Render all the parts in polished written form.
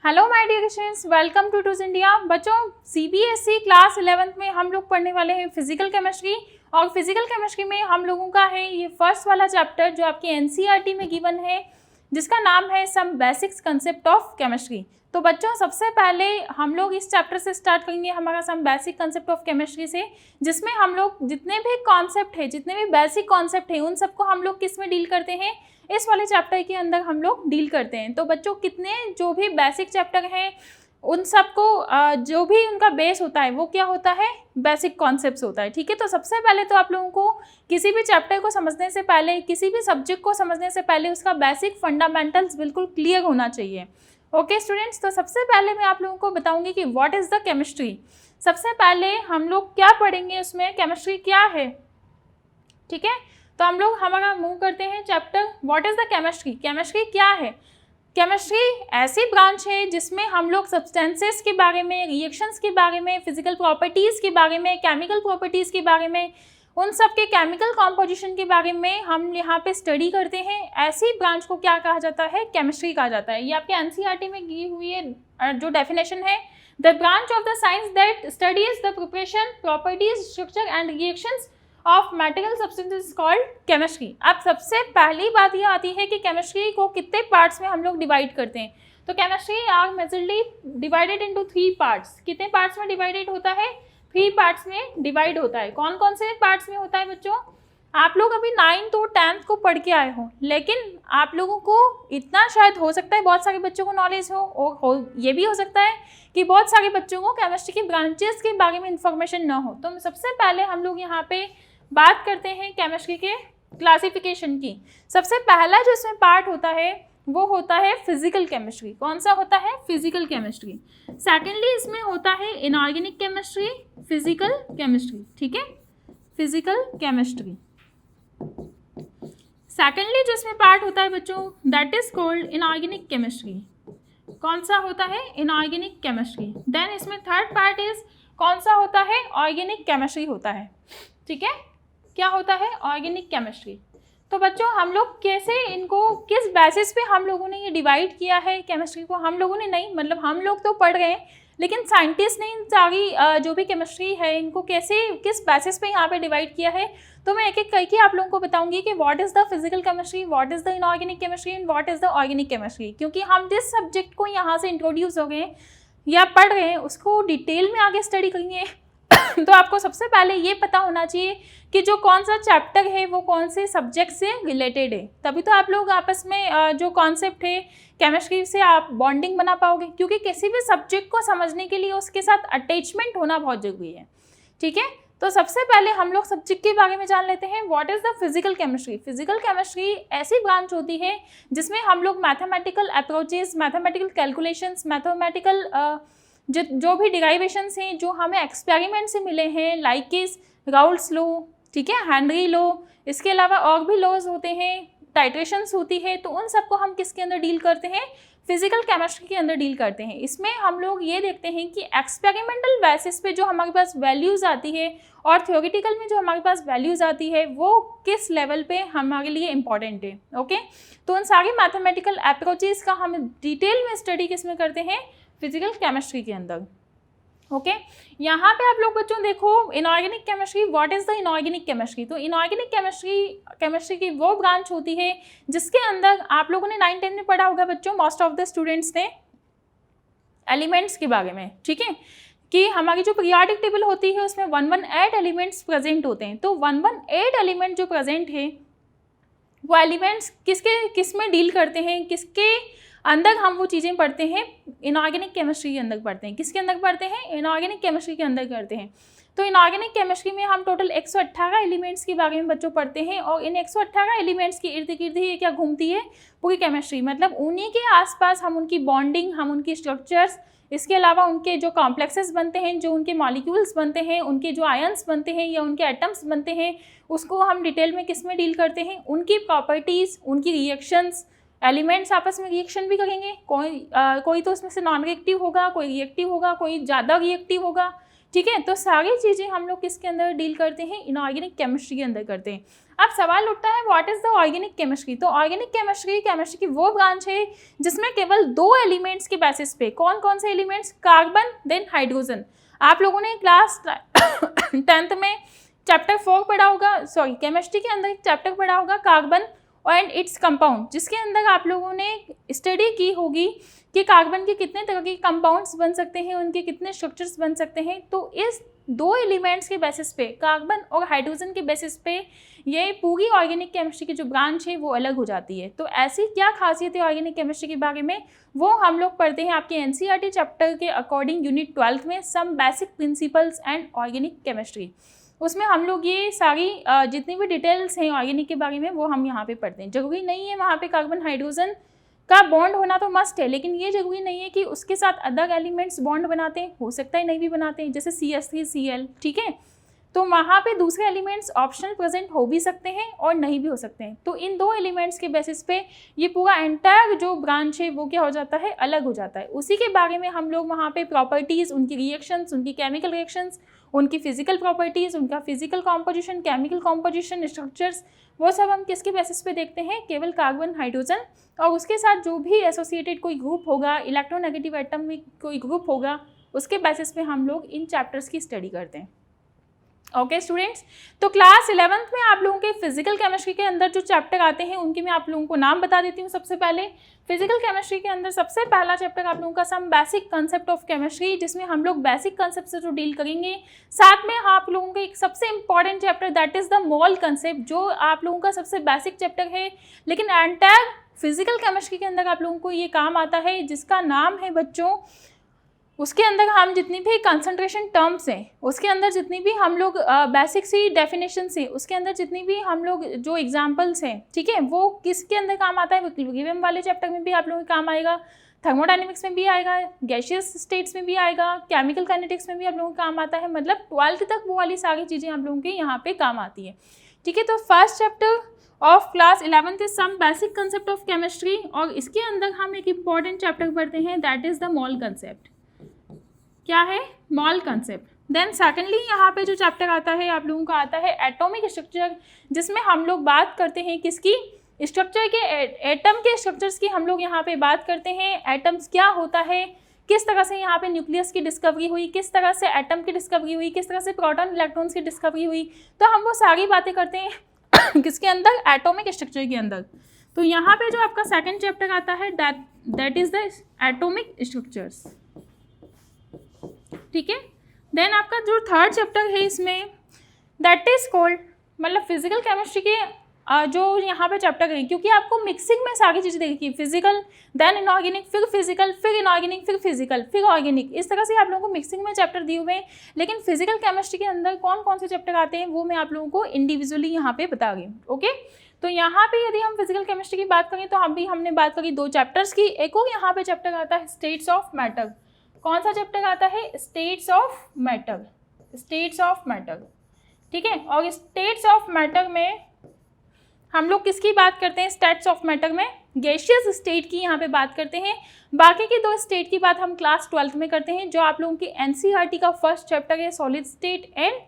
Hello my dear students, welcome to टूज India. बच्चों, CBSE class 11th में हम लोग पढ़ने वाले हैं फिजिकल केमिस्ट्री। और फिजिकल केमिस्ट्री में हम लोगों का है ये फर्स्ट वाला चैप्टर जो आपके एनसीईआरटी में गिवन है, जिसका नाम है some basics concept of chemistry. तो बच्चों, सबसे पहले हम लोग इस चैप्टर से स्टार्ट करेंगे हमारा some basic concept of chemistry से, जिसमें हम लोग जितने भी कॉन्सेप्ट है, जितने भी बेसिक कॉन्सेप्ट है, उन सबको हम लोग किस में डील करते हैं, इस वाले चैप्टर के अंदर हम लोग डील करते हैं। तो बच्चों, कितने जो भी बेसिक चैप्टर हैं उन सबको जो भी उनका बेस होता है वो क्या होता है, बेसिक कॉन्सेप्ट्स होता है। ठीक है, तो सबसे पहले तो आप लोगों को किसी भी चैप्टर को समझने से पहले, किसी भी सब्जेक्ट को समझने से पहले उसका बेसिक फंडामेंटल्स बिल्कुल क्लियर होना चाहिए। ओके स्टूडेंट्स, तो सबसे पहले मैं आप लोगों को बताऊंगी कि व्हाट इज़ द केमिस्ट्री। सबसे पहले हम लोग क्या पढ़ेंगे उसमें, केमिस्ट्री क्या है। ठीक है, तो हम लोग हमारा मूव करते हैं chapter what is the chemistry. Chemistry क्या है? केमिस्ट्री ऐसी ब्रांच है जिसमें हम लोग सब्सटेंसेस के बारे में, रिएक्शंस के बारे में, फिजिकल प्रॉपर्टीज़ के बारे में, केमिकल प्रॉपर्टीज़ के बारे में, उन सब के केमिकल कॉम्पोजिशन के बारे में हम यहाँ पे स्टडी करते हैं। ऐसी ब्रांच को क्या कहा जाता है? केमिस्ट्री कहा जाता है। ये आपके एनसीईआरटी में दी हुई है जो डेफिनेशन है, the branch of the science that studies the preparation, properties, structure and reactions of material substances called chemistry. अब सबसे पहली बात यह आती है कि केमिस्ट्री को कितने पार्ट्स में हम लोग डिवाइड करते हैं। तो chemistry are majorly divided into 3 parts. कितने पार्ट्स में डिवाइडेड होता है? 3 पार्ट्स में डिवाइड होता है। कौन कौन से पार्ट्स में होता है बच्चों? आप लोग अभी 9th और 10th को पढ़ के आए हो, लेकिन आप लोगों को इतना शायद हो सकता है बहुत सारे बच्चों को नॉलेज हो, और ये भी हो सकता है कि बहुत सारे बच्चों को केमिस्ट्री की ब्रांचेस के बारे में इंफॉर्मेशन ना हो। तो सबसे पहले हम लोग यहाँ पे बात करते हैं केमिस्ट्री के क्लासिफिकेशन की। सबसे पहला जो इसमें पार्ट होता है वो होता है फिजिकल केमिस्ट्री। कौन सा होता है? Physical chemistry. सेकेंडली इसमें होता है इनऑर्गेनिक केमिस्ट्री, फिजिकल केमिस्ट्री। ठीक है, फिजिकल केमिस्ट्री। सेकेंडली जो इसमें पार्ट होता है बच्चों, that is called inorganic chemistry. कौन सा होता है? Inorganic chemistry. देन इसमें थर्ड पार्ट इज कौन सा होता है? ऑर्गेनिक केमिस्ट्री होता है। ठीक है, क्या होता है? Organic chemistry. तो बच्चों, हम लोग कैसे इनको, किस बेसिस पे हम लोगों ने ये डिवाइड किया है केमिस्ट्री को? हम लोगों ने नहीं, मतलब हम लोग तो पढ़ रहे हैं, लेकिन साइंटिस्ट ने इन सारी जो भी केमिस्ट्री है इनको कैसे, किस बेसिस पे यहाँ पे डिवाइड किया है। तो मैं एक एक करके आप लोगों को बताऊंगी कि what is the physical chemistry, what is the inorganic chemistry and what is the organic chemistry. क्योंकि हम जिस सब्जेक्ट को यहाँ से इंट्रोड्यूस हो गए या पढ़ रहे हैं उसको डिटेल में आगे स्टडी करेंगे तो आपको सबसे पहले ये पता होना चाहिए कि जो कौन सा चैप्टर है वो कौन से सब्जेक्ट से रिलेटेड है। तभी तो आप लोग आपस में जो कॉन्सेप्ट है केमिस्ट्री से आप बॉन्डिंग बना पाओगे, क्योंकि किसी भी सब्जेक्ट को समझने के लिए उसके साथ अटैचमेंट होना बहुत जरूरी है। ठीक है, तो सबसे पहले हम लोग सब्जेक्ट के बारे में जान लेते हैं। What is the physical chemistry. Physical chemistry ऐसी ब्रांच होती है जिसमें हम लोग mathematical approaches, mathematical calculations, mathematical जो भी डिराइवेशंस हैं जो हमें एक्सपेरिमेंट से मिले हैं, लाइक इज राउल्स लॉ, ठीक है, हेनरी लॉ, इसके अलावा और भी लॉज होते हैं, टाइट्रेशंस होती है, तो उन सबको हम किसके अंदर डील करते हैं? फिजिकल केमिस्ट्री के अंदर डील करते हैं। इसमें हम लोग ये देखते हैं कि एक्सपेरिमेंटल बेसिस पे जो हमारे पास वैल्यूज़ आती है और थ्योरेटिकल में जो हमारे पास वैल्यूज़ आती है वो किस लेवल पे हमारे लिए इम्पॉर्टेंट है। ओके, तो उन सारी मैथमेटिकल अप्रोचेस का हम डिटेल में स्टडी किस में करते हैं? फिजिकल केमिस्ट्री के अंदर। ओके, यहाँ पे आप लोग बच्चों देखो inorganic chemistry, what is the inorganic chemistry. तो इनऑर्गेनिक केमिस्ट्री की वो ब्रांच होती है जिसके अंदर आप लोगों ने 9th-10th में पढ़ा होगा बच्चों, मोस्ट ऑफ द स्टूडेंट्स ने, एलिमेंट्स के बारे में। ठीक है, कि हमारी जो पीरियोडिक टेबल होती है उसमें 118 एलिमेंट्स प्रेजेंट होते हैं। तो 118 एलिमेंट जो प्रेजेंट है वो एलिमेंट्स किस में डील करते हैं, किसके अंदर हम वो चीज़ें पढ़ते हैं? इनऑर्गेनिक केमिस्ट्री के अंदर पढ़ते हैं। किसके अंदर पढ़ते हैं? इनऑर्गेनिक केमिस्ट्री के अंदर करते हैं। तो इनऑर्गेनिक केमिस्ट्री में हम टोटल 118 एलिमेंट्स के बारे में बच्चों पढ़ते हैं, और इन 118 एलिमेंट्स के इर्द गिर्द ही क्या घूमती है? पूरी केमिस्ट्री। मतलब उन्हीं के आसपास हम उनकी बॉन्डिंग, हम उनकी स्ट्रक्चर्स, इसके अलावा उनके जो कॉम्प्लेक्सेस बनते हैं, जो उनके मॉलिक्यूल्स बनते हैं, उनके जो आयन्स बनते हैं या उनके एटम्स बनते हैं, उसको हम डिटेल में किस में डील करते हैं? उनकी प्रॉपर्टीज़, उनकी रिएक्शंस। एलिमेंट्स आपस में रिएक्शन भी करेंगे, कोई तो उसमें से नॉन रिएक्टिव होगा, कोई रिएक्टिव होगा, कोई ज़्यादा रिएक्टिव होगा। ठीक है, तो सारी चीज़ें हम लोग किसके अंदर डील करते हैं? इनऑर्गेनिक केमिस्ट्री के अंदर करते हैं। अब सवाल उठता है what is the organic chemistry. तो ऑर्गेनिक केमिस्ट्री केमिस्ट्री की वो ब्रांच है जिसमें केवल 2 एलिमेंट्स के बेसिस पे, कौन कौन से एलिमेंट्स, कार्बन देन हाइड्रोजन। आप लोगों ने क्लास 10th में चैप्टर 4 पढ़ा होगा, सॉरी केमिस्ट्री के अंदर एक चैप्टर पढ़ा होगा कार्बन एंड इट्स कंपाउंड, जिसके अंदर आप लोगों ने स्टडी की होगी कि कार्बन के कितने तरह के कंपाउंड्स बन सकते हैं, उनके कितने स्ट्रक्चर्स बन सकते हैं। तो इस 2 एलिमेंट्स के बेसिस पे, कार्बन और हाइड्रोजन के बेसिस पे, ये पूरी ऑर्गेनिक केमिस्ट्री की जो ब्रांच है वो अलग हो जाती है। तो ऐसी क्या खासियत है ऑर्गेनिक केमिस्ट्री के बारे में, वो हम लोग पढ़ते हैं आपके एनसीईआरटी चैप्टर के अकॉर्डिंग यूनिट 12 में, some basic principles and organic chemistry. उसमें हम लोग ये सारी जितनी भी डिटेल्स हैं ऑर्गेनिक के बारे में वो हम यहाँ पे पढ़ते हैं। जरूरी नहीं है वहाँ पे कार्बन हाइड्रोजन का बॉन्ड होना तो मस्ट है, लेकिन ये जरूरी नहीं है कि उसके साथ अदर एलिमेंट्स बॉन्ड बनाते हैं, हो सकता है नहीं भी बनाते हैं, जैसे CH3Cl, ठीक है। तो वहाँ पे दूसरे एलिमेंट्स ऑप्शनल प्रेजेंट हो भी सकते हैं और नहीं भी हो सकते हैं। तो इन 2 एलिमेंट्स के बेसिस पे ये पूरा एंटायर जो ब्रांच है वो क्या हो जाता है, अलग हो जाता है। उसी के बारे में हम लोग वहाँ पे प्रॉपर्टीज़, उनकी रिएक्शंस, उनकी केमिकल रिएक्शंस, उनकी फिजिकल प्रॉपर्टीज़, उनका physical composition, chemical composition, structures, वो सब हम किसके बेसिस पे देखते हैं, केवल कार्बन हाइड्रोजन और उसके साथ जो भी एसोसिएटेड कोई ग्रुप होगा, इलेक्ट्रोनेगेटिव एटम में कोई ग्रुप होगा, उसके बेसिस पे हम लोग इन चैप्टर्स की स्टडी करते हैं। ओके स्टूडेंट्स, तो क्लास 11th में आप लोगों के फिजिकल केमिस्ट्री के अंदर जो चैप्टर आते हैं उनके मैं आप लोगों को नाम बता देती हूँ। सबसे पहले फिजिकल केमिस्ट्री के अंदर सबसे पहला चैप्टर आप लोगों का some basic concept of chemistry, जिसमें हम लोग बेसिक कंसेप्ट से जो डील करेंगे। साथ में आप लोगों का एक सबसे important chapter that is the mole concept, जो आप लोगों का सबसे बेसिक चैप्टर है, लेकिन एंटायर फिजिकल केमिस्ट्री के अंदर आप लोगों को ये काम आता है, जिसका नाम है बच्चों, उसके अंदर हम जितनी भी कंसंट्रेशन टर्म्स हैं, उसके अंदर जितनी भी हम लोग बेसिक सी डेफिनेशंस हैं, उसके अंदर जितनी भी हम लोग जो एग्जांपल्स हैं, ठीक है, वो किसके अंदर काम आता है, इक्विलिब्रियम वाले चैप्टर में भी आप लोगों का काम आएगा, थर्मोडायनेमिक्स में भी आएगा, गैसियस स्टेट्स में भी आएगा, केमिकल काइनेटिक्स में भी आप लोगों का काम आता है। मतलब 12th तक वो वाली सारी चीज़ें आप लोगों के यहाँ पे काम आती है, ठीक है। तो first chapter of class 11th is some basic concept of chemistry, और इसके अंदर हम एक इंपॉर्टेंट चैप्टर पढ़ते हैं that is the mole concept. क्या है, मोल कंसेप्ट। देन सेकेंडली यहाँ पे जो चैप्टर आता है आप लोगों का आता है एटॉमिक स्ट्रक्चर, जिसमें हम लोग बात करते हैं किसकी, स्ट्रक्चर के, एटम के स्ट्रक्चर्स की हम लोग यहाँ पे बात करते हैं। एटम्स क्या होता है, किस तरह से यहाँ पे न्यूक्लियस की डिस्कवरी हुई, किस तरह से एटम की डिस्कवरी हुई, किस तरह से प्रोटॉन इलेक्ट्रॉन्स की डिस्कवरी हुई, तो हम वो सारी बातें करते हैं किसके अंदर, एटॉमिक स्ट्रक्चर के अंदर। तो यहाँ पे जो आपका सेकेंड चैप्टर आता है that is the atomic structures, ठीक है। देन आपका जो थर्ड चैप्टर है इसमें दैट इज कॉल्ड, मतलब फिजिकल केमिस्ट्री के जो यहाँ पे चैप्टर है, क्योंकि आपको मिक्सिंग में सारी चीज़ें देखी, फिजिकल देन इनऑर्गेनिक, फिर फिजिकल, फिर इनऑर्गेनिक, फिर फिजिकल, फिर ऑर्गेनिक, इस तरह से आप लोगों को मिक्सिंग में चैप्टर दिए हुए हैं। लेकिन फिजिकल केमिस्ट्री के अंदर कौन कौन से चैप्टर आते हैं वो मैं आप लोगों को इंडिविजुअली यहाँ पे बता रही हूँ। ओके, तो यहाँ पे यदि हम फिजिकल केमिस्ट्री की बात करें तो हमने बात करी 2 चैप्टर्स की। एक और यहाँ पे चैप्टर आता है स्टेट्स ऑफ मैटर। कौन सा चैप्टर आता है, states of matter, states of matter, ठीक है। और स्टेट्स ऑफ मैटर में हम लोग किसकी बात करते हैं, स्टेट्स ऑफ मैटर में गैसियस स्टेट की यहाँ पे बात करते हैं। बाकी की 2 स्टेट की बात हम क्लास 12th में करते हैं, जो आप लोगों की एनसीईआरटी का फर्स्ट चैप्टर है solid state and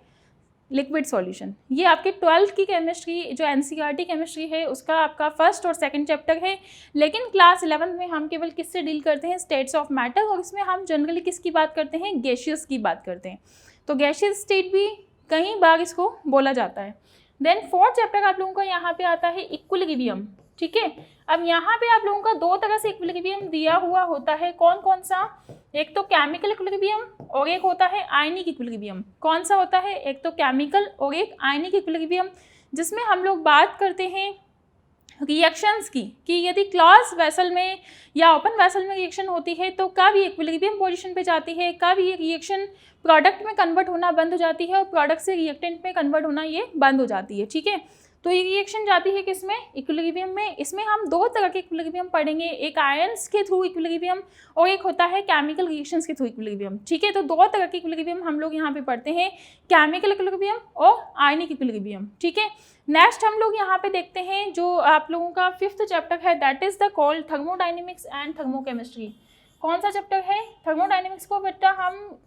liquid solution. ये आपके 12th की केमिस्ट्री जो एनसीईआरटी केमिस्ट्री है उसका आपका फर्स्ट और सेकंड चैप्टर है। लेकिन क्लास 11th में हम केवल किससे डील करते हैं, स्टेट्स ऑफ मैटर, और इसमें हम जनरली किसकी बात करते हैं, गैसियस की बात करते हैं। तो गैसियस स्टेट भी कई बार इसको बोला जाता है। देन फोर्थ चैप्टर आप लोगों का यहाँ पे आता है इक्विलिब्रियम, ठीक है। अब यहाँ पे आप लोगों का 2 तरह से इक्विलिब्रियम दिया हुआ होता है, कौन कौन सा, एक तो केमिकल इक्विलिब्रियम और एक होता है आयनिक इक्विलिब्रियम। कौन सा होता है, एक तो केमिकल और एक आयनिक इक्विलिब्रियम, जिसमें हम लोग बात करते हैं रिएक्शंस की, कि यदि क्लोज वेसल में या ओपन वेसल में रिएक्शन होती है तो कब ये इक्विलिब्रियम पोजीशन पे जाती है, कब ये रिएक्शन प्रोडक्ट में कन्वर्ट होना बंद हो जाती है और प्रोडक्ट से रिएक्टेंट में कन्वर्ट होना ये बंद हो जाती है, ठीक है। तो ये रिएक्शन जाती है किसमें, इक्विलिब्रियम में। इसमें हम 2 तरह के इक्विलिब्रियम पढ़ेंगे, एक आयंस के थ्रू इक्विलिब्रियम और एक होता है केमिकल रिएक्शंस के थ्रू इक्विलिब्रियम, ठीक है। तो 2 तरह के इक्विलिब्रियम हम लोग यहाँ पे पढ़ते हैं, केमिकल इक्विलिब्रियम और आयनिक इक्विलिब्रियम, ठीक है। नेक्स्ट हम लोग यहाँ पे देखते हैं जो आप लोगों का 5th चैप्टर है that is the called thermodynamics and thermochemistry. कौन सा चैप्टर है, थर्मोडायनेमिक्स को बेटा हम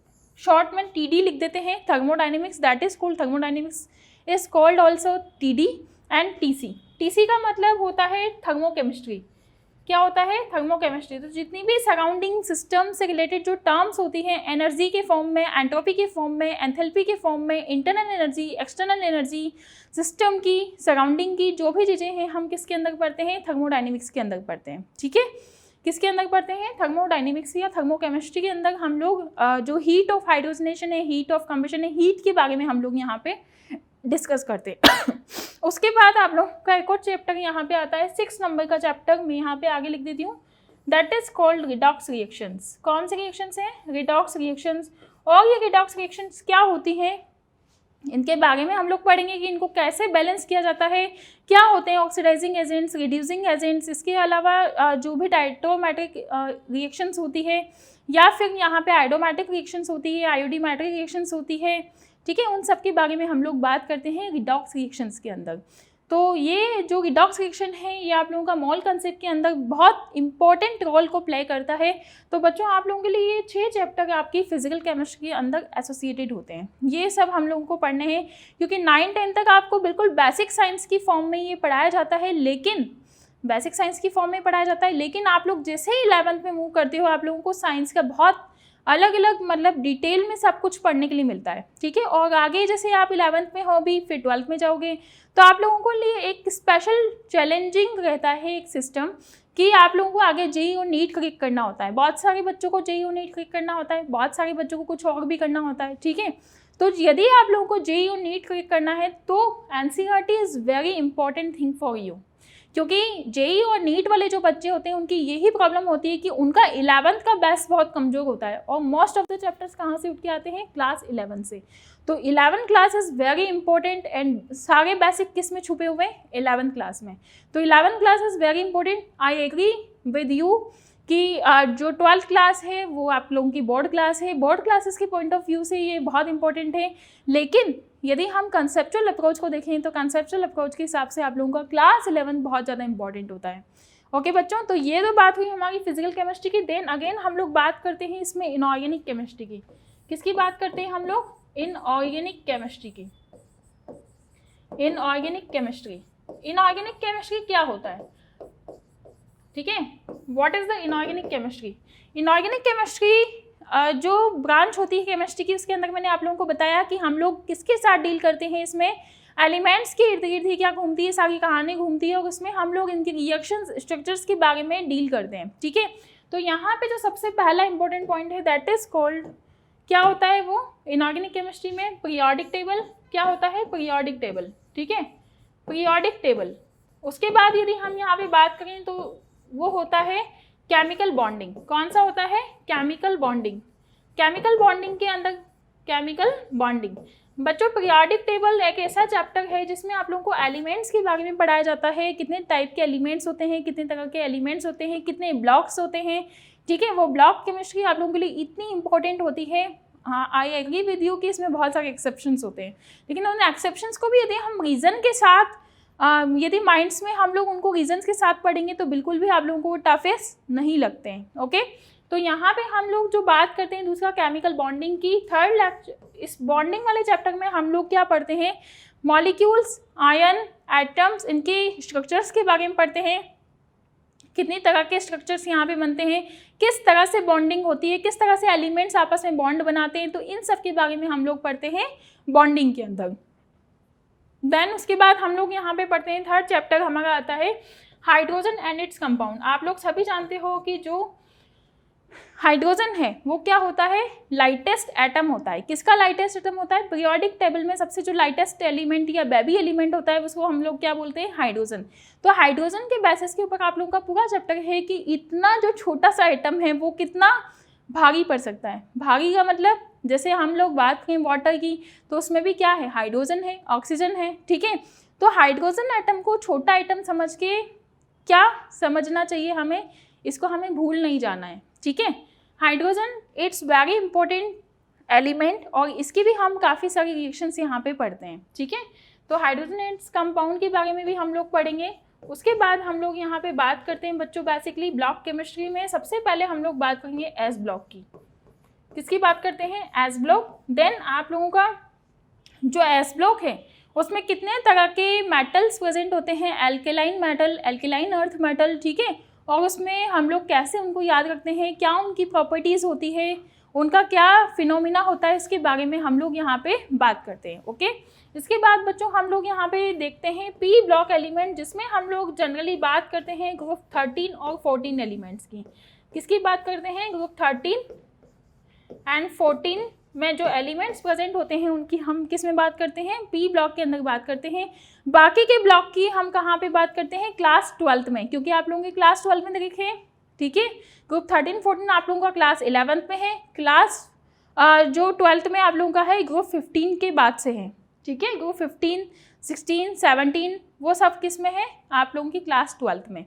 शॉर्ट में TD लिख देते हैं, thermodynamics that is called thermodynamics is called also TD, and TC का मतलब होता है थर्मोकेमिस्ट्री। क्या होता है? थर्मोकेमिस्ट्री। तो जितनी भी सराउंडिंग सिस्टम से रिलेटेड जो टर्म्स होती हैं एनर्जी के फॉर्म में, एंट्रोपी के फॉर्म में, एंथैल्पी के फॉर्म में, internal energy, external energy, system की, सराउंडिंग की जो भी चीज़ें हैं हम किसके अंदर पढ़ते हैं? थर्मोडायनेमिक्स के अंदर पढ़ते हैं। ठीक है, किसके अंदर पढ़ते हैं? थर्मोडायनेमिक्स या थर्मोकेमिस्ट्री के अंदर हम लोग जो हीट ऑफ हाइड्रोजनेशन है, हीट ऑफ कंबशन है, हीट के बारे में हम लोग यहाँ पे डिस्कस करते हैं। उसके बाद आप लोग का एक और चैप्टर यहाँ पे आता है 6 नंबर का चैप्टर, मैं यहाँ पे आगे लिख देती हूँ, that is called redox reactions. कौन से रिएक्शंस हैं? Redox reactions. और ये रिडॉक्स रिएक्शंस क्या होती हैं, इनके बारे में हम लोग पढ़ेंगे कि इनको कैसे बैलेंस किया जाता है, क्या होते हैं ऑक्सीडाइजिंग एजेंट्स, रिड्यूसिंग एजेंट्स, इसके अलावा जो भी डायटोमेट्रिक रिएक्शंस होती है या फिर यहाँ पे आयोडोमेट्रिक रिएक्शंस होती है, आयोडीमेट्रिक रिएक्शंस होती है। ठीक है, उन सब के बारे में हम लोग बात करते हैं रिडॉक्स रिएक्शंस के अंदर। तो ये जो रिडॉक्स रिएक्शन है ये आप लोगों का मोल कंसेप्ट के अंदर बहुत इंपॉर्टेंट रोल को प्ले करता है। तो बच्चों आप लोगों के लिए ये 6 चैप्टर आपकी फिजिकल केमिस्ट्री के अंदर एसोसिएटेड होते हैं। ये सब हम लोगों को पढ़ने हैं क्योंकि 9-10 तक आपको बिल्कुल बेसिक साइंस की फॉर्म में ये पढ़ाया जाता है, लेकिन बेसिक साइंस की फॉर्म में पढ़ाया जाता है, लेकिन आप लोग जैसे ही 11th में मूव करते हो आप लोगों को साइंस का बहुत अलग अलग मतलब डिटेल में सब कुछ पढ़ने के लिए मिलता है। ठीक है, और आगे जैसे आप 11th में हो भी, फिर 12th में जाओगे तो आप लोगों को लिए एक स्पेशल चैलेंजिंग रहता है एक सिस्टम कि आप लोगों को आगे जेईई और नीट क्रैक करना होता है। बहुत सारे बच्चों को जेईई और नीट क्रैक करना होता है, बहुत सारे बच्चों को कुछ और भी करना होता है। ठीक है, तो यदि आप लोगों को जेईई और नीट क्रैक करना है तो NCERT is very important thing for you, क्योंकि जेईई और नीट वाले जो बच्चे होते हैं उनकी यही प्रॉब्लम होती है कि उनका 11th का बेस बहुत कमज़ोर होता है और मोस्ट ऑफ द चैप्टर्स कहाँ से उठ के आते हैं? क्लास 11 से। तो 11th class is very important and सारे बेसिक किस में छुपे हुए हैं? 11th क्लास में। तो 11th class is very important. I agree with you कि जो 12th क्लास है वो आप लोगों की बोर्ड क्लास है, बोर्ड क्लासेस के पॉइंट ऑफ व्यू से ये बहुत इंपॉर्टेंट है, लेकिन यदि हम कंसेप्चुअल अप्रोच को देखें तो कंसेप्चुअल अप्रोच के हिसाब से आप लोगों का क्लास 11 बहुत ज़्यादा इंपॉर्टेंट होता है। ओके बच्चों, तो ये तो बात हुई हमारी फिजिकल केमिस्ट्री की। देन अगेन हम लोग बात करते हैं इसमें इनऑर्गेनिक केमिस्ट्री की। किसकी बात करते हैं हम लोग? इनऑर्गेनिक केमिस्ट्री की। Inorganic chemistry. इनऑर्गेनिक केमिस्ट्री क्या होता है? ठीक है, what is the inorganic chemistry? Inorganic chemistry जो ब्रांच होती है केमिस्ट्री की, उसके अंदर मैंने आप लोगों को बताया कि हम लोग किसके साथ डील करते हैं। इसमें एलिमेंट्स के इर्द गिर्द ही क्या घूमती है, सारी कहानी घूमती है और उसमें हम लोग इनके रिएक्शंस स्ट्रक्चर्स के बारे में डील करते हैं। ठीक है, तो यहाँ पे जो सबसे पहला इंपॉर्टेंट पॉइंट है दैट इज कॉल्ड, क्या होता है वो इनऑर्गेनिक केमिस्ट्री में? Periodic table. क्या होता है? Periodic table. ठीक है, पीरियोडिक टेबल। उसके बाद यदि हम यहाँ पे बात करें तो वो होता है केमिकल बॉन्डिंग। कौन सा होता है? Chemical bonding. केमिकल बॉन्डिंग के अंदर केमिकल बॉन्डिंग। बच्चों पीरियोडिक टेबल एक ऐसा चैप्टर है जिसमें आप लोगों को एलिमेंट्स के बारे में पढ़ाया जाता है, कितने टाइप के एलिमेंट्स होते हैं, कितने तरह के एलिमेंट्स होते हैं, कितने ब्लॉक्स होते हैं। ठीक है, वो ब्लॉक केमिस्ट्री आप लोगों के लिए इतनी इंपॉर्टेंट होती है। हाँ, आई एग्री विद यू कि इसमें बहुत सारे एक्सेप्शंस होते हैं, लेकिन उन एक्सेप्शंस को भी यदि हम रीज़न के साथ यदि माइंड्स में हम लोग उनको रीजंस के साथ पढ़ेंगे तो बिल्कुल भी आप लोगों को वो टफेस्ट नहीं लगते हैं। ओके, तो यहाँ पे हम लोग जो बात करते हैं दूसरा केमिकल बॉन्डिंग की, थर्ड लेक्चर, इस बॉन्डिंग वाले चैप्टर में हम लोग क्या पढ़ते हैं? मॉलिक्यूल्स, आयन, एटम्स, इनके स्ट्रक्चर्स के बारे में पढ़ते हैं। कितनी तरह के स्ट्रक्चर्स यहाँ पे बनते हैं, किस तरह से बॉन्डिंग होती है, किस तरह से एलिमेंट्स आपस में बॉन्ड बनाते हैं, तो इन सब के बारे में हम लोग पढ़ते हैं बॉन्डिंग के अंदर। देन उसके बाद हम लोग यहाँ पे पढ़ते हैं थर्ड चैप्टर हमारा आता है हाइड्रोजन एंड इट्स कंपाउंड। आप लोग सभी जानते हो कि जो हाइड्रोजन है वो क्या होता है? लाइटेस्ट एटम होता है। किसका लाइटेस्ट एटम होता है? पीरियोडिक टेबल में सबसे जो लाइटेस्ट एलिमेंट या बेबी एलिमेंट होता है उसको हम लोग क्या बोलते हैं? हाइड्रोजन। तो हाइड्रोजन के बेसिस के ऊपर आप लोगों का पूरा चैप्टर है कि इतना जो छोटा सा एटम है वो कितना भारी पड़ सकता है। भारी का मतलब जैसे हम लोग बात करें वाटर की तो उसमें भी क्या है? हाइड्रोजन है, ऑक्सीजन है। ठीक है, तो हाइड्रोजन एटम को छोटा एटम समझ के क्या समझना चाहिए हमें, इसको हमें भूल नहीं जाना है। ठीक है, hydrogen it's very important element और इसकी भी हम काफ़ी सारी रिएक्शंस यहाँ पे पढ़ते हैं। ठीक है, तो हाइड्रोजन इट्स कंपाउंड के बारे में भी हम लोग पढ़ेंगे। उसके बाद हम लोग यहाँ पे बात करते हैं बच्चों बेसिकली ब्लॉक केमिस्ट्री में सबसे पहले हम लोग बात करेंगे एस ब्लॉक की। किसकी बात करते हैं? S block. देन आप लोगों का जो एस ब्लॉक है उसमें कितने तरह के मेटल्स प्रेजेंट होते हैं, alkaline metal, alkaline earth metal, ठीक है, और उसमें हम लोग कैसे उनको याद रखते हैं, क्या उनकी प्रॉपर्टीज़ होती है, उनका क्या फिनोमिना होता है, इसके बारे में हम लोग यहाँ पे बात करते हैं। ओके, इसके बाद बच्चों हम लोग यहाँ पे देखते हैं पी ब्लॉक एलिमेंट, जिसमें हम लोग जनरली बात करते हैं ग्रुप 13 और 14 एलिमेंट्स की। किसकी बात करते हैं? ग्रुप 13 एंड 14 में जो एलिमेंट्स प्रेजेंट होते हैं उनकी हम किस में बात करते हैं? पी ब्लॉक के अंदर बात करते हैं। बाकी के ब्लॉक की हम कहाँ पे बात करते हैं? क्लास 12th में, क्योंकि आप लोगों की क्लास 12 में देखें, ठीक है। ग्रुप 13 14 आप लोगों का क्लास 11th में है, क्लास जो 12th में आप लोगों का है ग्रुप 15 के बाद से है, ठीक है। ग्रुप 15, 16, 17 वो सब किस में है? आप लोगों की क्लास 12th में।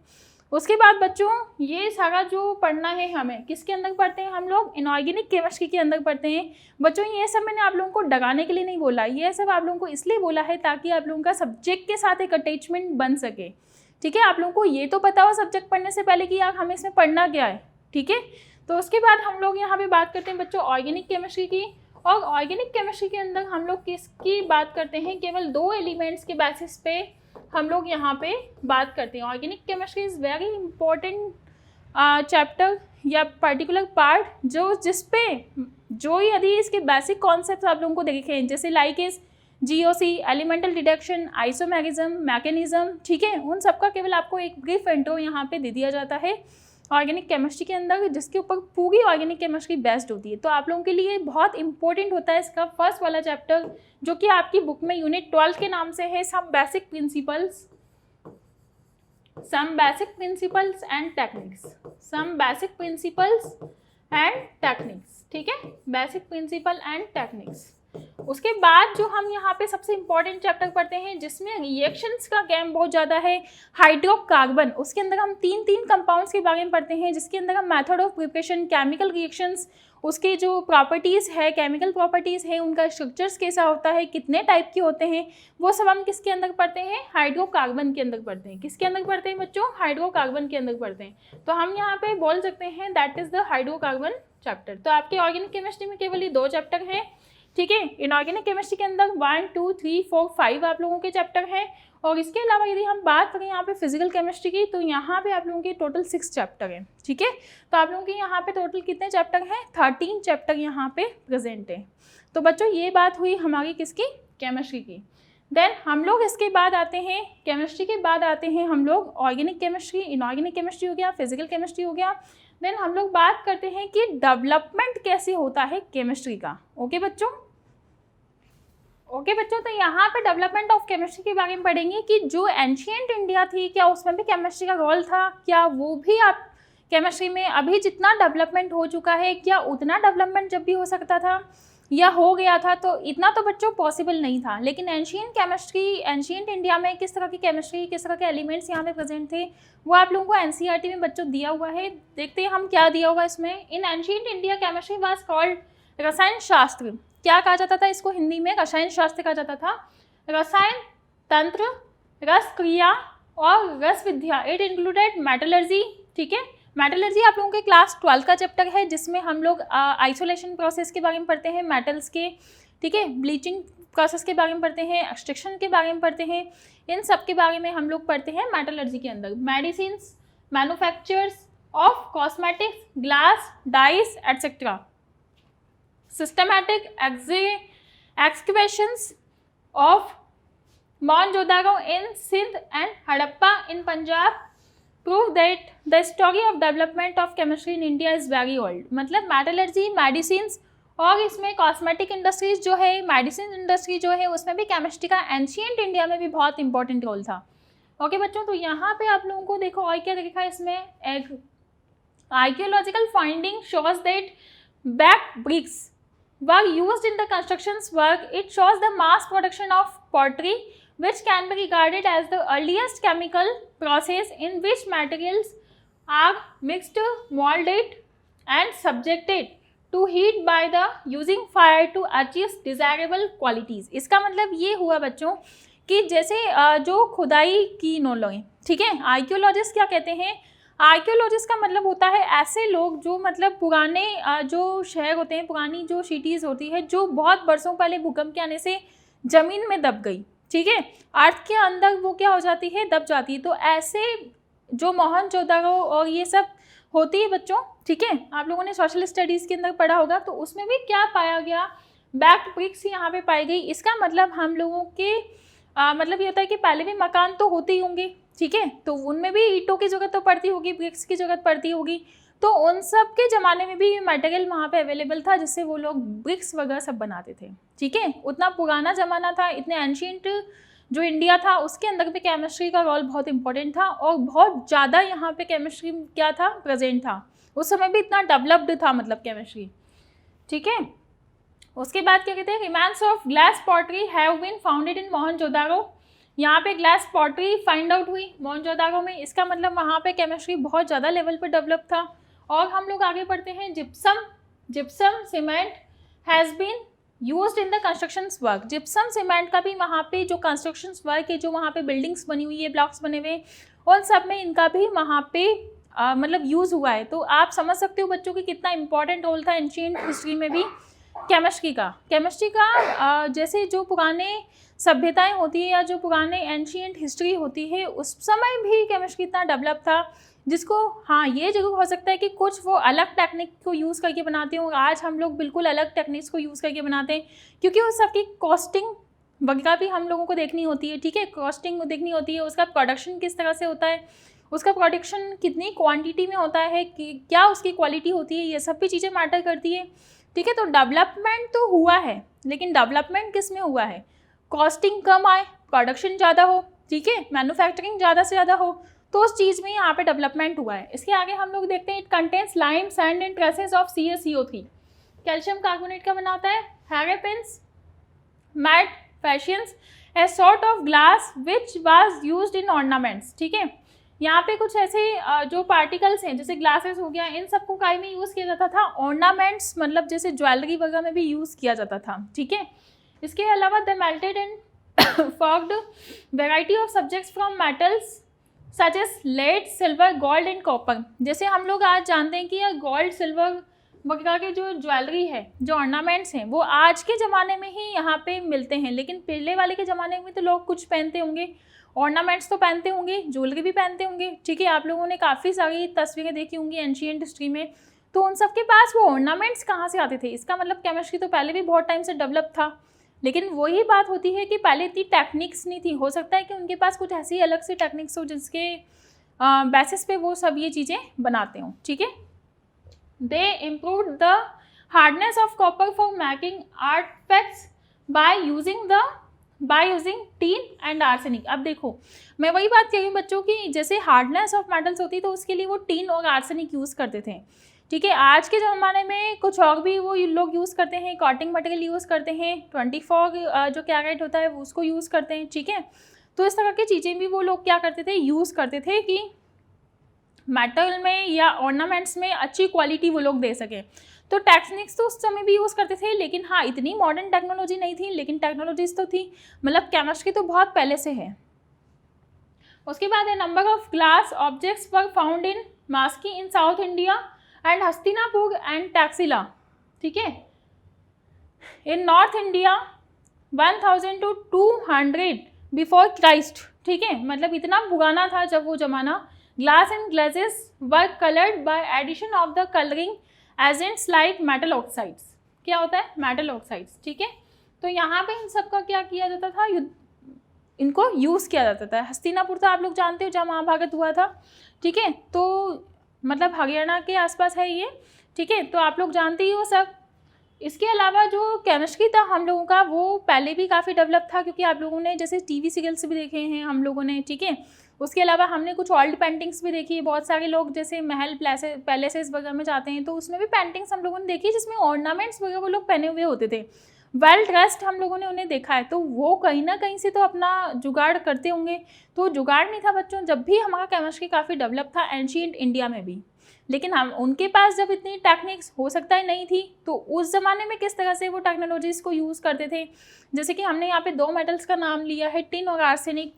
उसके बाद बच्चों ये सारा जो पढ़ना है हमें किसके अंदर पढ़ते हैं हम लोग? इनऑर्गेनिक केमिस्ट्री के अंदर पढ़ते हैं। बच्चों ये सब मैंने आप लोगों को डराने के लिए नहीं बोला, ये सब आप लोगों को इसलिए बोला है ताकि आप लोगों का सब्जेक्ट के साथ एक अटैचमेंट बन सके, ठीक है। आप लोगों को ये तो पता हो सब्जेक्ट पढ़ने से पहले कि यार हमें इसमें पढ़ना क्या है, ठीक है। तो उसके बाद हम लोग यहाँ पे बात करते हैं बच्चों ऑर्गेनिक केमिस्ट्री की, और ऑर्गेनिक केमिस्ट्री के अंदर हम लोग किसकी बात करते हैं? केवल 2 एलिमेंट्स के बेसिस पे हम लोग यहाँ पे बात करते हैं। Organic chemistry is very important chapter या पर्टिकुलर पार्ट जो यदि इसके बेसिक कॉन्सेप्ट आप लोगों को देखें, जैसे like is GOC, elemental detection, isomerism, mechanism, ठीक है, उन सबका केवल आपको एक ब्रीफ इंट्रो यहाँ पे दे दिया जाता है ऑर्गेनिक केमिस्ट्री के अंदर, जिसके ऊपर पूरी ऑर्गेनिक केमिस्ट्री बेस्ड होती है। तो आप लोगों के लिए बहुत इंपॉर्टेंट होता है इसका फर्स्ट वाला चैप्टर, जो कि आपकी बुक में यूनिट 12 के नाम से है, some basic principles and techniques, some basic principles and techniques, ठीक है, बेसिक प्रिंसिपल एंड टेक्निक्स। उसके बाद जो हम यहाँ पे सबसे इंपॉर्टेंट चैप्टर पढ़ते हैं जिसमें रिएक्शंस का गेम बहुत ज़्यादा है, हाइड्रोकार्बन, उसके अंदर हम 3 कंपाउंड्स के बारे में पढ़ते हैं, जिसके अंदर हम method of preparation, chemical reactions, उसके जो प्रॉपर्टीज़ है, केमिकल प्रॉपर्टीज़ है, उनका स्ट्रक्चर्स कैसा होता है, कितने टाइप के होते हैं, वो सब हम किसके अंदर पढ़ते हैं? हाइड्रोकार्बन के अंदर पढ़ते हैं। किसके अंदर पढ़ते हैं बच्चों? हाइड्रोकार्बन के अंदर पढ़ते हैं। तो हम यहाँ पे बोल सकते हैं that is the hydrocarbon chapter. तो आपके ऑर्गेनिक केमिस्ट्री में केवल ये 2 चैप्टर हैं, ठीक है। इनऑर्गेनिक केमिस्ट्री के अंदर 1, 2, 3, 4, 5 आप लोगों के चैप्टर हैं, और इसके अलावा यदि हम बात करें यहाँ पे फिजिकल केमिस्ट्री की, तो यहाँ पे आप लोगों के टोटल 6 चैप्टर हैं, ठीक है। तो आप लोगों के यहाँ पे टोटल कितने चैप्टर हैं? 13 चैप्टर यहाँ पे प्रेजेंट है। तो बच्चों ये बात हुई हमारी किसकी? केमिस्ट्री की। देन हम लोग इसके बाद आते हैं, केमिस्ट्री के बाद आते हैं हम लोग ऑर्गेनिक केमिस्ट्री, इनऑर्गेनिक केमिस्ट्री हो गया, फिजिकल केमिस्ट्री हो गया। देन हम लोग बात करते हैं कि डेवलपमेंट कैसे होता है केमिस्ट्री का। ओके बच्चों, तो यहाँ पे डेवलपमेंट ऑफ केमिस्ट्री के बारे में पढ़ेंगे कि जो एंशिएंट इंडिया थी, क्या उसमें भी केमिस्ट्री का रोल था? क्या वो भी आप केमिस्ट्री में अभी जितना डेवलपमेंट हो चुका है, क्या उतना डेवलपमेंट जब भी हो सकता था या हो गया था? तो इतना तो बच्चों पॉसिबल नहीं था, लेकिन एंशिएंट इंडिया में किस तरह की केमिस्ट्री, किस तरह के एलिमेंट्स यहाँ पे प्रेजेंट थे, वो आप लोगों को NCERT में बच्चों दिया हुआ है। देखते हैं हम क्या दिया हुआ इसमें। इन ancient India chemistry was called रसायन शास्त्र। क्या कहा जाता था इसको? हिंदी में रसायन शास्त्र कहा जाता था। रसायन तंत्र, रस क्रिया और रस विद्या, इट इंक्लूडेड मेटलर्जी, ठीक है। मेटलर्जी आप लोगों के क्लास 12 का चैप्टर है, जिसमें हम लोग आइसोलेशन प्रोसेस के बारे में पढ़ते हैं मेटल्स के, ठीक है, ब्लीचिंग प्रोसेस के बारे में पढ़ते हैं, एक्सट्रैक्शन के बारे में पढ़ते हैं, इन सब के बारे में हम लोग पढ़ते हैं मेटलर्जी के अंदर। Medicines, manufactures of cosmetics, glass, dyes etcetera, systematic excavations of Mohenjo-daro in Sindh and Harappa in Punjab prove that the story of development of chemistry in India is very old। मतलब metallurgy, medicines और इसमें cosmetic industries जो है, medicine industry जो है, उसमें भी chemistry का एंशिएंट इंडिया में भी बहुत इंपॉर्टेंट रोल था। ओके बच्चों, तो यहाँ पे आप लोगों को देखो और क्या देखा इसमें, एक archaeological finding shows that back bricks were used in the constructions work. It shows the mass production of pottery, which can be regarded as the earliest chemical process in which materials are mixed, molded and subjected to heat by the using fire to achieve desirable qualities। इसका मतलब ये हुआ बच्चों कि जैसे जो खुदाई की नॉलेज, ठीक है, आर्कियोलॉजिस्ट क्या कहते हैं? आर्कियोलॉजिस्ट का मतलब होता है ऐसे लोग जो मतलब पुराने जो शहर होते हैं, पुरानी जो सिटीज़ होती है, जो बहुत बरसों पहले भूकंप के आने से ज़मीन में दब गई, ठीक है, अर्थ के अंदर वो क्या हो जाती है, दब जाती है। तो ऐसे जो मोहनजोदड़ो और ये सब होती है बच्चों, ठीक है, आप लोगों ने सोशल स्टडीज़ के अंदर पढ़ा होगा, तो उसमें भी क्या पाया गया, बैक्ड ब्रिक्स यहाँ पे पाई गई। इसका मतलब हम लोगों के मतलब ये होता है कि पहले भी मकान तो होते ही होंगे, ठीक है, तो उनमें भी ईंटों की ज़रूरत तो पड़ती होगी, ब्रिक्स की ज़रूरत पड़ती होगी, तो उन सब के ज़माने में भी मटेरियल वहाँ पे अवेलेबल था जिससे वो लोग ब्रिक्स वगैरह सब बनाते थे, ठीक है। उतना पुराना ज़माना था, इतने एंशियंट जो इंडिया था उसके अंदर भी केमिस्ट्री का रोल बहुत इंपॉर्टेंट था, और बहुत ज़्यादा यहाँ पे केमिस्ट्री क्या था, प्रेजेंट था। उस समय भी इतना डेवलप्ड था मतलब केमिस्ट्री, ठीक है। उसके बाद क्या कहते हैं, remains of glass pottery have been founded in Mohenjodaro. यहाँ पे ग्लास पॉटरी फाइंड आउट हुई मोहनजोदारो में, इसका मतलब वहाँ पे केमिस्ट्री बहुत ज़्यादा लेवल पर डेवलप था। और हम लोग आगे बढ़ते हैं, gypsum cement has been used in the constructions work. Gypsum cement का भी वहाँ पे जो कंस्ट्रक्शंस वर्क है, जो वहाँ पे बिल्डिंग्स बनी हुई है, ब्लॉक्स बने हुए, उन सब में इनका भी वहाँ पे मतलब यूज़ हुआ है। तो आप समझ सकते हो बच्चों की कितना इंपॉर्टेंट रोल था एंशिएंट हिस्ट्री में भी केमिस्ट्री का। जैसे जो पुराने सभ्यताएं होती है या जो पुराने एंशिएंट हिस्ट्री होती है, उस समय भी केमिस्ट्री इतना डेवलप था, जिसको हाँ ये जरूर हो सकता है कि कुछ वो अलग टेक्निक को यूज़ करके बनाते हो। आज हम लोग बिल्कुल अलग टेक्निक्स को यूज़ करके बनाते हैं, क्योंकि उस सबकी कॉस्टिंग वगैरह भी हम लोगों को देखनी होती है, ठीक है, कॉस्टिंग देखनी होती है, उसका प्रोडक्शन किस तरह से होता है, उसका प्रोडक्शन कितनी क्वांटिटी में होता है, कि क्या उसकी क्वालिटी होती है, ये सब भी चीज़ें मैटर करती है, ठीक है। तो डेवलपमेंट तो हुआ है, लेकिन डेवलपमेंट किस में हुआ है, कॉस्टिंग कम आए, प्रोडक्शन ज़्यादा हो, ठीक है, मैन्युफैक्चरिंग ज़्यादा से ज़्यादा हो, तो उस चीज़ में यहाँ पे डेवलपमेंट हुआ है। इसके आगे हम लोग देखते हैं, it contains lime sand and traces of CaCO3। Calcium carbonate का बनाता है, Harappans made faience a sort of glass which was used in ornaments, ठीक है। यहाँ पे कुछ ऐसे जो पार्टिकल्स हैं, जैसे ग्लासेस हो गया, इन सबको काय में यूज़ किया जाता था, ऑर्नामेंट्स मतलब जैसे ज्वेलरी वगैरह में भी यूज़ किया जाता था, ठीक है। इसके अलावा the melted and forged variety of subjects from metals such as lead, silver, gold and copper. जैसे हम लोग आज जानते हैं कि यह गोल्ड, सिल्वर वगैरह के जो ज्वेलरी है, जो ऑर्नामेंट्स हैं, वो आज के ज़माने में ही यहाँ पे मिलते हैं, लेकिन पहले वाले के ज़माने में तो लोग कुछ पहनते होंगे, ऑर्नामेंट्स तो पहनते होंगे, ज्वेलरी भी पहनते होंगे, ठीक है। आप लोगों ने काफ़ी सारी तस्वीरें देखी होंगी एंशिएंट हिस्ट्री में, तो उन सब के पास वो ऑर्नामेंट्स कहाँ से आते थे। इसका मतलब केमिस्ट्री तो पहले भी बहुत टाइम से डेवलप था, लेकिन वही बात होती है कि पहले इतनी टेक्निक्स नहीं थी। हो सकता है कि उनके पास कुछ ऐसी अलग से टेक्निक्स हो जिसके बेसिस पे वो सब ये चीज़ें बनाते हों, ठीक है। They improve the hardness of copper for making artefacts by using tin and arsenic. अब देखो, मैं वही बात कह रही हूँ बच्चों की, जैसे हार्डनेस ऑफ मेटल्स होती है तो उसके लिए वो टीन और आर्सेनिक यूज़ करते थे, ठीक है। आज के ज़माने में कुछ और भी वो लोग यूज़ करते हैं, कॉटिंग मटेरियल यूज़ करते हैं, 24 जो कैरेट होता है उसको यूज़ करते हैं, ठीक है। तो इस तरह की चीज़ें भी वो लोग क्या करते थे, यूज़ करते थे कि मेटल में या ऑर्नामेंट्स में अच्छी क्वालिटी वो लोग दे सकें। तो टेक्निक्स तो उस समय भी यूज़ करते थे, लेकिन हाँ इतनी मॉडर्न टेक्नोलॉजी नहीं थी, लेकिन टेक्नोलॉजीज तो थी, मतलब केमिस्ट्री तो बहुत पहले से है। उसके बाद a number of glass objects were found in Maski in south India and Hastinapur and Taxila, ठीक है। In north India 1000 to 200 before Christ, ठीक है, मतलब इतना पुराना था जब वो ज़माना। Glass and glasses were coloured by addition of the colouring agents like metal oxides. क्या होता है, मेटल ऑक्साइड्स, ठीक है। तो यहाँ पे इन सब का क्या किया जाता था, इनको यूज़ किया जाता था। हस्तिनापुर तो आप लोग जानते हो जहाँ महाभारत हुआ था, ठीक है, तो मतलब हरियाणा के आसपास है ये, ठीक है, तो आप लोग जानते ही हो सब। इसके अलावा जो केमिस्ट्री था हम लोगों का, वो पहले भी काफ़ी डेवलप था, क्योंकि आप लोगों ने जैसे टीवी सीरियल्स भी देखे हैं हम लोगों ने, ठीक है। उसके अलावा हमने कुछ ओल्ड पेंटिंग्स भी देखी है। बहुत सारे लोग जैसे महल पैलेसेस वगैरह में जाते हैं, तो उसमें भी पेंटिंग्स हम लोगों ने देखी जिसमें ऑर्नामेंट्स वगैरह वो लोग पहने हुए होते थे, वेल ड्रेस्ड हम लोगों ने उन्हें देखा है। तो वो कहीं ना कहीं से तो अपना जुगाड़ करते होंगे। तो जुगाड़ नहीं था बच्चों, जब भी हमारा केमिस्ट्री काफ़ी डेवलप था एंशिएंट इंडिया में भी, लेकिन हम उनके पास जब इतनी टेक्निक्स हो सकता है नहीं थी, तो उस ज़माने में किस तरह से वो टेक्नोलॉजीज़ को यूज़ करते थे। जैसे कि हमने यहाँ पे 2 मेटल्स का नाम लिया है, टिन और आर्सेनिक।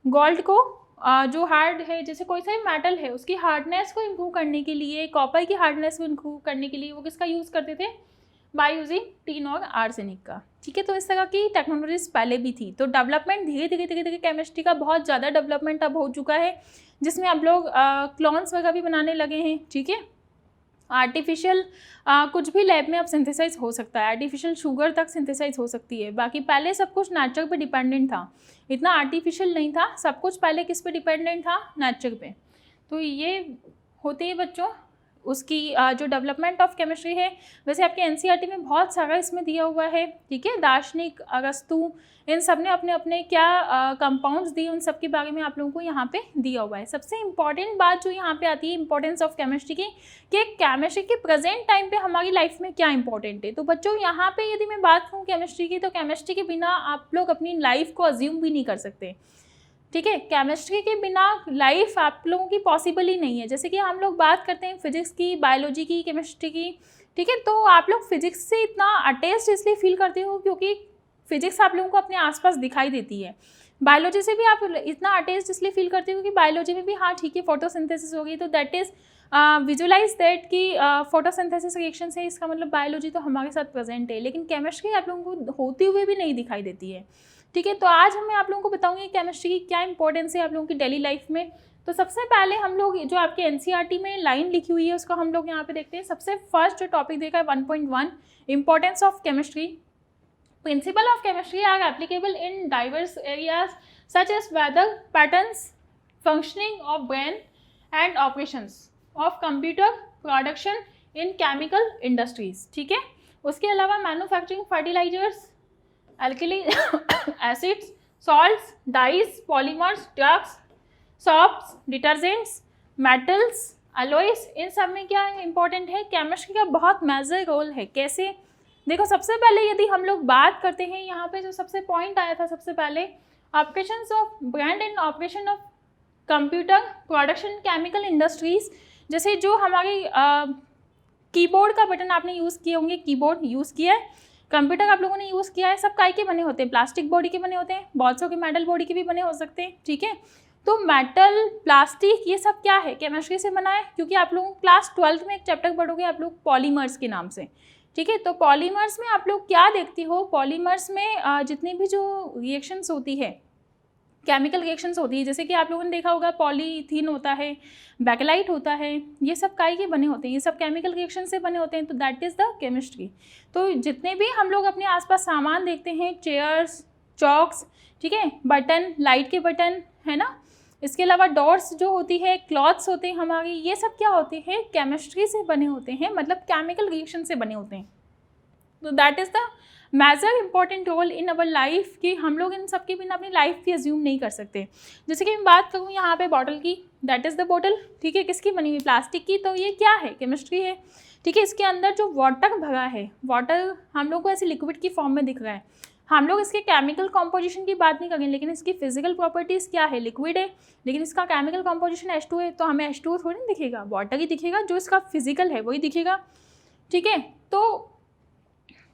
गोल्ड को जो हार्ड है, जैसे कोई सा भी मेटल है उसकी हार्डनेस को इम्प्रूव करने के लिए, कॉपर की हार्डनेस को इम्प्रूव करने के लिए वो किसका यूज़ करते थे, बाय यूजिंग टिन और आर्सेनिक का। ठीक है, तो इस तरह की टेक्नोलॉजीज पहले भी थी। तो डेवलपमेंट धीरे धीरे केमिस्ट्री का बहुत ज़्यादा डेवलपमेंट अब हो चुका है, जिसमें अब लोग क्लोन्स वगैरह भी बनाने लगे हैं। ठीक है, आर्टिफिशियल कुछ भी लैब में अब सिंथेसाइज हो सकता है, आर्टिफिशियल शुगर तक सिंथेसाइज हो सकती है। बाकी पहले सब कुछ नेचर पे डिपेंडेंट था, इतना आर्टिफिशियल नहीं था, सब कुछ पहले किस पे डिपेंडेंट था, नेचर पे। तो ये होती है बच्चों उसकी जो डेवलपमेंट ऑफ केमिस्ट्री है। वैसे आपके एनसीईआरटी में बहुत सारा इसमें दिया हुआ है। ठीक है, दार्शनिक, अगस्तु, इन सब ने अपने अपने क्या कंपाउंड्स दिए, उन सब के बारे में आप लोगों को यहाँ पे दिया हुआ है। सबसे इम्पॉर्टेंट बात जो यहाँ पे आती है इंपॉर्टेंस ऑफ केमिस्ट्री की, कि केमिस्ट्री के प्रेजेंट टाइम पे हमारी लाइफ में क्या इंपॉर्टेंट है। तो बच्चों यहाँ पे यदि मैं बात करूँ केमिस्ट्री की, तो केमिस्ट्री के बिना आप लोग अपनी लाइफ को अज्यूम भी नहीं कर सकते। ठीक है, केमिस्ट्री के बिना लाइफ आप लोगों की पॉसिबल ही नहीं है। जैसे कि हम लोग बात करते हैं फिजिक्स की, बायोलॉजी की, केमिस्ट्री की। ठीक है, तो आप लोग फिजिक्स से इतना अटैच्ड इसलिए फील करते हो क्योंकि फिजिक्स आप लोगों को अपने आसपास दिखाई देती है। बायोलॉजी से भी आप इतना अटैच्ड इसलिए फील करते हो कि बायोलॉजी में भी हाँ ठीक है फोटोसिंथेसिस होगी, तो दैट इज़ विजुलाइज दैट कि फोटोसिंथेसिस रिएक्शन से, इसका मतलब बायोलॉजी तो हमारे साथ प्रेजेंट है, लेकिन केमिस्ट्री आप लोगों को होते हुए भी नहीं दिखाई देती है। ठीक है, तो आज मैं आप लोगों को बताऊंगी केमिस्ट्री की क्या इंपॉर्टेंस है आप लोगों की डेली लाइफ में। तो सबसे पहले हम लोग जो आपके एनसीईआरटी में लाइन लिखी हुई है उसको हम लोग यहाँ पे देखते हैं। सबसे फर्स्ट जो टॉपिक देखा है 1.1 importance of chemistry. Principle of chemistry are applicable in diverse areas such as weather patterns, functioning of brain and operations of computer, production in chemical industries. ठीक है, उसके अलावा manufacturing fertilisers, alkali acids, salts, dyes, polymers, drugs, soaps, detergents, metals, alloys, इन सब में क्या important है, chemistry का बहुत मेजर रोल है। कैसे देखो, सबसे पहले यदि हम लोग बात करते हैं यहाँ पे जो सबसे पॉइंट आया था सबसे पहले, operations of brand and operation of computer, production, chemical industries. जैसे जो हमारे कीबोर्ड का बटन आपने यूज़ किए होंगे, कीबोर्ड यूज़ किया है, कंप्यूटर आप लोगों ने यूज़ किया है, सब काय के बने होते हैं, प्लास्टिक बॉडी के बने होते हैं, बहुत सौ के मेटल बॉडी के भी बने हो सकते हैं। ठीक है, तो मेटल, प्लास्टिक, ये सब क्या है, केमिस्ट्री से बना है। क्योंकि आप लोग क्लास 12 में एक चैप्टर पढ़ोगे आप लोग पॉलीमर्स के नाम से। ठीक है, तो पॉलीमर्स में आप लोग क्या देखती हो, पॉलीमर्स में जितनी भी जो रिएक्शंस होती है, केमिकल रिएक्शंस होती है, जैसे कि आप लोगों ने देखा होगा पॉलीथीन होता है, बैकेलाइट होता है, ये सब काय के बने होते हैं, ये सब केमिकल रिएक्शन से बने होते हैं। तो दैट इज़ द केमिस्ट्री। तो जितने भी हम लोग अपने आसपास सामान देखते हैं, चेयर्स, चॉक्स, ठीक है, बटन, लाइट के बटन, है ना, इसके अलावा डोर्स जो होती है, क्लॉथ्स होते हैं हमारी, ये सब क्या होते हैं, केमिस्ट्री से बने होते हैं, मतलब केमिकल रिएक्शन से बने होते हैं। तो that is the major important role in our life कि हम लोग इन सब के बिना अपनी लाइफ भी अज्यूम नहीं कर सकते। जैसे कि मैं बात करूँ यहाँ पे बॉटल की, दैट इज़ द बॉटल। ठीक है, किसकी बनी हुई, प्लास्टिक की, तो ये क्या है, केमिस्ट्री है। ठीक है, इसके अंदर जो वाटर भरा है, वाटर हम लोग को ऐसे लिक्विड की फॉर्म में दिख रहा है। हम लोग इसके केमिकल कॉम्पोजिशन की बात नहीं करेंगे, लेकिन इसकी फिजिकल प्रॉपर्टीज़ क्या है, लिक्विड है, लेकिन इसका केमिकल कॉम्पोजिशन H2 है, तो हमें H2 थोड़ी नहीं दिखेगा, वाटर ही दिखेगा, जो इसका फिजिकल है वही दिखेगा। ठीक है, तो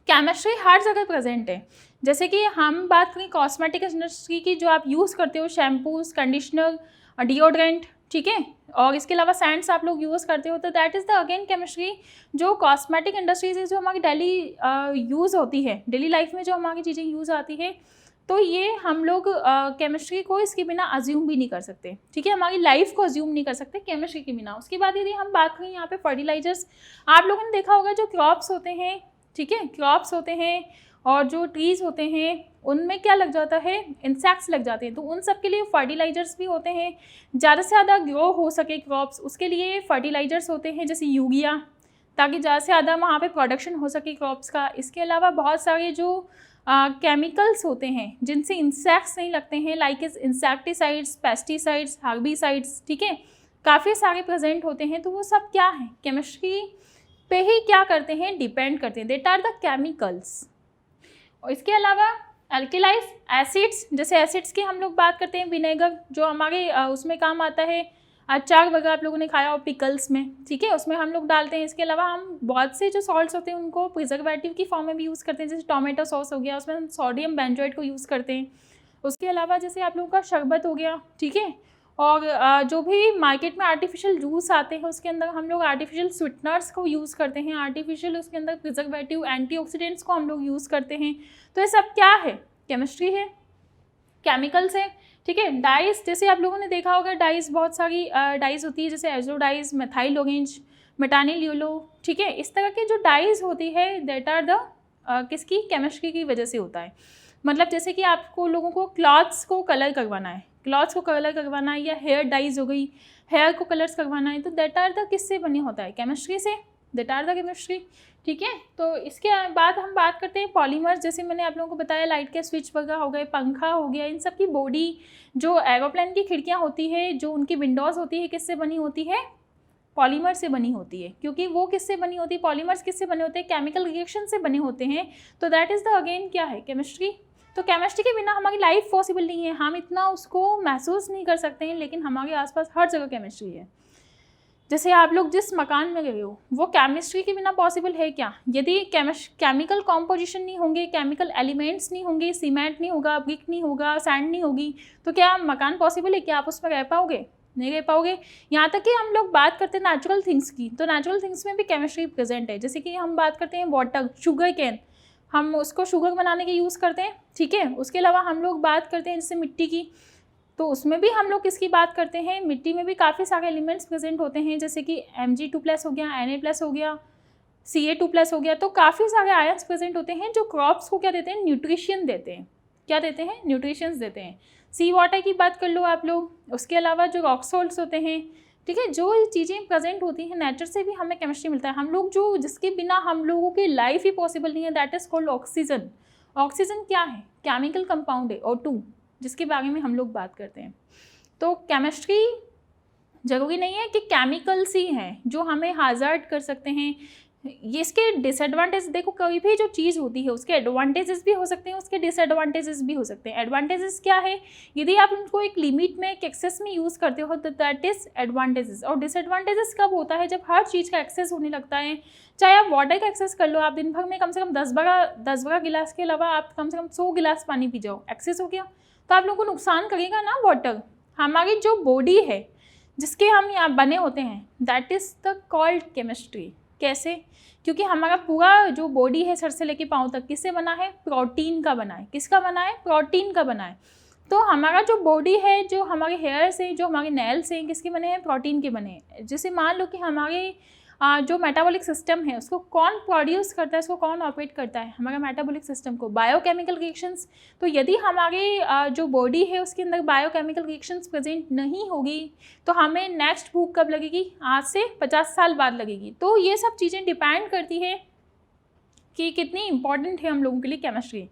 केमिस्ट्री हर जगह प्रेजेंट है। जैसे कि हम बात करें कॉस्मेटिक इंडस्ट्री की, जो आप यूज़ करते हो, शैम्पूज, कंडीशनर, डिओड्रेंट, ठीक है, और इसके अलावा सैंड्स आप लोग यूज़ करते हो, तो that is the again chemistry. जो कॉस्मेटिक इंडस्ट्रीज है, जो हमारी डेली यूज़ होती है, डेली लाइफ में जो हमारी चीज़ें यूज़ आती है, तो ये हम लोग केमिस्ट्री को इसके बिना अज्यूम भी नहीं कर सकते। ठीक है, हमारी लाइफ को अज्यूम नहीं कर सकते केमिस्ट्री के बिना। उसके बाद यदि हम बात करें यहाँ पे फर्टिलाइजर्स, आप लोगों ने देखा होगा जो क्रॉप्स होते हैं, ठीक है, क्रॉप्स होते हैं और जो ट्रीज़ होते हैं उनमें क्या लग जाता है, इंसेक्ट्स लग जाते हैं, तो उन सब के लिए फर्टिलाइजर्स भी होते हैं। ज़्यादा से ज़्यादा ग्रो हो सके क्रॉप्स, उसके लिए फर्टिलाइजर्स होते हैं, जैसे यूरिया, ताकि ज़्यादा से ज़्यादा वहाँ पे प्रोडक्शन हो सके क्रॉप्स का। इसके अलावा बहुत सारे जो केमिकल्स होते हैं जिनसे इंसेक्ट्स नहीं लगते हैं, like is insecticides, pesticides, herbicides, ठीक है, काफ़ी सारे प्रेजेंट होते हैं। तो वो सब क्या है, केमिस्ट्री पे ही क्या करते हैं, डिपेंड करते हैं, देट आर द केमिकल्स। और इसके अलावा अल्कलाइज एसिड्स, जैसे एसिड्स की हम लोग बात करते हैं, विनेगर जो हमारे उसमें काम आता है, अचार वगैरह आप लोगों ने खाया हो पिकल्स में, ठीक है, उसमें हम लोग डालते हैं। इसके अलावा हम बहुत से जो सॉल्ट्स होते हैं उनको प्रिजर्वेटिव की फॉर्म में भी यूज़ करते हैं, जैसे टोमेटो सॉस हो गया, उसमें हम सोडियम बेंजोएट को यूज़ करते हैं। उसके अलावा जैसे आप लोगों का शरबत हो गया, ठीक है, और जो भी मार्केट में आर्टिफिशियल जूस आते हैं उसके अंदर हम लोग आर्टिफिशियल स्वीटनर्स को यूज़ करते हैं, आर्टिफिशियल उसके अंदर प्रिजर्वेटिव एंटीऑक्सीडेंट्स को हम लोग यूज़ करते हैं। तो ये सब क्या है? केमिस्ट्री है, केमिकल्स है, ठीक है। डाइस, जैसे आप लोगों ने देखा होगा डाइस, बहुत सारी डाइस होती है, जैसे azo dice, methyl orange, metanil yellow, ठीक है। इस तरह के जो डाइस होती है दैट आर द किसकी? केमिस्ट्री की वजह से होता है। मतलब जैसे कि आपको लोगों को क्लॉथ्स को कलर करवाना है, क्लॉथ्स को कलर करवाना है, या हेयर डाइज हो गई, हेयर को कलर्स करवाना है, तो दैट आर द किससे बनी होता है? केमिस्ट्री से, दैट आर द केमिस्ट्री, ठीक है। तो इसके बाद हम बात करते हैं पॉलीमर्स। जैसे मैंने आप लोगों को बताया लाइट के स्विच वगैरह हो गए, पंखा हो गया, इन सब की बॉडी, जो एरोप्लेन की खिड़कियाँ होती है, जो उनकी विंडोज़ होती है, किससे बनी होती है? पॉलीमर से बनी होती है। क्योंकि वो किससे बनी होती है? पॉलीमर्स किससे बने होते हैं? केमिकल रिएक्शन से बने होते हैं। तो दैट इज़ द अगेन क्या है? केमिस्ट्री। तो केमिस्ट्री के बिना हमारी लाइफ पॉसिबल नहीं है, हम इतना उसको महसूस नहीं कर सकते हैं, लेकिन हमारे आसपास हर जगह केमिस्ट्री है। जैसे आप लोग जिस मकान में गए हो वो केमिस्ट्री के बिना पॉसिबल है क्या? यदि केमिकल कॉम्पोजिशन नहीं होंगे, केमिकल एलिमेंट्स नहीं होंगे, सीमेंट नहीं होगा, ब्रिक नहीं होगा, सैंड नहीं होगी, तो क्या मकान पॉसिबल है? क्या आप उसमें रह पाओगे? नहीं रह पाओगे। यहाँ तक कि हम लोग बात करते हैं नेचुरल थिंग्स की, तो नेचुरल थिंग्स में भी केमिस्ट्री प्रेजेंट है। जैसे कि हम बात करते हैं वाटर, शुगर कैन, हम उसको शुगर बनाने के यूज़ करते हैं, ठीक है। उसके अलावा हम लोग बात करते हैं जैसे मिट्टी की, तो उसमें भी हम लोग किसकी बात करते हैं? मिट्टी में भी काफ़ी सारे एलिमेंट्स प्रेजेंट होते हैं, जैसे कि Mg2+ हो गया, Na+ हो गया, Ca2+ हो गया। तो काफ़ी सारे आयंस प्रेजेंट होते हैं जो क्रॉप्स को क्या देते हैं? न्यूट्रिशन देते हैं। क्या देते हैं? न्यूट्रिशंस देते हैं। सी वाटर की बात कर लो आप लोग, उसके अलावा जो रॉक सॉल्ट्स होते हैं, ठीक है। जो चीज़ें प्रेजेंट होती हैं नेचर से भी हमें केमिस्ट्री मिलता है। हम लोग जो जिसके बिना हम लोगों की लाइफ ही पॉसिबल नहीं है, that is called oxygen. Oxygen क्या है? केमिकल कंपाउंड है, O2, जिसके बारे में हम लोग बात करते हैं। तो केमिस्ट्री ज़रूरी नहीं है कि केमिकल्स ही हैं जो हमें हार्ड कर सकते हैं। ये इसके डिसएडवांटेज, देखो कोई भी जो चीज़ होती है उसके एडवांटेजेस भी हो सकते हैं, उसके डिसएडवांटेजेस भी हो सकते हैं। एडवांटेजेस क्या है? यदि आप उनको एक लिमिट में, एक एक्सेस में यूज़ करते हो तो दैट इज़ एडवांटेजेस। और डिसएडवांटेजेस कब होता है? जब हर चीज़ का एक्सेस होने लगता है। चाहे आप वाटर का एक्सेस कर लो, आप दिन भर में कम से कम 10-12 गिलास के अलावा आप कम से कम 100 गिलास पानी पी जाओ, एक्सेस हो गया, तो आप लोगों को नुकसान करेगा ना वाटर। हमारी जो बॉडी है जिसके हम यहाँ बने होते हैं, that is the called chemistry. कैसे? क्योंकि हमारा पूरा जो बॉडी है सर से लेके पाँव तक किससे बना है? प्रोटीन का बना है। किसका बना है? प्रोटीन का बना है। तो हमारा जो बॉडी है, जो हमारे हेयर्स हैं, जो हमारे नेल्स हैं, किसके बने हैं? प्रोटीन के बने हैं। जैसे मान लो कि हमारे जो मेटाबॉलिक सिस्टम है उसको कौन प्रोड्यूस करता है, उसको कौन ऑपरेट करता है? हमारा मेटाबॉलिक सिस्टम को। Biochemical reactions. तो यदि हमारे जो बॉडी है उसके अंदर बायोकेमिकल रिएक्शंस प्रेजेंट नहीं होगी तो हमें नेक्स्ट भूख कब लगेगी? आज से 50 साल बाद लगेगी। तो ये सब चीज़ें डिपेंड करती है कि कितनी इंपॉर्टेंट है हम लोगों के लिए केमिस्ट्री।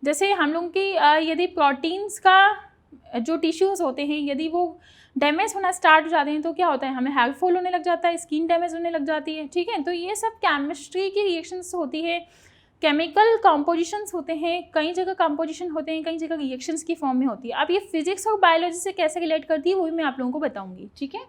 जैसे हम लोगों की यदि प्रोटीन्स का जो टिश्यूज़ होते हैं यदि वो डैमेज होना स्टार्ट हो जाते हैं तो क्या होता है? हमें हेयर फॉल होने लग जाता है, स्किन डैमेज होने लग जाती है, ठीक है। तो ये सब केमिस्ट्री की रिएक्शंस होती है, केमिकल कॉम्पोजिशंस होते हैं। कई जगह कॉम्पोजिशन होते हैं, कई जगह रिएक्शंस की फॉर्म में होती है। अब ये फिजिक्स और बायोलॉजी से कैसे रिलेट करती है वो भी मैं आप लोगों को बताऊँगी, ठीक है।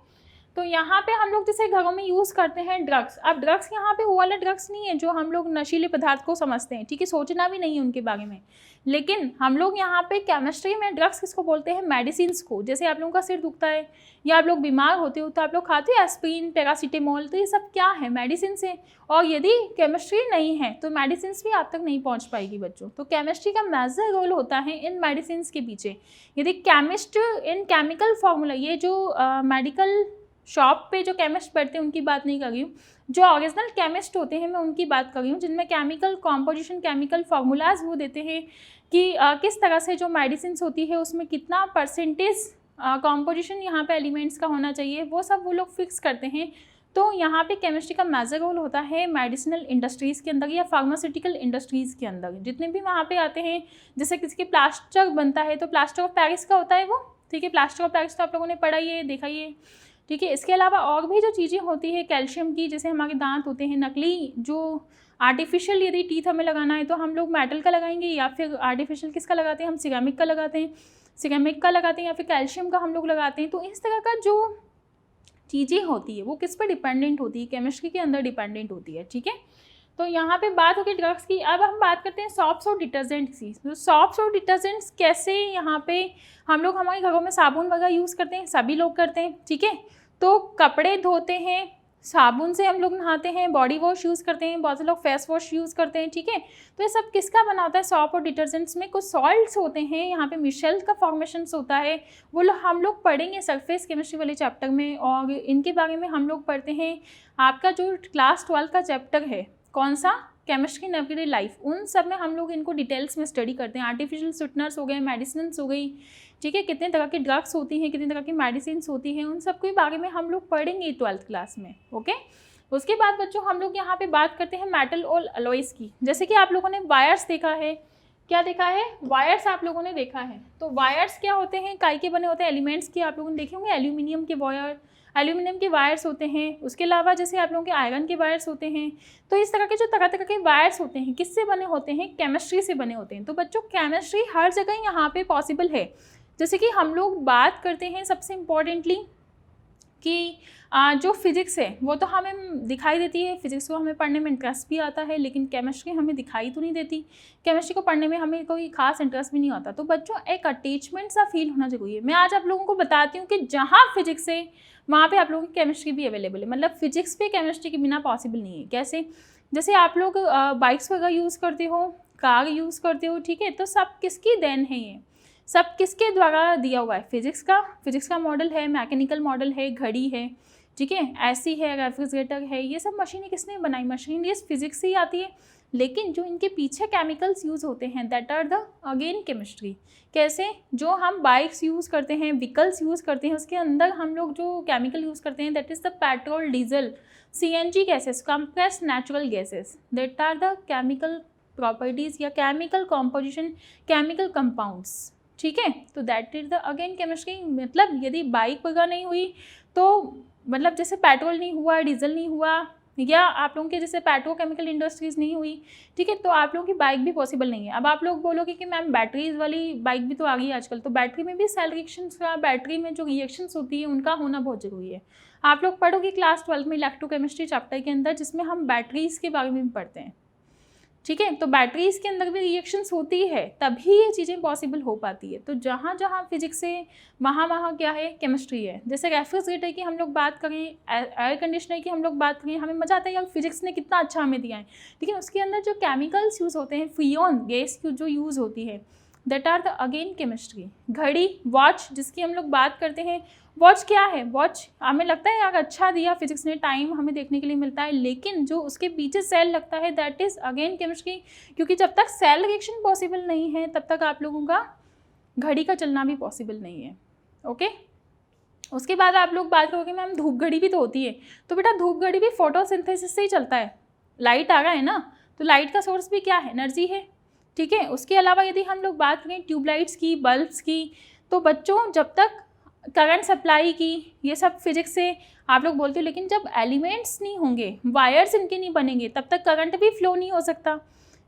तो यहाँ पे हम लोग जैसे घरों में यूज़ करते हैं ड्रग्स। अब ड्रग्स यहाँ पे वो वाला ड्रग्स नहीं है जो हम लोग नशीले पदार्थ को समझते हैं, ठीक है, सोचना भी नहीं है उनके बारे में। लेकिन हम लोग यहाँ पे केमिस्ट्री में ड्रग्स किसको बोलते हैं? मेडिसिन्स को। जैसे आप लोगों का सिर दुखता है या आप लोग बीमार होते हो तो आप लोग खाते हो एस्प्रिन, पैरासीटामोल, तो ये सब क्या है? मेडिसिन है। और यदि केमिस्ट्री नहीं है तो मेडिसिन भी आप तक नहीं पहुँच पाएगी बच्चों। तो केमिस्ट्री का मेजर रोल होता है इन मेडिसिन के पीछे। यदि केमिस्ट इन केमिकल फार्मूला, ये जो मेडिकल शॉप पे जो केमिस्ट बैठते हैं उनकी बात नहीं कर रही हूँ, जो ओरिजिनल केमिस्ट होते हैं मैं उनकी बात कर रही हूँ, जिनमें केमिकल कॉम्पोजिशन, केमिकल फार्मूलाज वो देते हैं कि किस तरह से जो मेडिसिन होती है उसमें कितना परसेंटेज कॉम्पोजिशन यहाँ पे एलिमेंट्स का होना चाहिए, वो सब वो लोग फिक्स करते हैं। तो यहाँ पे केमिस्ट्री का मेजर रोल होता है मेडिसिनल इंडस्ट्रीज़ के अंदर या फार्मास्यूटिकल इंडस्ट्रीज़ के अंदर। जितने भी वहाँ पे आते हैं, जैसे किसी के प्लास्टर बनता है तो प्लास्टर ऑफ पेरिस का होता है वो, ठीक है, प्लास्टर ऑफ पेरिस तो आप लोगों ने पढ़ा ही है, देखा ही है, ठीक है। इसके अलावा और भी जो चीज़ें होती है कैल्शियम की, जैसे हमारे दांत होते हैं नकली, जो आर्टिफिशियल यदि टीथ हमें लगाना है तो हम लोग मेटल का लगाएंगे, या फिर आर्टिफिशियल किसका लगाते हैं? हम सिरेमिक का लगाते हैं, सिरेमिक का लगाते हैं, या फिर कैल्शियम का हम लोग लगाते हैं। तो इस तरह का जो चीज़ें होती है वो किस पर डिपेंडेंट होती है? केमिस्ट्री के अंदर डिपेंडेंट होती है, ठीक है। तो यहाँ पे बात होगी ड्रग्स की। अब हम बात करते हैं सॉप्स और डिटर्जेंट्स की। तो सॉप्स और डिटर्जेंट्स कैसे, यहाँ पे हम लोग हमारे घरों में साबुन वगैरह यूज़ करते हैं, सभी लोग करते हैं, ठीक है। तो कपड़े धोते हैं, साबुन से हम लोग नहाते हैं, बॉडी वॉश यूज़ करते हैं, बहुत से लोग फेस वॉश यूज़ करते हैं, ठीक है। तो ये सब किसका बना होता है? सॉप और डिटर्जेंट्स में कुछ सॉल्ट्स होते हैं, यहाँ पे मिशेल का फॉर्मेशंस होता है, वो हम लोग पढ़ेंगे सरफेस केमिस्ट्री वाले चैप्टर में, और इनके बारे में हम लोग पढ़ते हैं आपका जो क्लास 12 का चैप्टर है, कौन सा? केमिस्ट्री इन एवरीडे लाइफ, उन सब में हम लोग इनको डिटेल्स में स्टडी करते हैं। आर्टिफिशियल स्वीटनर्स हो गए, मेडिसिन्स हो गई, ठीक है, कितने तरह की ड्रग्स होती हैं, कितने तरह की मेडिसिन होती हैं, उन सब के बारे में हम लोग पढ़ेंगे 12th क्लास में, ओके। उसके बाद बच्चों हम लोग यहाँ पे बात करते हैं मेटल और अलॉयज़ की। जैसे कि आप लोगों ने वायर्स देखा है, क्या देखा है? वायर्स आप लोगों ने देखा है। तो वायर्स क्या होते हैं? काय के बने होते हैं? एलिमेंट्स के आप लोगों ने देखे होंगे, एल्यूमिनियम के वायर, एल्यूमिनियम के वायर्स होते हैं। उसके अलावा जैसे आप लोगों के आयरन के वायर्स होते हैं। तो इस तरह के जो तरह तरह के वायर्स होते हैं किससे बने होते हैं? केमिस्ट्री से बने होते हैं। तो बच्चों केमिस्ट्री हर जगह यहाँ पे पॉसिबल है। जैसे कि हम लोग बात करते हैं सबसे इम्पॉर्टेंटली कि जो फिज़िक्स है वो तो हमें दिखाई देती है, फिज़िक्स को हमें पढ़ने में इंटरेस्ट भी आता है, लेकिन केमिस्ट्री हमें दिखाई तो नहीं देती। केमिस्ट्री को पढ़ने में हमें कोई खास इंटरेस्ट भी नहीं आता। तो बच्चों एक अटैचमेंट सा फील होना जरूरी है। मैं आज आप लोगों को बताती हूँ कि जहाँ फिजिक्स है वहाँ पे आप लोगों की केमिस्ट्री भी अवेलेबल है। मतलब फिजिक्स पे केमिस्ट्री के बिना पॉसिबल नहीं है। कैसे? जैसे आप लोग बाइक्स वगैरह यूज़ करते हो, कार यूज़ करते हो, ठीक है, तो सब किसकी देन है? ये सब किसके द्वारा दिया हुआ है? फिजिक्स का मॉडल है, मैकेनिकल मॉडल है, घड़ी है, ठीक है, ऐसी है, रेफ्रिजरेटर है, ये सब मशीनें किसने बनाई? मशीन ये फिजिक्स से ही आती है, लेकिन जो इनके पीछे केमिकल्स यूज़ होते हैं that are the again chemistry. कैसे? जो हम बाइक्स यूज़ करते हैं, व्हीकल्स यूज़ करते हैं, उसके अंदर हम लोग जो केमिकल यूज़ करते हैं that is the petrol, diesel, CNG gases, compressed natural gases, that are the chemical properties या केमिकल कॉम्पोजिशन, केमिकल कंपाउंड्स, ठीक है। तो that is the again chemistry. मतलब यदि बाइक वगैरह नहीं हुई तो मतलब जैसे पेट्रोल नहीं हुआ, डीजल नहीं हुआ, या आप लोगों के जैसे पेट्रोकेमिकल इंडस्ट्रीज़ नहीं हुई, ठीक है, तो आप लोगों की बाइक भी पॉसिबल नहीं है। अब आप लोग बोलोगे कि मैम बैटरीज वाली बाइक भी तो आ गई आजकल, तो बैटरी में भी सेल रिएक्शंस का, बैटरी में जो रिएक्शंस होती है उनका होना बहुत ज़रूरी है। आप लोग पढ़ोगे क्लास 12 में इलेक्ट्रोकेमिस्ट्री चैप्टर के अंदर, जिसमें हम बैटरीज़ के बारे में भी पढ़ते हैं, ठीक है। तो बैटरीज़ के अंदर भी रिएक्शंस होती है, तभी ये चीज़ें पॉसिबल हो पाती है। तो जहाँ जहाँ फिजिक्स है वहाँ क्या है? केमिस्ट्री है। जैसे रेफ्रिजरेटर की हम लोग बात करें, एयर कंडीशनर की हम लोग बात करें, हमें मज़ा आता है यार फिजिक्स ने कितना अच्छा हमें दिया है, लेकिन उसके अंदर जो केमिकल्स यूज़ होते हैं, फ्रियोन गैस की जो यूज़ होती है, that are the again chemistry. घड़ी, वॉच जिसकी हम लोग बात करते हैं, वॉच क्या है? वॉच हमें लगता है यार अच्छा दिया फिजिक्स ने, टाइम हमें देखने के लिए मिलता है, लेकिन जो उसके पीछे सेल लगता है दैट इज़ अगेन केमिस्ट्री। क्योंकि जब तक सेल रिएक्शन पॉसिबल नहीं है तब तक आप लोगों का घड़ी का चलना भी पॉसिबल नहीं है, ओके। उसके बाद आप लोग बात करोगे मैम धूप घड़ी भी तो होती है। तो बेटा धूप घड़ी भी फोटोसिंथेसिस से ही चलता है। लाइट आ रहा है ना, तो लाइट का सोर्स भी क्या है? एनर्जी है, ठीक है। उसके अलावा यदि हम लोग बात करें ट्यूबलाइट्स की, बल्ब्स की, तो बच्चों जब तक करंट सप्लाई की, ये सब फिजिक्स से आप लोग बोलते हो, लेकिन जब एलिमेंट्स नहीं होंगे, वायर्स इनके नहीं बनेंगे, तब तक करंट भी फ्लो नहीं हो सकता,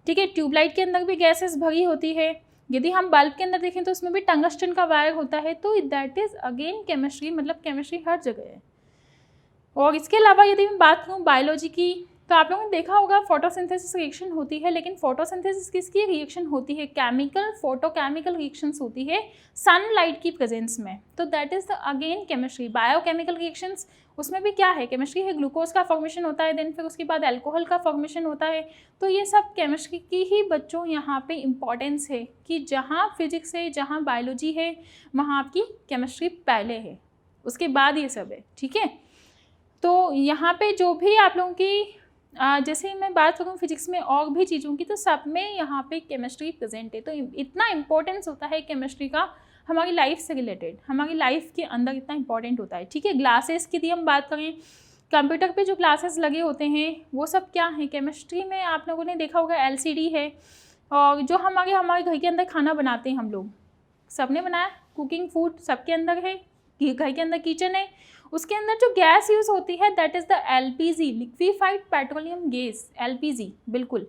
ठीक है। ट्यूबलाइट के अंदर भी गैसेस भरी होती है। यदि हम बल्ब के अंदर देखें तो उसमें भी टंगस्टन का वायर होता है। तो दैट इज़ अगेन केमिस्ट्री। मतलब केमिस्ट्री हर जगह है। और इसके अलावा यदि मैं बात करूँ बायोलॉजी की, तो आप लोगों ने देखा होगा फोटोसिंथेसिस रिएक्शन होती है, लेकिन फोटोसिंथेसिस किसकी रिएक्शन होती है? केमिकल, फोटोकेमिकल रिएक्शंस होती है सनलाइट की प्रेजेंस में। तो that is the again chemistry. Biochemical reactions, उसमें भी क्या है? केमिस्ट्री है, ग्लूकोज का फॉर्मेशन होता है, देन फिर उसके बाद अल्कोहल का फॉर्मेशन होता है। तो ये सब केमिस्ट्री की ही बच्चों यहाँ पे इम्पॉर्टेंस है कि जहाँ फिजिक्स है, जहाँ बायोलॉजी है, वहाँ आपकी केमिस्ट्री पहले है, उसके बाद ये सब है, ठीक है। तो यहाँ पे जो भी आप लोगों की जैसे मैं बात करूँ फिजिक्स में और भी चीज़ों की, तो सब में यहाँ पे केमिस्ट्री प्रेजेंट है। तो इतना इम्पोर्टेंस होता है केमिस्ट्री का हमारी लाइफ से रिलेटेड, हमारी लाइफ के अंदर इतना इम्पोर्टेंट होता है, ठीक है। ग्लासेस की यदि हम बात करें, कंप्यूटर पे जो ग्लासेस लगे होते हैं वो सब क्या है? केमिस्ट्री में आप लोगों ने देखा होगा LCD है। और जो हमारे घर के अंदर खाना बनाते हैं हम लोग, सबने बनाया, कुकिंग फूड सबके अंदर है, घर के अंदर किचन है, उसके अंदर जो गैस यूज़ होती है that is the LPG, liquefied petroleum gas, LPG, बिल्कुल।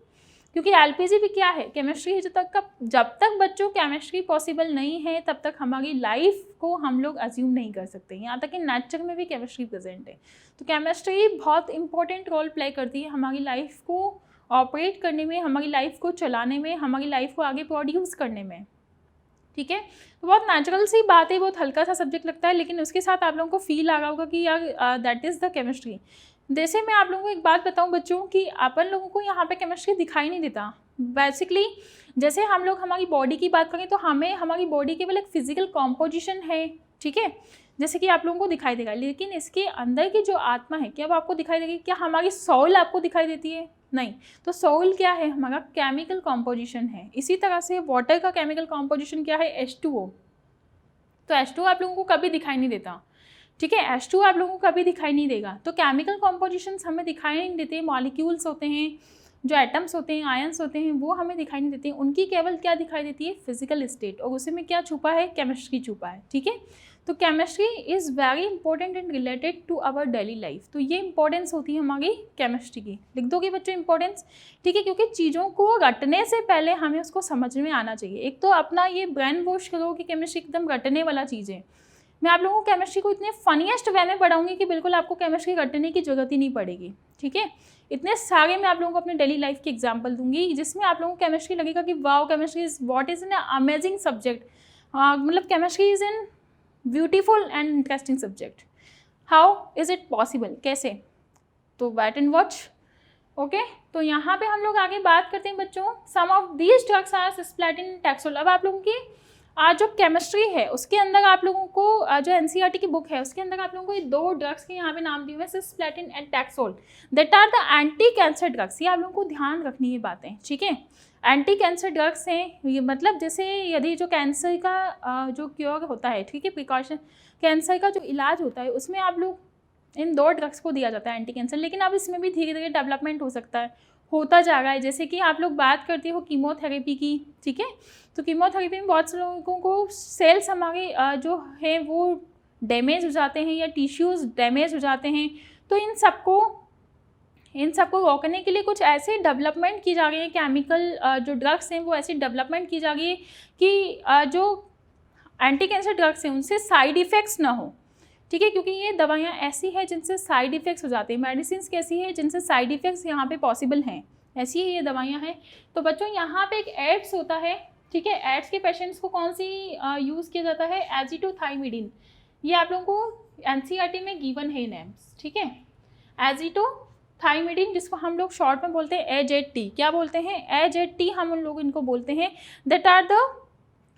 क्योंकि LPG भी क्या है? केमिस्ट्री है। जब तक बच्चों केमिस्ट्री पॉसिबल नहीं है तब तक हमारी लाइफ को हम लोग अज्यूम नहीं कर सकते। यहाँ तक कि नेचर में भी केमिस्ट्री प्रेजेंट है। तो केमिस्ट्री बहुत इंपॉर्टेंट रोल प्ले करती है हमारी लाइफ को ऑपरेट करने में, हमारी लाइफ को चलाने में, हमारी लाइफ को आगे प्रोड्यूस करने में। ठीक है, तो बहुत नेचुरल सी बात है, बहुत हल्का सा सब्जेक्ट लगता है, लेकिन उसके साथ आप लोगों को फील आ रहा होगा कि यार दैट इज़ द केमिस्ट्री। जैसे मैं आप लोगों को एक बात बताऊं बच्चों कि अपन लोगों को यहाँ पे केमिस्ट्री दिखाई नहीं देता। बेसिकली जैसे हम लोग हमारी बॉडी की बात करें तो हमें हमारी बॉडी केवल एक फिजिकल कॉम्पोजिशन है, ठीक है, जैसे कि आप लोगों को दिखाई देगा, लेकिन इसके अंदर की जो आत्मा है क्या वो आपको दिखाई देगी? क्या हमारी सोल आपको दिखाई देती है? नहीं। तो सोल क्या है? हमारा केमिकल कॉम्पोजिशन है। इसी तरह से वाटर का केमिकल कॉम्पोजिशन क्या है? H2O। तो H2O आप लोगों को कभी दिखाई नहीं देता, ठीक है, H2O आप लोगों को कभी दिखाई नहीं देगा। तो केमिकल कॉम्पोजिशंस हमें दिखाई नहीं देते, मॉलिक्यूल्स होते हैं, जो एटम्स होते हैं, आयंस होते हैं, वो हमें दिखाई नहीं देते। उनकी केवल क्या दिखाई देती है? फिजिकल स्टेट, और उसी में क्या छुपा है? केमिस्ट्री छुपा है। ठीक है, तो chemistry is very important and related to our daily life. तो ये इंपॉर्टेंस होती है हमारी केमिस्ट्री की। लिख दोगे बच्चों इंपॉर्टेंस? ठीक है, क्योंकि चीज़ों को रटने से पहले हमें उसको समझ में आना चाहिए। एक तो अपना ये ब्रेन वॉश करो कि केमिस्ट्री एकदम रटने वाला चीज़ है। मैं आप लोगों को केमिस्ट्री को इतने फनीएस्ट वे में पढ़ाऊंगी कि बिल्कुल आपको केमिस्ट्री रटने की जरूरत ही नहीं पड़ेगी। ठीक है, इतने सारे मैं आप लोगों को अपने डेली लाइफ के एग्जाम्पल दूंगी जिसमें आप लोगों को केमिस्ट्री लगेगा कि wow, chemistry is what is an amazing subject. मतलब chemistry is an beautiful and interesting subject. How is it possible? कैसे? तो वेट एंड वॉच। ओके, तो यहाँ पे हम लोग आगे बात करते हैं बच्चों। Some of these drugs are cisplatin and taxol. अब आप लोगों की आज जो केमिस्ट्री है उसके अंदर आप लोगों को जो एनसीईआरटी की बुक है उसके अंदर आप लोगों को ये दो ड्रग्स के यहाँ पे नाम दिए हुए हैं, cisplatin and taxol, that are the anti cancer drugs. ये आप लोगों को ध्यान रखनी है बातें, ठीक है। एंटी कैंसर ड्रग्स हैं ये, मतलब जैसे यदि जो कैंसर का जो क्योर होता है, ठीक है, प्रिकॉशन, कैंसर का जो इलाज होता है उसमें आप लोग इन दो ड्रग्स को दिया जाता है एंटी कैंसर। लेकिन अब इसमें भी धीरे धीरे डेवलपमेंट हो सकता है, होता जा रहा है। जैसे कि आप लोग बात करते हो कीमोथेरेपी की, ठीक है, तो कीमोथेरेपी में बहुत से लोगों को सेल्स हमारे जो हैं वो डैमेज हो जाते हैं या टिश्यूज़ डैमेज हो जाते हैं। तो इन सबको रोकने के लिए कुछ ऐसे डेवलपमेंट की जा रही है, केमिकल जो ड्रग्स हैं वो ऐसी डेवलपमेंट की जा रही है कि जो एंटी कैंसर ड्रग्स हैं उनसे साइड इफ़ेक्ट्स ना हो, ठीक है, क्योंकि ये दवाइयाँ ऐसी है जिनसे साइड इफ़ेक्ट्स हो जाते हैं। मेडिसिन कैसी है जिनसे साइड इफ़ेक्ट्स यहाँ पे पॉसिबल हैं, ऐसी ही ये दवाइयाँ हैं। तो बच्चों यहाँ पे एक एड्स होता है, ठीक है, एड्स के पेशेंट्स को कौन सी यूज़ किया जाता है? एजिटोथाइमिडिन। ये आप लोगों को एनसीईआरटी में गिवन है नेम्स, ठीक है, एजिटोथाइमिडिन, जिसको हम लोग शॉर्ट में बोलते हैं AZT। क्या बोलते हैं? AZT हम उन लोग इनको बोलते हैं। That are the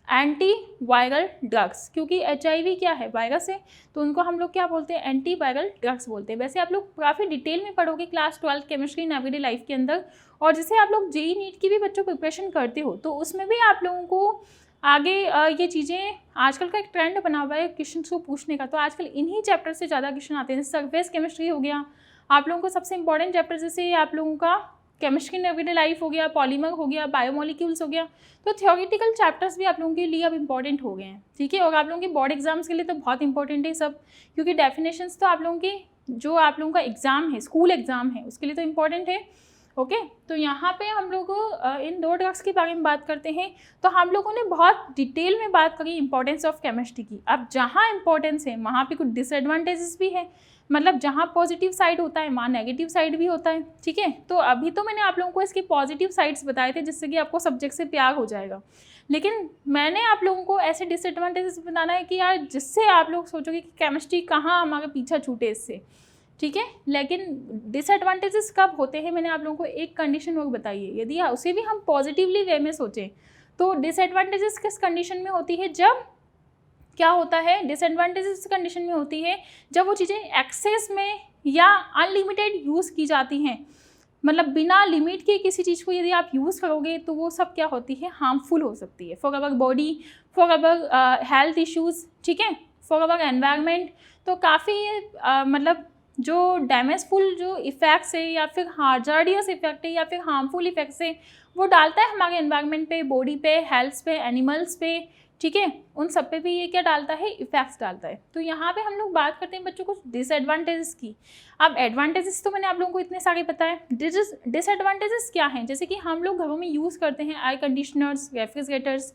anti viral drugs, क्योंकि HIV क्या है? वायरस है, तो उनको हम लोग क्या बोलते हैं? एंटी वायरल ड्रग्स बोलते हैं। वैसे आप लोग काफ़ी डिटेल में पढ़ोगे class 12 chemistry in everyday life के अंदर। और जैसे आप लोग JEE नीट की भी बच्चों प्रिपरेशन करते हो तो उसमें भी आप लोगों को आगे ये चीज़ें, आजकल का एक ट्रेंड बना हुआ है क्वेश्चन को पूछने का, तो आजकल इन्हीं चैप्टर से ज़्यादा क्वेश्चन आते हैं। सरफेस केमिस्ट्री हो गया आप लोगों को सबसे इंपॉर्टेंट चैप्टर, जैसे आप लोगों का केमिस्ट्री इन एवरीडे लाइफ हो गया, पॉलीमर हो गया, बायोमोलिक्यूल्स हो गया। तो थियोरेटिकल चैप्टर्स भी आप लोगों के लिए अब इंपॉर्टेंट हो गए हैं, ठीक है। और आप लोगों के बोर्ड एग्जाम्स के लिए तो बहुत इंपॉर्टेंट है सब, क्योंकि डेफिनेशंस तो आप लोगों के जो आप लोगों का एग्ज़ाम है, स्कूल एग्ज़ाम है, उसके लिए तो इम्पॉर्टेंट है। ओके, तो यहाँ पे हम लोग इन दो ड्रग्स के बारे में बात करते हैं। तो हम लोगों ने बहुत डिटेल में बात करी इंपॉर्टेंस ऑफ केमिस्ट्री की। अब जहाँ इंपॉर्टेंस है वहाँ पे कुछ डिसएडवांटेजेस भी है, मतलब जहाँ पॉजिटिव साइड होता है वहाँ नेगेटिव साइड भी होता है, ठीक है। तो अभी तो मैंने आप लोगों को इसके पॉजिटिव साइड्स बताए थे जिससे कि आपको सब्जेक्ट से प्यार हो जाएगा, लेकिन मैंने आप लोगों को ऐसे डिसएडवांटेजेस बताना है कि यार जिससे आप लोग सोचोगे कि केमिस्ट्री कहाँ हमारा पीछा छूटे इससे, ठीक है। लेकिन डिसएडवांटेजेस कब होते हैं? मैंने आप लोगों को एक कंडीशन वो बताई है, यदि उसे भी हम पॉजिटिवली वे में सोचें तो डिसएडवांटेजेस किस कंडीशन में होती है? जब क्या होता है, डिसएडवांटेजेस कंडीशन में होती है जब वो चीज़ें एक्सेस में या अनलिमिटेड यूज़ की जाती हैं, मतलब बिना लिमिट के किसी चीज़ को यदि आप यूज़ करोगे तो वो सब क्या होती है? हार्मफुल हो सकती है for our body, for our health issues, ठीक है, फॉर अवर एनवायरनमेंट। तो काफ़ी मतलब जो डैमेजफुल जो इफ़ेक्ट्स है या फिर हार्जार्डियस इफेक्ट है या फिर हार्मफुल इफेक्ट्स है वो डालता है हमारे एनवायरनमेंट पे, बॉडी पे, हेल्थ पे, एनिमल्स पे, ठीक है, उन सब पे भी ये क्या डालता है? इफेक्ट्स डालता है। तो यहाँ पे हम लोग बात करते हैं बच्चों कुछ डिसएडवांटेजेस की। अब एडवांटेजेस तो मैंने आप लोगों को इतने सारे बताए, डिसएडवांटेजेस क्या हैं? जैसे कि हम लोग घरों में यूज़ करते हैं एयर कंडीशनर्स, रेफ्रिजरेटर्स,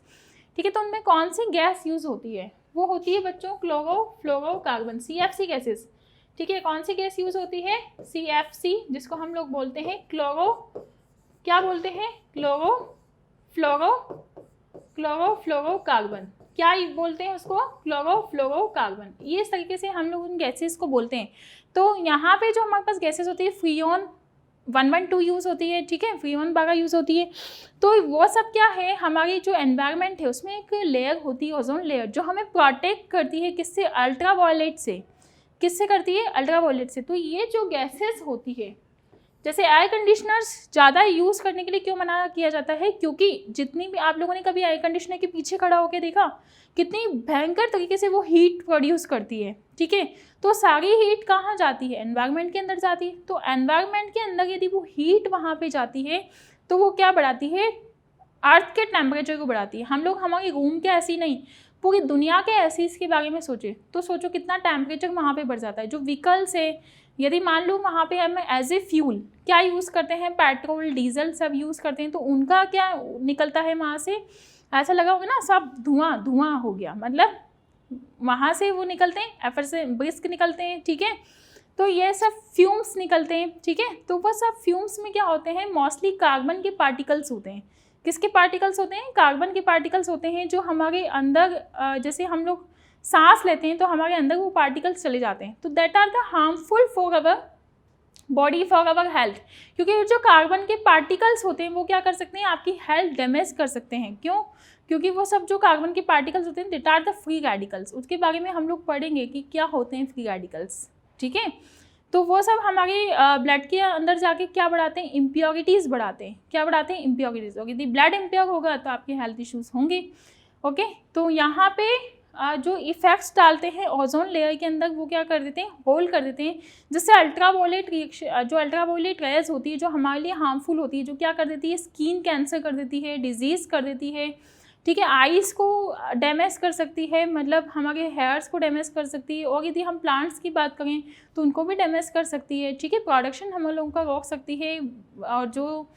ठीक है, तो उनमें कौन सी गैस यूज़ होती है? वो होती है बच्चों क्लोरोफ्लोरोकार्बन, CFC गैसेस, ठीक है। कौन सी गैस यूज़ होती है? CFC, जिसको हम लोग बोलते हैं क्या बोलते हैं? क्लोरोफ्लोरोकार्बन। क्या बोलते हैं उसको? क्लोरोफ्लोरोकार्बन। ये इस तरीके से हम लोग उन गैसेस को बोलते हैं। तो यहाँ पे जो हमारे पास गैसेस होती है, फ्रीऑन 112 यूज़ होती है, ठीक है, फ्रीऑन 12 यूज़ होती है। तो वो सब क्या है, हमारी जो एनवायरनमेंट है उसमें एक लेयर होती है, ओजोन लेयर, जो हमें प्रोटेक्ट करती है किससे? अल्ट्रावायलेट से। किससे करती है? अल्ट्रावायलेट से। तो ये जो गैसेस होती है, जैसे एयर कंडीशनर्स ज़्यादा यूज़ करने के लिए क्यों मना किया जाता है? क्योंकि जितनी भी आप लोगों ने कभी एयर कंडीशनर के पीछे खड़ा होकर देखा, कितनी भयंकर तरीके से वो हीट प्रोड्यूस करती है, ठीक है। तो सारी हीट कहाँ जाती है? एनवायरनमेंट के अंदर जाती है। तो एनवायरनमेंट के अंदर यदि वो हीट वहाँ पे जाती है तो वो क्या बढ़ाती है? अर्थ के टेम्परेचर को बढ़ाती है। हम लोग हमारे रूम के ऐसी नहीं, पूरी दुनिया के एसिस के बारे में सोचे तो सोचो कितना टेम्परेचर वहाँ पे बढ़ जाता है। जो व्हीकल्स है, यदि मान लो वहाँ पे हम एज ए फ्यूल क्या यूज़ करते हैं? पेट्रोल, डीजल सब यूज़ करते हैं, तो उनका क्या निकलता है वहाँ से? ऐसा लगा होगा ना, सब धुआं धुआं हो गया, मतलब वहाँ से वो निकलते हैं, एफर से ब्रिस्क निकलते हैं, ठीक है। तो ये सब फ्यूम्स निकलते हैं, ठीक है। तो वो सब फ्यूम्स में क्या होते हैं? मोस्टली कार्बन के पार्टिकल्स होते हैं। किसके पार्टिकल्स होते हैं? कार्बन के पार्टिकल्स होते हैं, जो हमारे अंदर जैसे हम लोग सांस लेते हैं तो हमारे अंदर वो पार्टिकल्स चले जाते हैं। तो that are the harmful for our body, for our health. क्योंकि जो कार्बन के पार्टिकल्स होते हैं वो क्या कर सकते हैं? आपकी हेल्थ डैमेज कर सकते हैं। क्यों? क्योंकि वो सब जो कार्बन के पार्टिकल्स होते हैं that are the free radicals. उसके बारे में हम लोग पढ़ेंगे कि क्या होते हैं फ्री रेडिकल्स, ठीक है। तो वो सब हमारे ब्लड के अंदर जाके क्या बढ़ाते हैं? इम्प्योरिटीज़ बढ़ाते हैं। क्या बढ़ाते हैं? इम्प्योरिटीज़। और यदि ब्लड इम्प्योर होगा तो आपके हेल्थ इश्यूज़ होंगे, ओके। तो यहाँ पे जो इफ़ेक्ट्स डालते हैं ओजोन लेयर के अंदर, वो क्या कर देते हैं? होल्ड कर देते हैं, जिससे अल्ट्रावायलेट रिएक्शन, जो अल्ट्रावायलेट रेज होती है, जो हमारे लिए हार्मफुल होती है, जो क्या कर देती है? स्किन कैंसर कर देती है, डिजीज़ कर देती है, ठीक है। आइज़ को डैमेज कर सकती है, मतलब हमारे हेयर्स को डैमेज कर सकती है। और यदि हम प्लांट्स की बात करें तो उनको भी डैमेज कर सकती है, ठीक है। प्रोडक्शन हम लोगों का रोक सकती है। और जो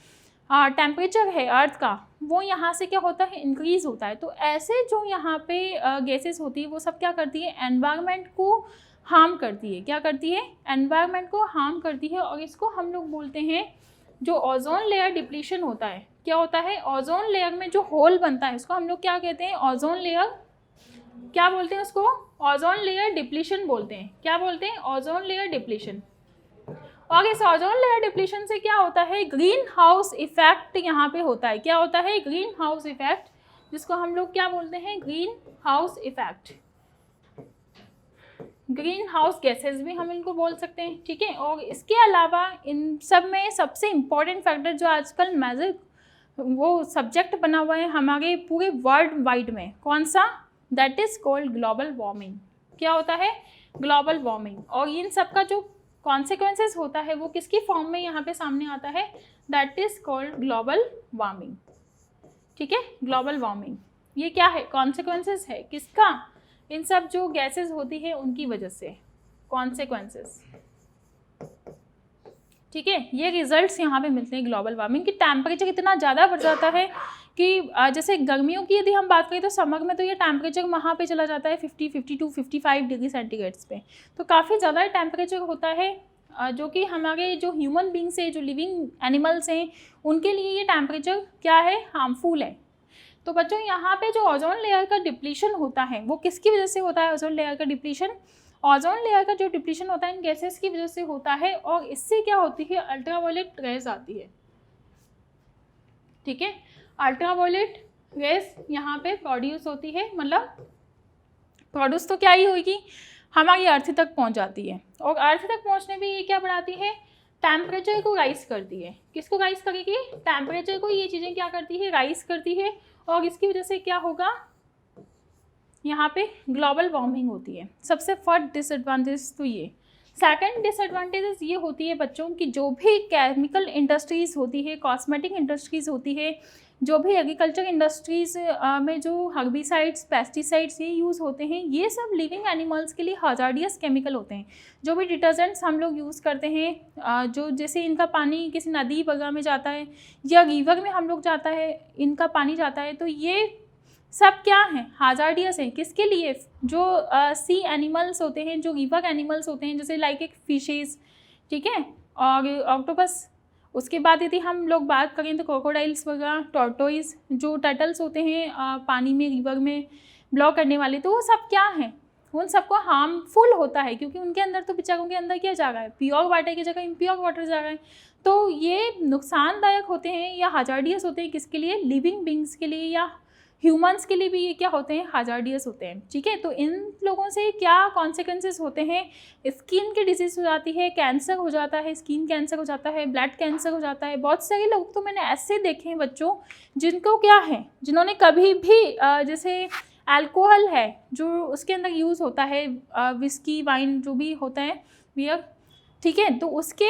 टेम्परेचर है अर्थ का, वो यहाँ से क्या होता है? इंक्रीज़ होता है। तो ऐसे जो यहाँ पे गैसेस होती है वो सब क्या करती है? एनवायरनमेंट को हार्म करती है। क्या करती है? एनवायरनमेंट को हार्म करती है। और इसको हम लोग बोलते हैं, जो ओजोन लेयर डिप्लीशन होता है, क्या होता है? ओजोन लेयर में जो होल बनता है उसको हम लोग क्या कहते हैं? ओजोन लेयर, क्या बोलते हैं उसको? ओजोन लेयर डिप्लीशन बोलते हैं। क्या बोलते हैं? Ozone layer depletion. और इस ओजोन लेयर डिप्लीशन से क्या होता है? ग्रीन हाउस इफेक्ट यहाँ पे होता है। क्या होता है? ग्रीन हाउस इफेक्ट, जिसको हम लोग क्या बोलते हैं? Green house effect. Green house gases भी हम इनको बोल सकते हैं, ठीक है। और इसके अलावा इन सब में सबसे इम्पॉर्टेंट फैक्टर जो आजकल मेजर वो सब्जेक्ट बना हुआ है हमारे पूरे वर्ल्ड वाइड में, कौन सा? That is called global warming. क्या होता है? Global warming. और इन सब का जो कॉन्सिक्वेंसेस होता है वो किसकी फॉर्म में यहाँ पे सामने आता है? That is called global warming, ठीक है। ग्लोबल वार्मिंग ये क्या है? कॉन्सिक्वेंसेस है किसका? इन सब जो गैसेस होती है उनकी वजह से कॉन्सिक्वेंसेस, ठीक है। ये रिजल्ट्स यहाँ पे मिलते हैं ग्लोबल वार्मिंग की। टेम्परेचर इतना ज़्यादा बढ़ जाता है कि जैसे गर्मियों की यदि हम बात करें तो समर में तो ये टेम्परेचर वहाँ पे चला जाता है 50, 52, 55 डिग्री सेंटीग्रेड्स पे। तो काफ़ी ज़्यादा टेम्परेचर होता है, जो कि हमारे जो ह्यूमन बींग्स हैं, जो लिविंग एनिमल्स हैं, उनके लिए ये टेम्परेचर क्या है? हार्मफुल है। तो बच्चों यहाँ पे जो ओजोन लेयर का डिप्लीशन होता है वो किसकी वजह से होता है? ओजोन लेयर का डिप्लीशन, ओजोन लेयर का जो डिप्लीशन होता है इन गैसेस की वजह से होता है। और इससे क्या होती है? अल्ट्रावायलेट रेज आती है, ठीक है। अल्ट्रावायलेट रेज यहाँ पे प्रोड्यूस होती है, मतलब प्रोड्यूस तो क्या ही होगी? हमारी अर्थ तक पहुँच जाती है। और अर्थ तक पहुँचने में ये क्या बढ़ाती है? टेम्परेचर को राइज करती है। किसको राइज करेगी? टेम्परेचर को ये चीज़ें क्या करती है? राइज करती है। और इसकी वजह से क्या होगा? यहाँ पे ग्लोबल वार्मिंग होती है। सबसे फर्स्ट डिसएडवांटेज तो ये। सेकंड डिसएडवांटेजेस ये होती है बच्चों की, जो भी केमिकल इंडस्ट्रीज़ होती है, कॉस्मेटिक इंडस्ट्रीज़ होती है, जो भी एग्रीकल्चर इंडस्ट्रीज़ में जो हर्बिसाइड्स, पेस्टिसाइड्स ये यूज़ होते हैं, ये सब लिविंग एनिमल्स के लिए हजार्डियस केमिकल होते हैं। जो भी डिटर्जेंट्स हम लोग यूज़ करते हैं, जो जैसे इनका पानी किसी नदी वगैरह में जाता है या रिवर में हम लोग जाता है, इनका पानी जाता है, तो ये सब क्या हैं? हजार्डियस हैं। किसके लिए? जो सी एनिमल्स होते हैं, जो रिवर एनिमल्स होते हैं, जैसे लाइक एक फिशेस, ठीक है, और ऑक्टोपस, उसके बाद यदि हम लोग बात करें तो क्रोकोडाइल्स वगैरह, टॉर्टोइज, जो टर्टल्स होते हैं पानी में, रिवर में ब्लॉक करने वाले, तो वो सब क्या हैं, उन सबको हार्मफुल होता है क्योंकि उनके अंदर तो बेचारों के अंदर क्या जा रहा है, प्योर वाटर की जगह इम्प्योर वाटर जा रहा है। तो ये नुकसानदायक होते हैं या हाजार्डियस होते हैं, किसके लिए, लिविंग बींग्स के लिए या ह्यूमंस के लिए भी ये क्या होते हैं, हाजार्डियस होते हैं। ठीक है, तो इन लोगों से क्या कॉन्सिक्वेंसेस होते हैं, स्किन की डिजीज हो जाती है, कैंसर हो जाता है, स्किन कैंसर हो जाता है, ब्लड कैंसर हो जाता है। बहुत सारे लोग तो मैंने ऐसे देखे हैं बच्चों जिनको क्या है, जिन्होंने कभी भी जैसे अल्कोहल है जो उसके अंदर यूज़ होता है, विस्की, वाइन जो भी होता है, बियर, ठीक है, तो उसके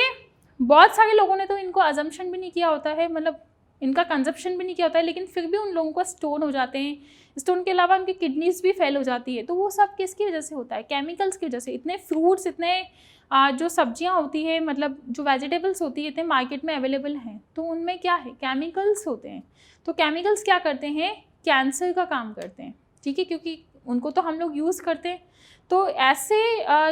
बहुत सारे लोगों ने तो इनको अजम्पशन भी नहीं किया होता है, मतलब इनका कंजप्शन भी नहीं किया होता है, लेकिन फिर भी उन लोगों को स्टोन हो जाते हैं। स्टोन के अलावा उनकी किडनीज भी फेल हो जाती है। तो वो सब किसकी वजह से होता है, केमिकल्स की वजह से। इतने फ्रूट्स, इतने जो सब्जियां होती है, मतलब जो वेजिटेबल्स होती है, इतने मार्केट में अवेलेबल हैं, तो उनमें क्या है, केमिकल्स होते हैं। तो केमिकल्स क्या करते हैं, कैंसर का काम करते हैं। ठीक है, क्योंकि उनको तो हम लोग यूज़ करते हैं। तो ऐसे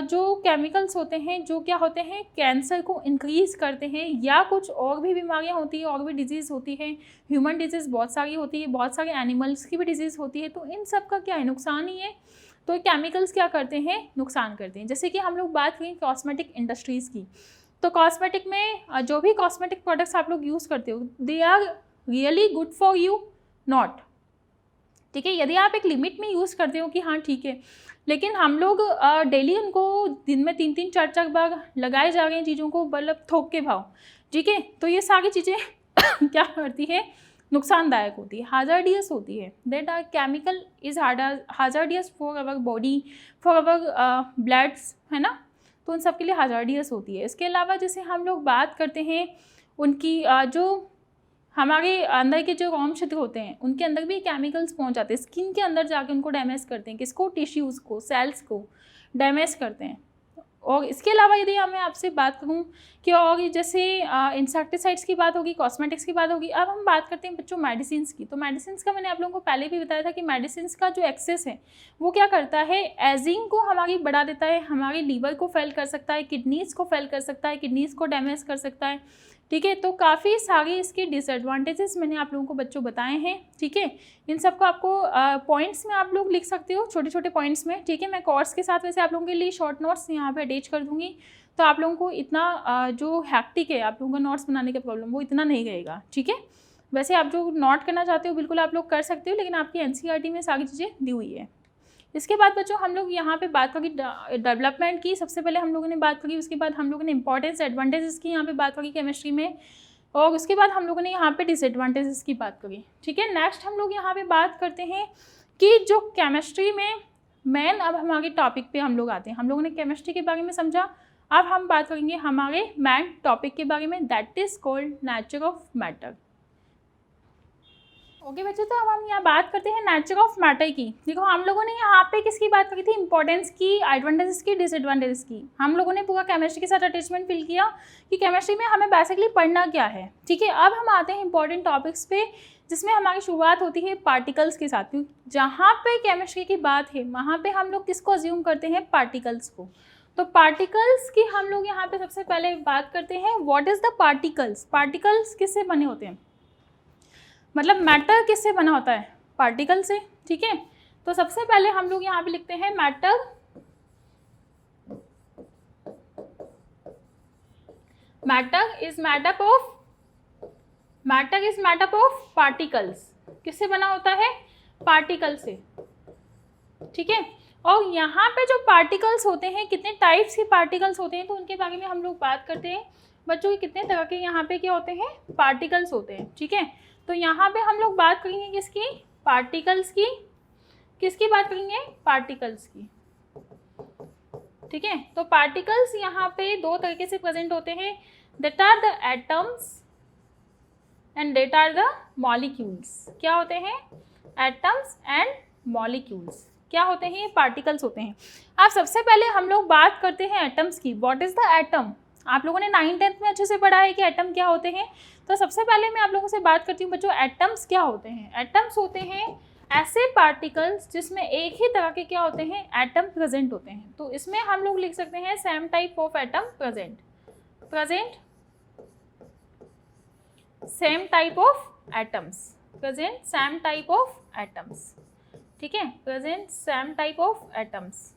जो केमिकल्स होते हैं जो क्या होते हैं, कैंसर को इंक्रीज़ करते हैं, या कुछ और भी बीमारियां होती हैं, और भी डिजीज़ होती है, ह्यूमन डिजीज़ बहुत सारी होती है, बहुत सारे एनिमल्स की भी डिजीज़ होती है। तो इन सब का क्या है, नुकसान ही है। तो केमिकल्स क्या करते हैं, नुकसान करते हैं। जैसे कि हम लोग बात करें कॉस्मेटिक इंडस्ट्रीज़ की, तो कॉस्मेटिक में जो भी कॉस्मेटिक प्रोडक्ट्स आप लोग यूज़ करते हो, they are really good for you, not. ठीक है, यदि आप एक लिमिट में यूज़ करते हो कि हाँ ठीक है, लेकिन हम लोग डेली उनको दिन में 3-3 4-4 बार लगाए जा रहे हैं चीज़ों को, मतलब थोक के भाव। ठीक है, तो ये सारी चीज़ें क्या करती है, नुकसानदायक होती है, हाजार्डियस होती है। That are chemical is hazardous for our body, for our bloods, है ना। तो उन सब के लिए हाजार्डियस होती है। इसके अलावा जैसे हम लोग बात करते हैं उनकी जो हमारे अंदर के जो रोम छिद्र होते हैं, उनके अंदर भी केमिकल्स पहुंच जाते हैं, स्किन के अंदर जाके उनको डैमेज करते हैं। किसको, टिश्यूज़ को, सेल्स को डैमेज करते हैं। और इसके अलावा यदि मैं आपसे बात करूं कि और जैसे इंसेक्टिसाइड्स की बात होगी, कॉस्मेटिक्स की बात होगी, अब हम बात करते हैं बच्चों मेडिसिन की। तो मेडिसिन का मैंने आप लोगों को पहले भी बताया था कि मेडिसिन का जो एक्सेस है वो क्या करता है, एजिंग को हमारी बढ़ा देता है, हमारे लीवर को फेल कर सकता है, किडनीज़ को फेल कर सकता है, किडनीज़ को डैमेज कर सकता है। ठीक है, तो काफ़ी सारे इसके डिसएडवांटेजेस मैंने आप लोगों को बच्चों बताए हैं। ठीक है, इन सबको आपको पॉइंट्स में आप लोग लिख सकते हो, छोटे छोटे पॉइंट्स में। ठीक है, मैं कोर्स के साथ वैसे आप लोगों के लिए शॉर्ट नोट्स यहाँ पे अटैच कर दूँगी, तो आप लोगों को इतना जो हैक्टिक है आप लोगों का नोट्स बनाने का प्रॉब्लम, वो इतना नहीं रहेगा। ठीक है, वैसे आप जो नोट करना चाहते हो बिल्कुल आप लोग कर सकते हो, लेकिन आपकी एनसीईआरटी में सारी चीज़ें दी हुई है। इसके बाद बच्चों हम लोग यहाँ पे बात करी डेवलपमेंट की, सबसे पहले हम लोगों ने बात करी। उसके बाद हम लोगों ने इंपॉर्टेंस, एडवांटेजेस की यहाँ पे बात करी केमिस्ट्री में, और उसके बाद हम लोगों ने यहाँ पे डिसएडवांटेजेस की बात करी। ठीक है, नेक्स्ट हम लोग यहाँ पे बात करते हैं कि जो केमिस्ट्री में मेन, अब हमारे टॉपिक पे हम लोग आते हैं। हम लोगों ने केमिस्ट्री के बारे में समझा, अब हम बात करेंगे हमारे मेन टॉपिक के बारे में, that is called nature of matter. Okay बच्चों, तो अब हम यहाँ बात करते हैं नेचर ऑफ मैटर की। देखो हम लोगों ने यहाँ पे किसकी बात करी थी, इंपॉर्टेंस की, एडवांटेजेस की, डिसएडवांटेजेस की। हम लोगों ने पूरा केमिस्ट्री के साथ अटैचमेंट फिल किया कि केमिस्ट्री में हमें बेसिकली पढ़ना क्या है। ठीक है, अब हम आते हैं इंपॉर्टेंट टॉपिक्स पे, जिसमें हमारी शुरुआत होती है पार्टिकल्स के साथ। क्योंकि जहाँ पे केमिस्ट्री की बात है वहाँ पे हम लोग किसको अज्यूम करते हैं, पार्टिकल्स को। तो पार्टिकल्स की हम लोग यहाँ पे सबसे पहले बात करते हैं, what is the particles. Particles किससे बने होते हैं, मतलब मैटर किससे बना होता है, पार्टिकल से। ठीक है, तो सबसे पहले हम लोग यहाँ पे लिखते हैं matter is made up of particles. किससे बना होता है, पार्टिकल से। ठीक है, और यहाँ पे जो पार्टिकल्स होते हैं, कितने टाइप्स के पार्टिकल्स होते हैं, तो उनके बारे में हम लोग बात करते हैं बच्चों की। कितने तरह के यहाँ पे क्या होते हैं, पार्टिकल्स होते हैं। ठीक है, तो यहाँ पे हम लोग बात करेंगे किसकी, पार्टिकल्स की। किसकी बात करेंगे, पार्टिकल्स की। ठीक है, तो पार्टिकल्स यहाँ पे दो तरीके से प्रेजेंट होते हैं, that are the atoms and that are the molecules. क्या होते हैं, एटम्स एंड मॉलिक्यूल्स क्या होते हैं, पार्टिकल्स होते हैं। अब सबसे पहले हम लोग बात करते हैं एटम्स की। व्हाट इज द एटम, आप लोगों ने 9th-10th में अच्छे से पढ़ा है कि एटम क्या होते हैं। तो सबसे पहले मैं आप लोगों से बात करती हूँ बच्चों, एटम्स क्या होते हैं। एटम्स होते हैं ऐसे पार्टिकल्स जिसमें एक ही तरह के क्या होते हैं, एटम प्रेजेंट होते हैं। तो इसमें हम लोग लिख सकते हैं same type of atom present same type of atoms, present same type of atoms, ठीक है, present same type of atoms.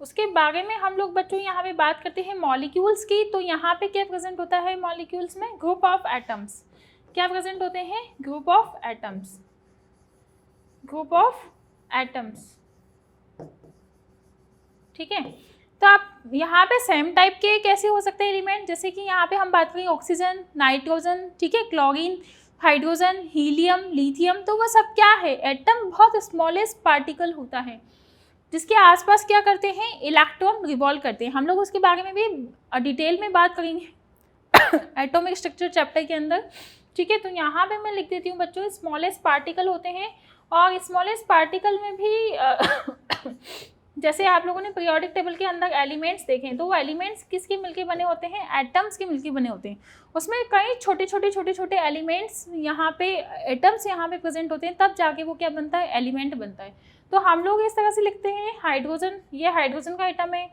उसके बारे में हम लोग बच्चों यहाँ पे बात करते हैं मॉलिक्यूल्स की। तो यहाँ पे क्या प्रेजेंट होता है मॉलिक्यूल्स में? Group of atoms. क्या प्रेजेंट होते हैं? Group of atoms, group of atoms, ठीक है। तो आप यहाँ पे सेम टाइप के कैसे हो सकते हैं एलिमेंट, जैसे कि यहाँ पे हम बात करें ऑक्सीजन, नाइट्रोजन, ठीक है, क्लोरीन, हाइड्रोजन, हीलियम, लिथियम, तो वो सब क्या है? एटम बहुत स्मॉलेस्ट पार्टिकल होता है जिसके आसपास क्या करते हैं? इलेक्ट्रॉन रिवॉल्व करते हैं। हम लोग उसके बारे में भी डिटेल में बात करेंगे एटॉमिक स्ट्रक्चर चैप्टर के अंदर, ठीक है। तो यहाँ पे मैं लिख देती हूँ बच्चों स्मॉलेस्ट पार्टिकल होते हैं, और स्मॉलेस्ट पार्टिकल में भी जैसे आप लोगों ने पीरियोडिक टेबल के अंदर एलिमेंट्स देखे हैं, तो वो एलिमेंट्स किसके मिलके बने होते हैं? एटम्स के मिलके बने होते हैं। उसमें कई छोटे छोटे एलिमेंट्स यहाँ पे, एटम्स यहाँ पे प्रेजेंट होते हैं, तब जाके वो क्या बनता है? एलिमेंट बनता है। तो हम लोग इस तरह से लिखते हैं हाइड्रोजन, ये हाइड्रोजन का एटम है,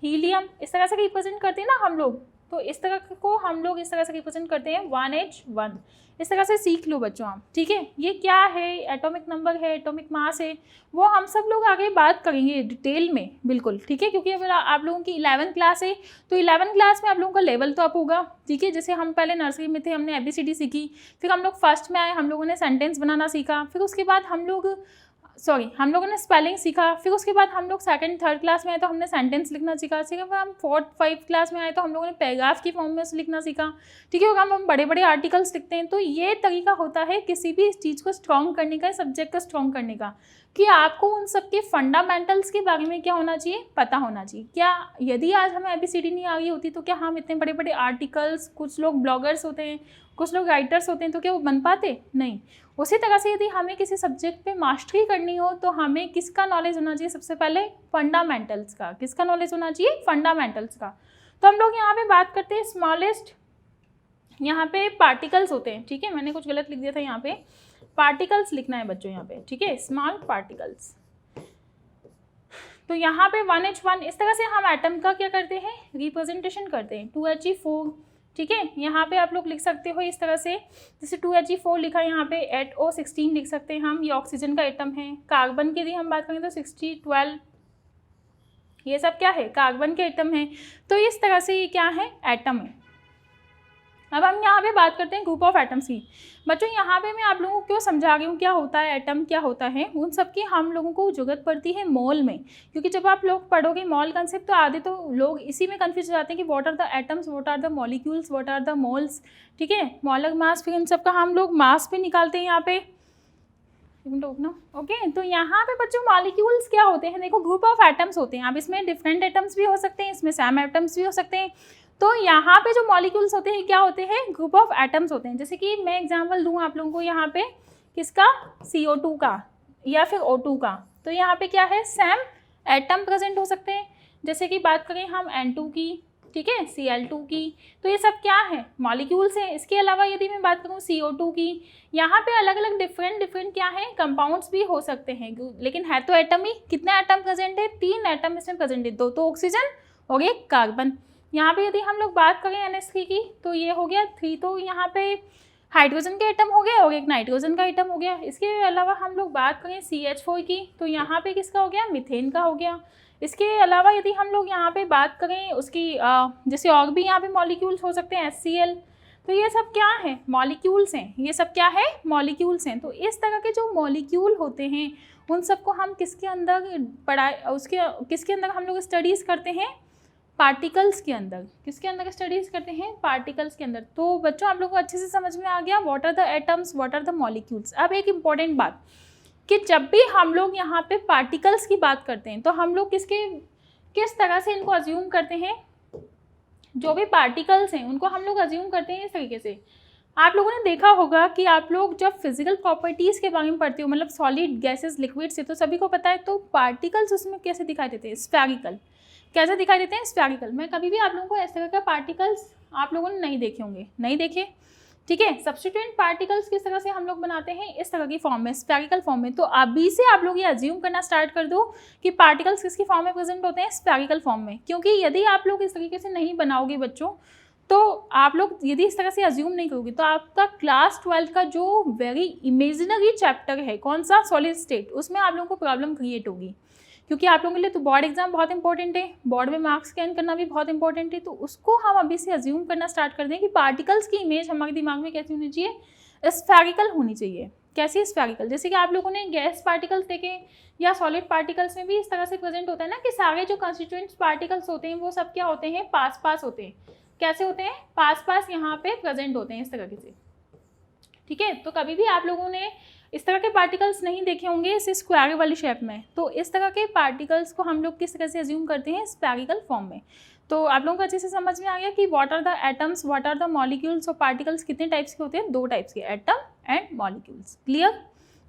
हीलियम इस तरह से रिप्रेजेंट करते हैं ना हम लोग, तो इस तरह को हम लोग इस तरह से रिप्रेजेंट करते हैं 1H1। इस तरह से सीख लो बच्चों आप, ठीक है। ये क्या है? एटॉमिक नंबर है, एटॉमिक मास है, वो हम सब लोग आगे बात करेंगे डिटेल में, बिल्कुल, ठीक है। क्योंकि अगर आप लोगों की 11th क्लास है तो 11th क्लास में आप लोगों का लेवल तो अप होगा, ठीक है। जैसे हम पहले नर्सरी में थे, हमने ABCD सीखी, फिर हम लोग फर्स्ट में आए, हम लोगों ने सेंटेंस बनाना सीखा, फिर उसके बाद हम लोगों ने स्पेलिंग सीखा, फिर उसके बाद हम लोग 2nd 3rd क्लास में आए तो हमने सेंटेंस लिखना सीखा, फिर हम 4th 5th क्लास में आए तो हम लोगों ने पैराग्राफ की फॉर्म में लिखना सीखा, ठीक है। और हम बड़े बड़े आर्टिकल्स लिखते हैं। तो ये तरीका होता है किसी भी चीज़ को स्ट्रॉन्ग करने का, सब्जेक्ट को स्ट्रॉन्ग करने का, कि आपको उन सब के फंडामेंटल्स के बारे में क्या होना चाहिए? पता होना चाहिए। क्या यदि आज हमें ABCD नहीं आ रही होती तो क्या हम इतने बड़े बड़े आर्टिकल्स, कुछ लोग ब्लॉगर्स होते हैं, कुछ लोग राइटर्स होते हैं, तो क्या वो बन पाते? नहीं। उसी तरह से यदि हमें किसी सब्जेक्ट पे मास्टरी करनी हो तो हमें किसका नॉलेज होना चाहिए? सबसे पहले फंडामेंटल्स का। किसका नॉलेज होना चाहिए? फंडामेंटल्स का। तो हम लोग यहाँ पे बात करते हैं स्मॉलेस्ट, यहाँ पे पार्टिकल्स होते हैं, ठीक है। मैंने कुछ गलत लिख दिया था, यहाँ पे पार्टिकल्स लिखना है बच्चों यहाँ पे, ठीक है, स्मॉल पार्टिकल्स। तो यहाँ पे 1H1 इस तरह से हम एटम का क्या करते हैं? रिप्रेजेंटेशन करते हैं। 2He4, ठीक है, यहाँ पे आप लोग लिख सकते हो इस तरह से, जैसे 2He4 लिखा है, यहाँ पे 8O16 लिख सकते हैं हम, ये ऑक्सीजन का एटम है। कार्बन की यदि हम बात करें तो 6012, ये सब क्या है? कार्बन के एटम है। तो इस तरह से ये क्या है? एटम है। अब हम यहाँ पे बात करते हैं ग्रुप ऑफ एटम्स की। बच्चों यहाँ पे मैं आप लोगों को क्यों समझा रही हूँ क्या होता है एटम, क्या होता है, उन सब की हम लोगों को जरूरत पड़ती है मॉल में। क्योंकि जब आप लोग पढ़ोगे मॉल कंसेप्ट तो आधे तो लोग इसी में कन्फ्यूज हो जाते हैं कि what are the atoms, what are the molecules, what are the moles, ठीक है, मोलर मास, फिर इन सब का हम लोग मास भी निकालते हैं यहाँ पे, ओके। तो यहाँ पे बच्चों मॉलिक्यूल्स क्या होते हैं? देखो ग्रुप ऑफ एटम्स होते हैं। अब इसमें डिफरेंट एटम्स भी हो सकते हैं, इसमें सेम एटम्स भी हो सकते हैं। तो यहाँ पे जो मॉलिक्यूल्स होते हैं क्या होते हैं? ग्रुप ऑफ एटम्स होते हैं। जैसे कि मैं एग्जांपल दूँ आप लोगों को यहाँ पे किसका? CO2 का या फिर O2 का। तो यहाँ पे क्या है? सेम एटम प्रेजेंट हो सकते हैं। जैसे कि बात करें हम N2 की, ठीक है, Cl2 की, तो ये सब क्या है? मॉलिक्यूल्स हैं। इसके अलावा यदि मैं बात करूँ CO2 की, यहाँ पे अलग अलग डिफरेंट क्या है? कंपाउंड्स भी हो सकते हैं, लेकिन है तो एटम ही। कितने एटम प्रेजेंट है? 3 एटम इसमें प्रेजेंट है, 2 तो ऑक्सीजन और 1 कार्बन। यहाँ पे यदि हम लोग बात करें NH3 की तो ये हो गया 3, तो यहाँ पे हाइड्रोजन के एटम हो गया और 1 नाइट्रोजन का एटम हो गया। इसके अलावा हम लोग बात करें CH4 की तो यहाँ पे किसका हो गया? मीथेन का हो गया। इसके अलावा यदि हम लोग यहाँ पे बात करें उसकी जैसे और भी यहाँ पे मॉलिक्यूल्स हो सकते हैं, HCl, तो ये सब क्या है? मॉलिक्यूल्स हैं। ये सब क्या है? मॉलिक्यूल्स हैं। तो इस तरह के जो मॉलिक्यूल होते हैं उन सबको हम किसके अंदर किसके अंदर हम लोग स्टडीज़ करते हैं? पार्टिकल्स के अंदर। किसके अंदर स्टडीज़ करते हैं? पार्टिकल्स के अंदर। तो बच्चों आप लोग को अच्छे से समझ में आ गया what are the atoms, what are the molecules. अब एक इम्पॉर्टेंट बात कि जब भी हम लोग यहाँ पे पार्टिकल्स की बात करते हैं तो हम लोग किस तरह से इनको अज्यूम करते हैं? जो भी पार्टिकल्स हैं उनको हम लोग अज्यूम करते हैं इस तरीके से। आप लोगों ने देखा होगा कि आप लोग जब फिजिकल प्रॉपर्टीज़ के बारे में पढ़ते हो, मतलब सॉलिड, गैसेस, लिक्विड से, तो सभी को पता है तो पार्टिकल्स उसमें कैसे दिखाई देते हैं? स्फेरिकल। कैसे दिखाई देते हैं? स्फेरिकल। मैं कभी भी आप लोगों को इस तरह का पार्टिकल्स आप लोगों ने नहीं देखे होंगे, नहीं देखे, ठीक है। सब्स्टिट्यूएंट पार्टिकल्स किस तरह से हम लोग बनाते हैं? इस तरह की फॉर्म में, स्फेरिकल फॉर्म में। तो अभी से आप लोग ये अज्यूम करना स्टार्ट कर दो कि पार्टिकल्स किसकी फॉर्म में प्रेजेंट होते हैं? स्फेरिकल फॉर्म में। क्योंकि यदि आप लोग इस तरीके से नहीं बनाओगे बच्चों तो आप लोग यदि इस तरह से अज्यूम नहीं करोगे तो आपका क्लास 12 का जो वेरी इमेजिनरी चैप्टर है, कौन सा, सॉलिड स्टेट, उसमें आप लोगों को प्रॉब्लम क्रिएट होगी, क्योंकि आप लोगों के लिए तो बोर्ड एग्जाम बहुत इंपॉर्टेंट है, बोर्ड में मार्क्स स्कैन करना भी बहुत इंपॉर्टेंट है। तो उसको हम अभी से अज्यूम करना स्टार्ट कर दें कि पार्टिकल्स की इमेज हमारे दिमाग में कैसी होनी चाहिए, स्फेरिकल होनी चाहिए। कैसी स्फेरिकल, जैसे कि आप लोगों ने गैस पार्टिकल्स देखे या सॉलिड पार्टिकल्स में भी इस तरह से प्रेजेंट होता है ना कि सारे जो कंस्टिट्यूएंट पार्टिकल्स होते हैं वो सब क्या होते हैं, पास पास होते हैं। कैसे होते हैं, पास पास यहाँ पे प्रेजेंट होते हैं इस तरह से, ठीक है। तो कभी भी आप लोगों ने इस तरह के पार्टिकल्स नहीं देखे होंगे इस स्क्वायर वाली शेप में, तो इस तरह के पार्टिकल्स को हम लोग किस तरह से अज्यूम करते हैं, स्फेरिकल फॉर्म में। तो आप लोगों को अच्छे से समझ में आ गया कि what are the atoms, what are the molecules और पार्टिकल्स कितने टाइप्स के होते हैं, 2 टाइप्स के, atom and molecules. Clear,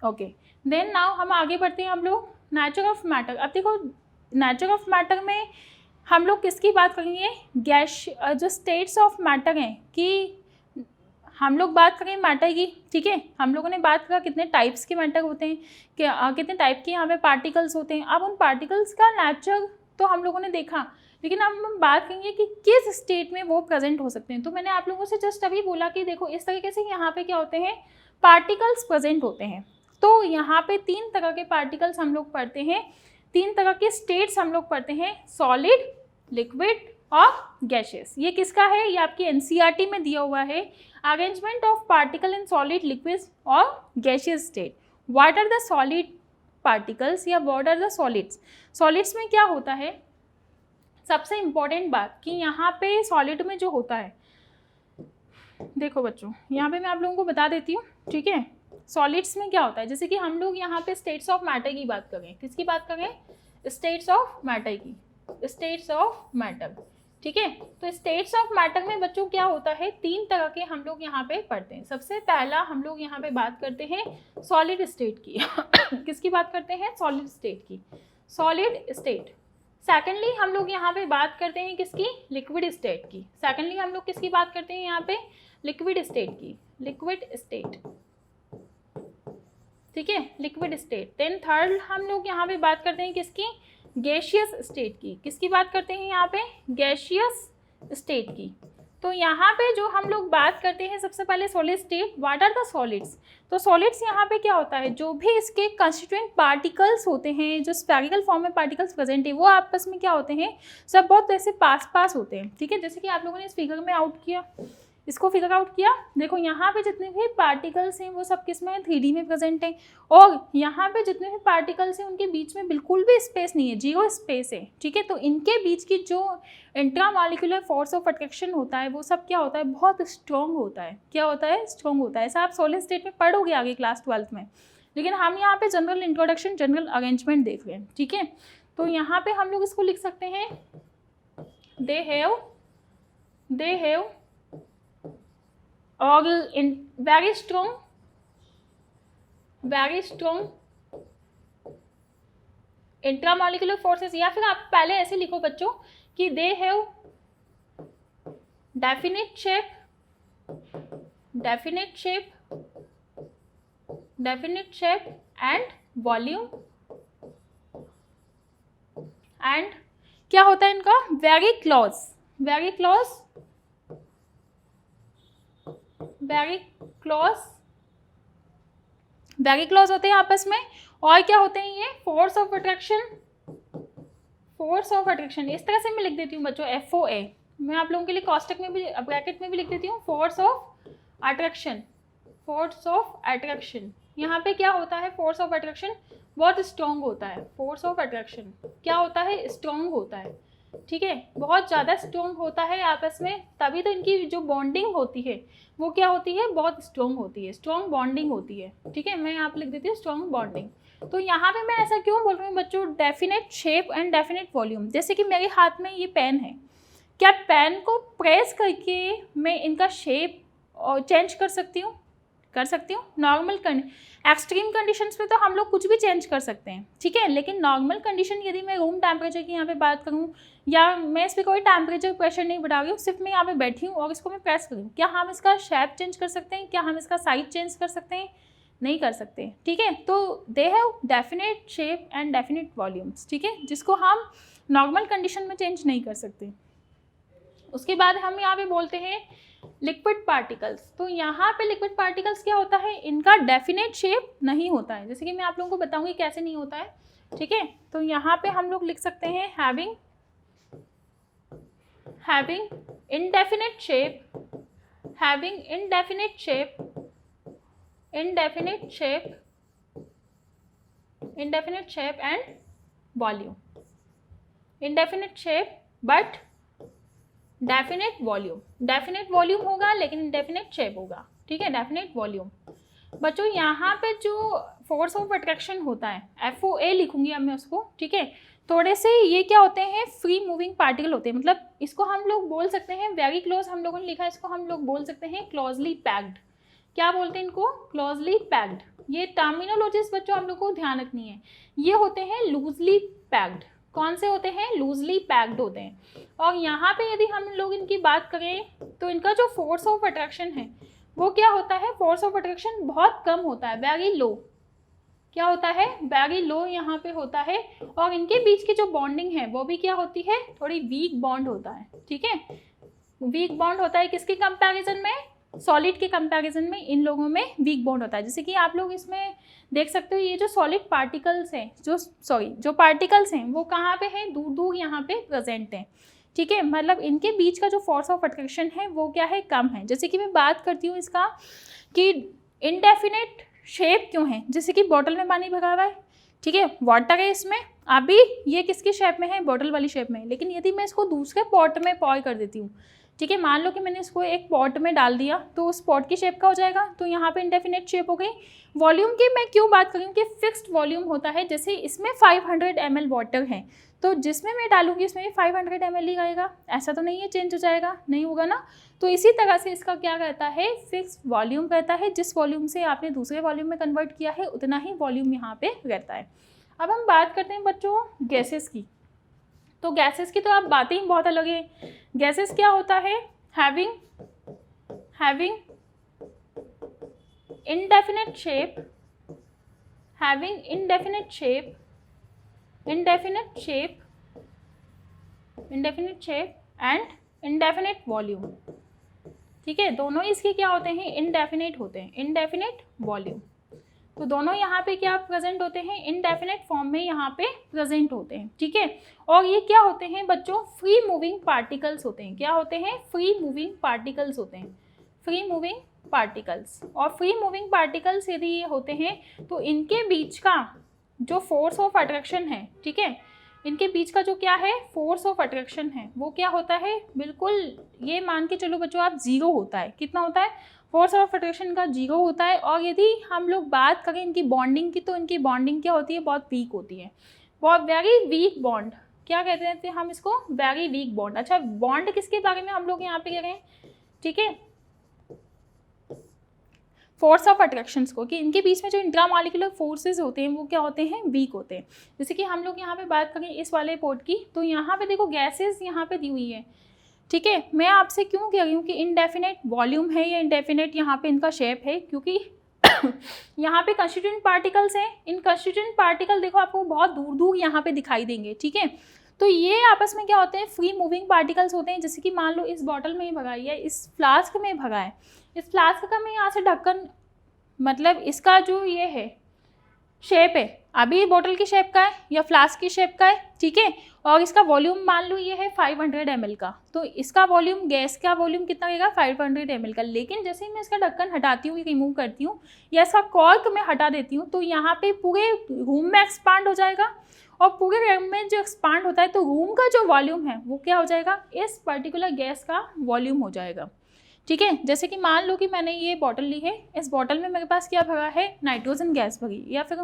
okay. Then now हम आगे बढ़ते हैं, हम लोग नेचर ऑफ मैटर। अब देखो नेचर ऑफ मैटर में हम लोग किसकी बात करेंगे, गैस, जो स्टेट्स ऑफ मैटर हैं, कि हम लोग बात करें मैटर की, ठीक है। हम लोगों ने बात करा कितने टाइप्स के मैटर होते हैं, कितने टाइप के यहाँ पे पार्टिकल्स होते हैं। अब उन पार्टिकल्स का नेचर तो हम लोगों ने देखा, लेकिन अब हम बात करेंगे कि किस स्टेट में वो प्रेजेंट हो सकते हैं। तो मैंने आप लोगों से जस्ट अभी बोला कि देखो इस तरीके से यहाँ पे क्या होते हैं, पार्टिकल्स प्रेजेंट होते हैं। तो यहाँ पे 3 तरह के पार्टिकल्स हम लोग पढ़ते हैं, 3 तरह के स्टेट्स हम लोग पढ़ते हैं, सॉलिड, लिक्विड और गैसेस। ये किसका है, ये आपकी एनसीईआरटी में दिया हुआ है, arrangement of particle in solid, liquid और gaseous state. What are the solid particles या what are the solids. Solids में क्या होता है, सबसे इम्पॉर्टेंट बात कि यहाँ पे सॉलिड में जो होता है, देखो बच्चों यहाँ पे मैं आप लोगों को बता देती हूँ, ठीक है। सॉलिड्स में क्या होता है, जैसे कि हम लोग यहाँ पे स्टेट्स ऑफ मैटर की बात करें, किसकी बात करें, स्टेट्स ऑफ मैटर की, स्टेट्स ऑफ मैटर, ठीक है। तो स्टेट्स ऑफ मैटर में बच्चों क्या होता है, 3 तरह के हम लोग यहाँ पे पढ़ते हैं। सबसे पहला हम लोग यहाँ पे बात करते हैं सॉलिड स्टेट की किसकी बात करते हैं, सॉलिड स्टेट की, सॉलिड स्टेट। सेकेंडली हम लोग यहाँ पे बात करते हैं किसकी, लिक्विड स्टेट की। सेकेंडली हम लोग किसकी बात करते हैं यहाँ पे, लिक्विड स्टेट की, लिक्विड स्टेट, ठीक है, लिक्विड स्टेट। देन थर्ड हम लोग यहाँ पे बात करते हैं किसकी, गैसियस स्टेट की। किसकी बात करते हैं यहाँ पे, गैसियस स्टेट की। तो यहाँ पे जो हम लोग बात करते हैं सबसे पहले solid state, what are the solids. तो सॉलिड्स यहाँ पे क्या होता है, जो भी इसके कंस्टिट्यूएंट पार्टिकल्स होते हैं, जो स्फेरिकल फॉर्म में पार्टिकल्स प्रेजेंट है, वो आपस में क्या होते हैं, सब बहुत ऐसे पास पास होते हैं, ठीक है। जैसे कि आप लोगों ने इस फिगर में आउट किया, इसको फिगर आउट किया, देखो यहाँ पे जितने भी पार्टिकल्स हैं वो सब किस में है, 3D में प्रेजेंट है, और यहाँ पे जितने भी पार्टिकल्स हैं उनके बीच में बिल्कुल भी स्पेस नहीं है, 0 स्पेस है, ठीक है। तो इनके बीच की जो इंट्रामॉलिक्यूलर फोर्स ऑफ अट्रैक्शन होता है वो सब क्या होता है, बहुत स्ट्रॉन्ग होता है। क्या होता है, स्ट्रॉन्ग होता है। ऐसा आप सॉलिड स्टेट में पढ़ोगे आगे क्लास 12 में, लेकिन हम यहाँ पे जनरल इंट्रोडक्शन, जनरल अरेंजमेंट देख रहे हैं, ठीक है। तो यहाँ पे हम लोग इसको लिख सकते हैं, दे हैव और in very strong intramolecular forces, या फिर आप पहले ऐसे लिखो बच्चों कि they have definite shape and volume, and क्या होता है इनका, वेरी क्लोज होते हैं आपस में। और क्या होते हैं ये, फोर्स ऑफ अट्रैक्शन, इस तरह से मैं लिख देती हूँ बच्चों, FOA। मैं आप लोगों के लिए कॉस्टक में भी, ब्रैकेट में भी लिख देती हूँ, फोर्स ऑफ अट्रैक्शन। यहाँ पे क्या होता है, फोर्स ऑफ अट्रैक्शन बहुत स्ट्रॉन्ग होता है, फोर्स ऑफ अट्रैक्शन क्या होता है, स्ट्रॉन्ग होता है, ठीक है, बहुत ज़्यादा स्ट्रॉन्ग होता है आपस में, तभी तो इनकी जो बॉन्डिंग होती है वो क्या होती है, बहुत स्ट्रॉन्ग होती है, स्ट्रॉन्ग बॉन्डिंग होती है, ठीक है। मैं यहाँ पे लिख देती हूँ स्ट्रॉन्ग बॉन्डिंग। तो यहाँ पे मैं ऐसा क्यों बोल रही हूँ बच्चों, definite shape and definite volume. जैसे कि मेरे हाथ में ये पेन है, क्या पेन को प्रेस करके मैं इनका शेप चेंज कर सकती हूँ, नॉर्मल एक्सट्रीम कंडीशंस में तो हम लोग कुछ भी चेंज कर सकते हैं, ठीक है। लेकिन नॉर्मल कंडीशन, यदि मैं रूम टेम्परेचर की यहाँ पे बात करूँ, या मैं इस पर कोई टेम्परेचर प्रेशर नहीं बढ़ा रही हूँ, सिर्फ मैं यहाँ पे बैठी हूँ और इसको मैं प्रेस करूँ, क्या हम इसका शेप चेंज कर सकते हैं, क्या हम इसका साइज चेंज कर सकते हैं, नहीं कर सकते, ठीक है। तो they have definite shape and definite volumes, ठीक है, जिसको हम नॉर्मल कंडीशन में चेंज नहीं कर सकते। उसके बाद हम यहाँ पे बोलते हैं लिक्विड पार्टिकल्स। तो यहाँ पे लिक्विड पार्टिकल्स क्या होता है, इनका डेफिनेट शेप नहीं होता है, जैसे कि मैं आप लोगों को बताऊंगी कैसे नहीं होता है, ठीक है। तो यहाँ पे हम लोग लिख सकते हैं having indefinite shape, having indefinite shape and volume, indefinite shape but definite volume होगा लेकिन indefinite shape होगा, ठीक है, definite volume। बच्चों यहाँ पे जो फोर्स ऑफ अट्रैक्शन होता है FOA लिखूंगी अब मैं उसको, ठीक है। थोड़े से ये क्या होते हैं, फ्री मूविंग पार्टिकल होते हैं, मतलब इसको हम लोग बोल सकते हैं वेरी क्लोज, हम लोगों ने लिखा है इसको हम लोग बोल सकते हैं क्लोजली पैक्ड। क्या बोलते हैं इनको, क्लोजली पैक्ड। ये टर्मिनोलॉजीज बच्चों हम लोग को ध्यान रखनी है, ये होते हैं लूजली पैक्ड। कौन से होते हैं, लूजली पैक्ड होते हैं। और यहाँ पे यदि हम लोग इनकी बात करें तो इनका जो फोर्स ऑफ अट्रैक्शन है वो क्या होता है, फोर्स ऑफ अट्रैक्शन बहुत कम होता है, वेरी लो। क्या होता है, वेरी लो यहाँ पे होता है। और इनके बीच की जो बॉन्डिंग है वो भी क्या होती है, थोड़ी वीक बॉन्ड होता है, ठीक है। वीक बॉन्ड होता है किसके कंपैरिजन में, सॉलिड के कंपैरिजन में इन लोगों में वीक बॉन्ड होता है। जैसे कि आप लोग इसमें देख सकते हो ये जो सॉलिड पार्टिकल्स हैं, जो पार्टिकल्स हैं वो कहाँ पे हैं, दूर दूर यहाँ पे प्रेजेंट हैं, ठीक है। मतलब इनके बीच का जो फोर्स ऑफ अट्रैक्शन है वो क्या है, कम है। जैसे कि मैं बात करती हूँ इसका कि इनडेफिनेट शेप क्यों है, जैसे कि बॉटल में पानी भरा हुआ है, ठीक है, वाटर है इसमें, अभी ये किसकी शेप में है, बॉटल वाली शेप में। लेकिन यदि मैं इसको दूसरे पॉट में पॉर कर देती हूँ, ठीक है, मान लो कि मैंने इसको एक पॉट में डाल दिया तो उस पॉट की शेप का हो जाएगा, तो यहाँ पे इंडेफिनेट शेप हो गई। वॉल्यूम की मैं क्यों बात करूँ कि फिक्स्ड वॉल्यूम होता है, जैसे इसमें 500 ml वाटर है तो जिसमें मैं डालूंगी उसमें भी 500 ml ही आएगा, ऐसा तो नहीं है चेंज हो जाएगा, नहीं होगा ना। तो इसी तरह से इसका क्या कहता है, फिक्स्ड वॉल्यूम कहता है। जिस वॉल्यूम से आपने दूसरे वॉल्यूम में कन्वर्ट किया है उतना ही वॉल्यूम यहाँ पे रहता है। अब हम बात करते हैं बच्चों गैसेस की। तो गैसेस की तो आप बातें ही बहुत अलग है। गैसेस क्या होता है, having indefinite shape and indefinite volume, ठीक है। दोनों इसके क्या होते हैं, इनडेफिनेट होते हैं, इनडेफिनेट वॉल्यूम। तो दोनों यहाँ पे क्या प्रेजेंट होते हैं, इनडेफिनेट फॉर्म में यहाँ पे प्रेजेंट होते हैं, ठीक है। और ये क्या होते हैं बच्चों, फ्री मूविंग पार्टिकल्स होते हैं। क्या होते हैं, फ्री मूविंग पार्टिकल्स होते हैं, फ्री मूविंग पार्टिकल्स। और फ्री मूविंग पार्टिकल्स यदि ये होते हैं तो इनके बीच का जो फोर्स ऑफ अट्रैक्शन है, ठीक है, इनके बीच का जो क्या है, फोर्स ऑफ अट्रैक्शन है वो क्या होता है, बिल्कुल ये मान के चलो बच्चों आप जीरो होता है। कितना होता है, फोर्स ऑफ अट्रैक्शन का जीरो होता है। और यदि हम लोग बात करें इनकी बॉन्डिंग की तो इनकी बॉन्डिंग क्या होती है, बहुत वीक होती है, बहुत वेरी वीक बॉन्ड। क्या कहते हैं हम इसको, वेरी वीक बॉन्ड। अच्छा, बॉन्ड किसके बारे में हम लोग यहाँ पे कह रहे हैं, ठीक है, फोर्स ऑफ अट्रैक्शंस को, कि इनके बीच में जो इंट्रामॉलिक्यूलर फोर्सेस होते हैं वो क्या होते हैं, वीक होते हैं। जैसे कि हम लोग यहाँ पे बात करें इस वाले पोर्ट की, तो यहाँ पे देखो गैसेस यहाँ पे दी हुई है, ठीक है। मैं आपसे क्यों कह रही हूँ कि इनडेफिनेट वॉल्यूम है या इनडेफिनेट यहाँ पे इनका शेप है, क्योंकि यहाँ पे कंस्टिट्यूएंट पार्टिकल्स हैं। इन कंस्टिट्यूएंट पार्टिकल देखो आपको बहुत दूर दूर यहाँ पे दिखाई देंगे, ठीक है। तो ये आपस में क्या होते हैं, फ्री मूविंग पार्टिकल्स होते हैं। जैसे कि मान लो इस बॉटल में ही भगा है या इस फ्लास्क में भगा है, इस फ्लास्क का मैं यहाँ से ढक्कन, मतलब इसका जो ये है शेप है, अभी बॉटल की शेप का है या फ्लास्क की शेप का है, ठीक है। और इसका वॉल्यूम मान लो ये है 500 ml का, तो इसका वॉल्यूम, गैस का वॉल्यूम कितना रहेगा, 500 ml का। लेकिन जैसे ही मैं इसका ढक्कन हटाती हूँ, रिमूव करती हूँ या इसका कॉर्क मैं हटा देती हूँ, तो यहाँ पे पूरे रूम में एक्सपांड हो जाएगा। और पूरे रूम में जो एक्सपांड होता है तो रूम का जो वॉल्यूम है वो क्या हो जाएगा, इस पर्टिकुलर गैस का वॉल्यूम हो जाएगा, ठीक है। जैसे कि मान लो कि मैंने ये बॉटल ली है, इस बॉटल में मेरे पास क्या भरा है, नाइट्रोजन गैस भरी, या फिर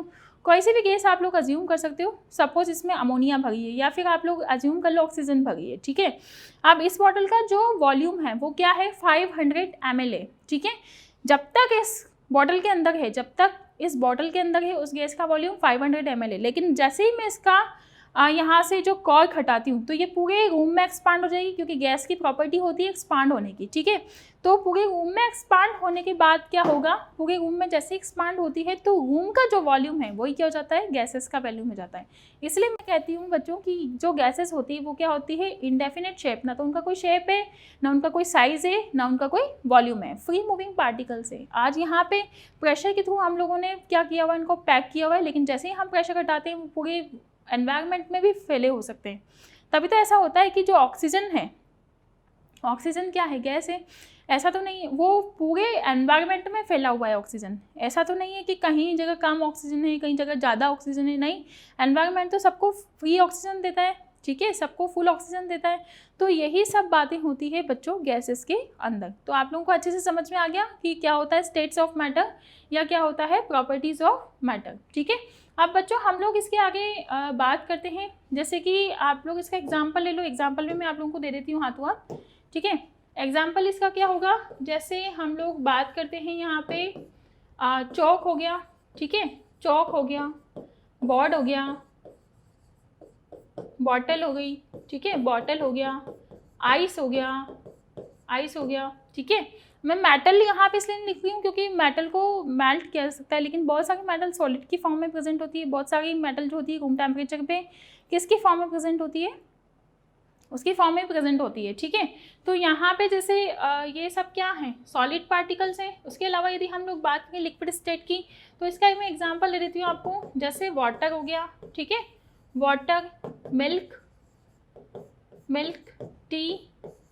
कोई सी भी गैस आप लोग अज्यूम कर सकते हो। सपोज इसमें अमोनिया भरी है, या फिर आप लोग अज्यूम कर लो ऑक्सीजन भरी है, ठीक है। अब इस बॉटल का जो वॉल्यूम है वो क्या है, 500 ml है, ठीक है। जब तक इस बॉटल के अंदर है, जब तक इस बॉटल के अंदर है उस गैस का वॉल्यूम 500 ml है। लेकिन जैसे ही मैं इसका यहाँ से जो कॉर्क हटाती हूँ तो ये पूरे रूम में एक्सपांड हो जाएगी, क्योंकि गैस की प्रॉपर्टी होती है एक्सपांड होने की, ठीक है। तो पूरे रूम में एक्सपांड होने के बाद क्या होगा, पूरे रूम में जैसे एक्सपांड होती है तो रूम का जो वॉल्यूम है वही क्या हो जाता है, गैसेस का वॉल्यूम हो जाता है। इसलिए मैं कहती हूँ बच्चों की जो गैसेस होती है वो क्या होती है, इंडेफिनेट शेप, ना तो उनका कोई शेप है, ना उनका कोई साइज है, ना उनका कोई वॉल्यूम है, फ्री मूविंग पार्टिकल्स है। आज यहाँ पे प्रेशर के थ्रू हम लोगों ने क्या किया हुआ है, इनको पैक किया हुआ है, लेकिन जैसे ही हम प्रेशर घटाते हैं वो पूरे एनवायरनमेंट में भी फैले हो सकते हैं। तभी तो ऐसा होता है कि जो ऑक्सीजन है, ऑक्सीजन क्या है, गैस है, ऐसा तो नहीं है वो पूरे एनवायरनमेंट में फैला हुआ है ऑक्सीजन। ऐसा तो नहीं है कि कहीं जगह कम ऑक्सीजन है, कहीं जगह ज़्यादा ऑक्सीजन है, नहीं, एनवायरनमेंट तो सबको फ्री ऑक्सीजन देता है, ठीक है, सबको फुल ऑक्सीजन देता है। तो यही सब बातें होती है बच्चों गैसेस के अंदर। तो आप लोगों को अच्छे से समझ में आ गया कि क्या होता है स्टेट्स ऑफ मैटर या क्या होता है प्रॉपर्टीज़ ऑफ मैटर, ठीक है। अब बच्चों हम लोग इसके आगे बात करते हैं, जैसे कि आप लोग इसका एग्जाम्पल ले लो। एग्जाम्पल भी मैं आप लोगों को दे देती हूँ हाथों हाथ, ठीक है। एग्जाम्पल इसका क्या होगा, जैसे हम लोग बात करते हैं यहाँ पे चौक हो गया, ठीक है, चौक हो गया, बोर्ड हो गया, बॉटल हो गई, ठीक है, बॉटल हो गया, आइस हो गया, आइस हो गया, ठीक है। मैं मेटल यहाँ पे इसलिए लिख रही हूँ क्योंकि मेटल को मेल्ट किया जा सकता है, लेकिन बहुत सारी मेटल सॉलिड की फॉर्म में प्रेजेंट होती है। बहुत सारी मेटल जो होती है रूम टेम्परेचर पे किसकी फॉर्म में प्रेजेंट होती है, उसकी फॉर्म में प्रेजेंट होती है, ठीक है। तो यहाँ पे जैसे ये सब क्या है, सॉलिड पार्टिकल्स हैं। उसके अलावा यदि हम लोग बात करें लिक्विड स्टेट की, तो इसका मैं एग्जांपल ले देती हूँ आपको, जैसे वाटर हो गया, ठीक है, वाटर, मिल्क, मिल्क, टी,